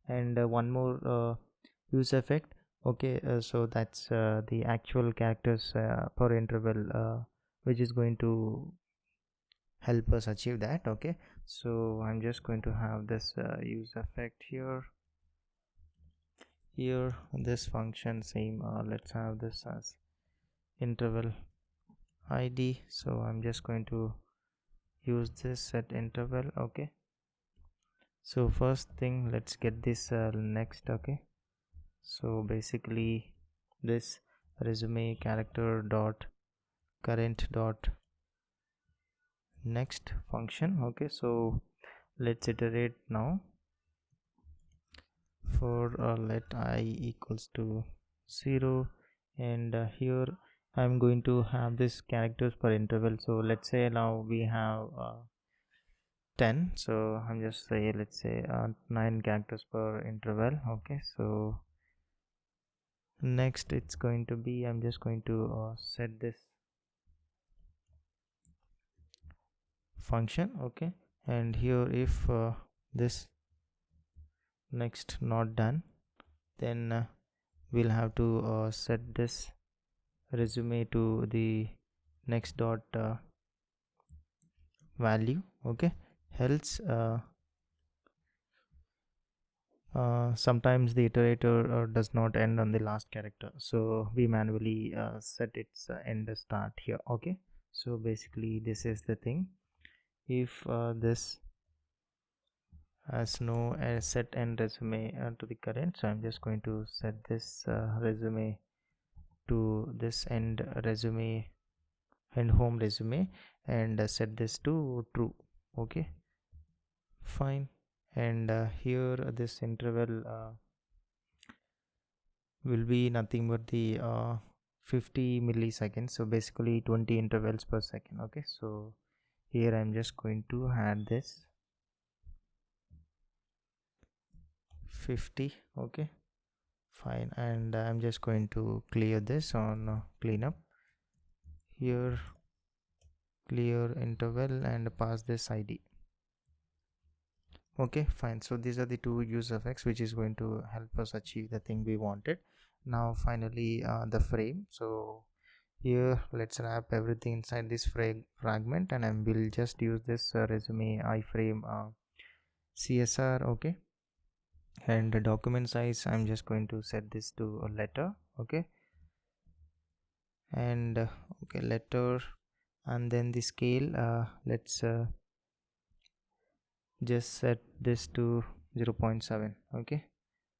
A: And one more use effect. Okay, so that's the actual characters per interval which is going to help us achieve that. Okay, so I'm just going to have this use effect here this function same, let's have this as interval id. So I'm just going to use this set interval. Okay, so first thing let's get this next. Okay, so basically this resume character dot current dot next function. Okay, so let's iterate now for let I equals to 0, and here I'm going to have this characters per interval. So let's say now we have 10, so I'm just say let's say 9 characters per interval. Okay, so next it's going to be, I'm just going to set this function. Okay, and here if this next not done, then we'll have to set this resume to the next dot value. Okay, else sometimes the iterator does not end on the last character, so we manually set its end start here. Okay, so basically this is the thing. If this as no set and resume to the current, so I'm just going to set this resume to this end resume and home resume, and set this to true. Okay, fine. And here this interval will be nothing but the 50 milliseconds, so basically 20 intervals per second. Okay, so here I'm just going to add this 50. Okay, fine. And I'm just going to clear this on cleanup. Here clear interval and pass this ID. Okay, fine. So these are the two use effects which is going to help us achieve the thing we wanted. Now finally the frame. So here let's wrap everything inside this fragment, and I will just use this resume iframe CSR. Okay, and the document size I'm just going to set this to a letter. Okay, and okay, letter. And then the scale, let's just set this to 0.7. okay,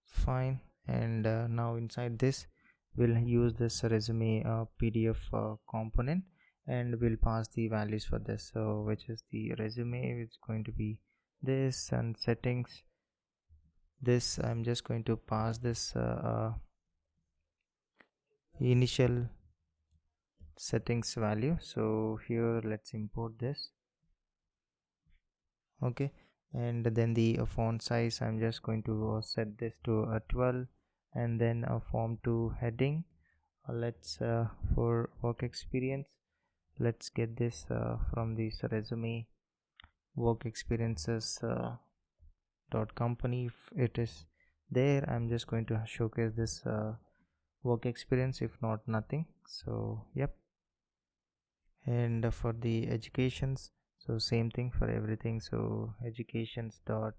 A: fine. And now inside this we'll use this resume PDF component, and we'll pass the values for this. So which is the resume, it's going to be this, and settings, this I'm just going to pass this initial settings value. So here let's import this. Okay, and then the font size I'm just going to set this to 12, and then a form to heading. Let's for work experience, let's get this from this resume work experiences dot company. If it is there, I'm just going to showcase this work experience. If not, nothing. So yep. And for the educations, so same thing for everything. So educations dot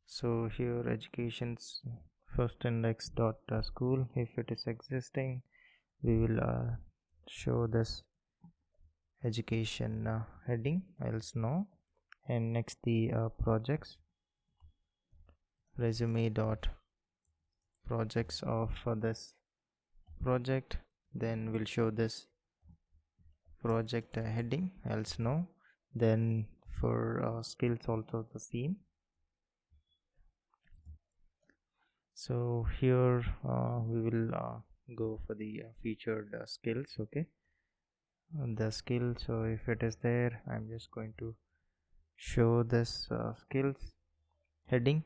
A: so here educations first index dot school. If it is existing, we will show this education heading, else no. And next the projects, resume dot projects of this project, then we'll show this project heading, else no. Then for skills also the same. So here we will go for the featured skills. Okay, the skill, so if it is there, I'm just going to show this skills heading,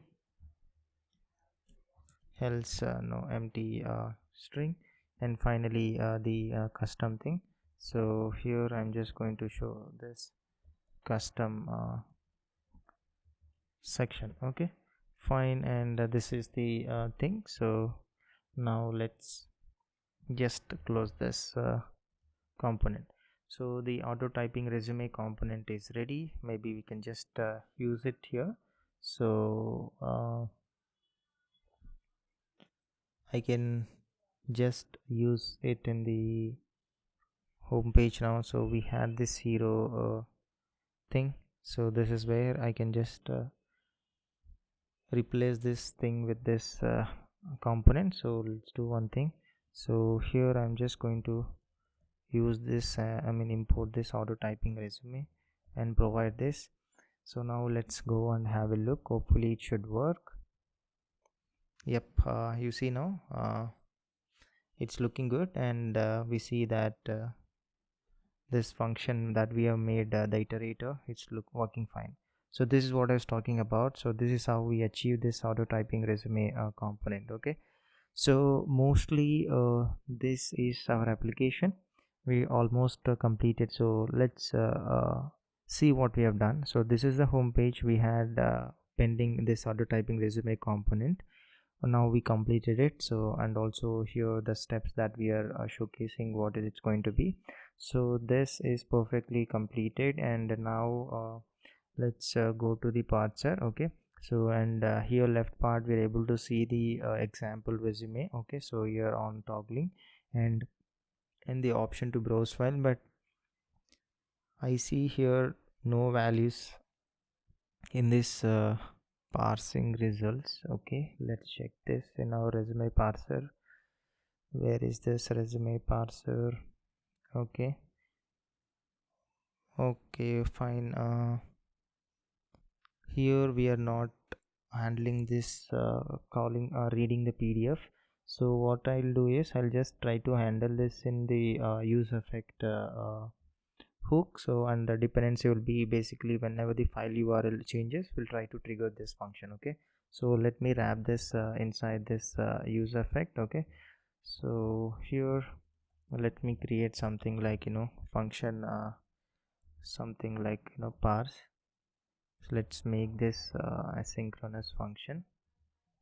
A: else no, empty string. And finally the custom thing. So here I'm just going to show this custom section. Okay, fine. And this is the thing. So now let's just close this component. So the auto typing resume component is ready. Maybe we can just use it here. So I can just use it in the home page now. So we had this hero thing, so this is where I can just replace this thing with this component. So let's do one thing. So here I'm just going to use this import this auto typing resume and provide this. So now let's go and have a look. Hopefully it should work. Yep, you see now it's looking good. And we see that this function that we have made, the iterator, it's working fine. So this is what I was talking about. So this is how we achieve this auto typing resume component. Okay, so mostly this is our application. We almost completed. So let's see what we have done. So this is the home page. We had pending this auto typing resume component. Now we completed it. So, and also here the steps that we are showcasing what is it's going to be. So this is perfectly completed. And now let's go to the parser. Okay, so and here left part we're able to see the example resume. Okay, so here on toggling and in the option to browse file, but I see here no values in this parsing results. Okay, let's check this in our resume parser. Where is this resume parser? Okay, okay, fine. Here we are not handling this calling reading the PDF. So what I'll do is I'll just try to handle this in the use effect hook. So, and the dependency will be basically whenever the file URL changes, we'll try to trigger this function. Okay, so let me wrap this inside this use effect. Okay, so here let me create something like function something like parse. So let's make this asynchronous function.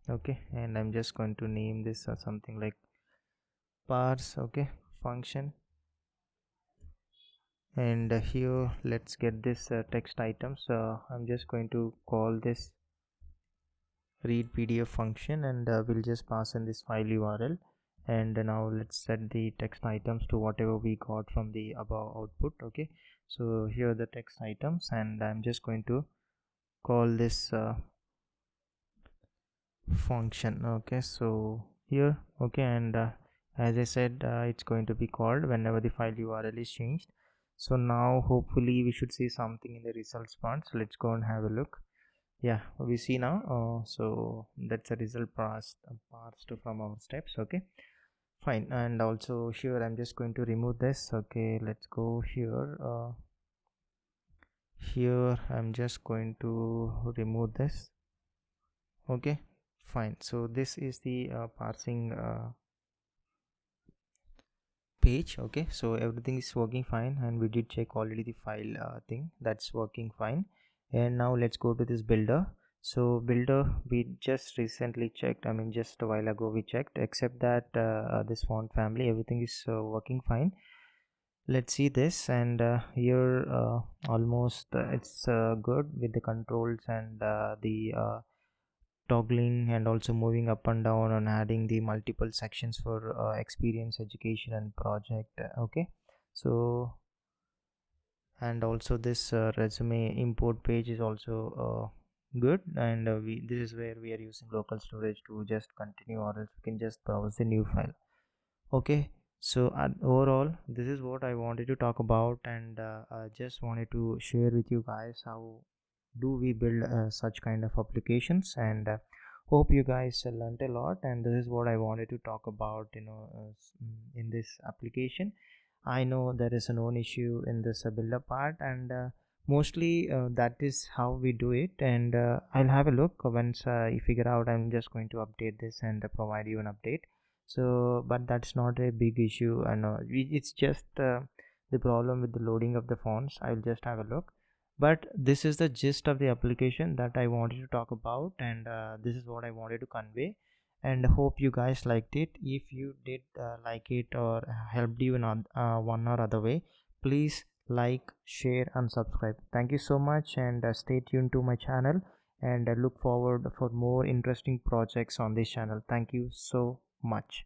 A: Okay, and I'm just going to name this something like parse. Okay, function. And here let's get this text items. I'm just going to call this read PDF function, and we'll just pass in this file URL. And now let's set the text items to whatever we got from the above output. Okay, so here are the text items, and I'm just going to call this function. Okay, so here, okay, and as I said, it's going to be called whenever the file URL is changed. So now hopefully we should see something in the results part. So let's go and have a look. Yeah, we see now. So that's a result parsed from our steps. Okay, fine. And also here I'm just going to remove this. Okay, let's go here. Here I'm just going to remove this. Okay, fine. So this is the parsing page. Okay, so everything is working fine, and we did check already the file thing that's working fine. And now let's go to this builder. So builder, we just recently checked, I mean just a while ago we checked, except that this font family, everything is working fine. Let's see this, and here almost it's good with the controls and the toggling, and also moving up and down and adding the multiple sections for experience, education and project. Okay, so and also this resume import page is also good, and this is where we are using local storage to just continue, or else we can just browse the new file. Okay, so overall this is what I wanted to talk about, and I just wanted to share with you guys how do we build such kind of applications. And hope you guys learned a lot, and this is what I wanted to talk about in this application. I know there is a known issue in this builder part, and mostly that is how we do it. And I'll have a look once I figure out. I'm just going to update this and provide you an update. So but that's not a big issue, and it's just the problem with the loading of the fonts. I'll just have a look, but this is the gist of the application that I wanted to talk about, and this is what I wanted to convey, and hope you guys liked it. If you did like it or helped you in one or other way, please like, share and subscribe. Thank you so much, and stay tuned to my channel, and look forward for more interesting projects on this channel. Thank you so much.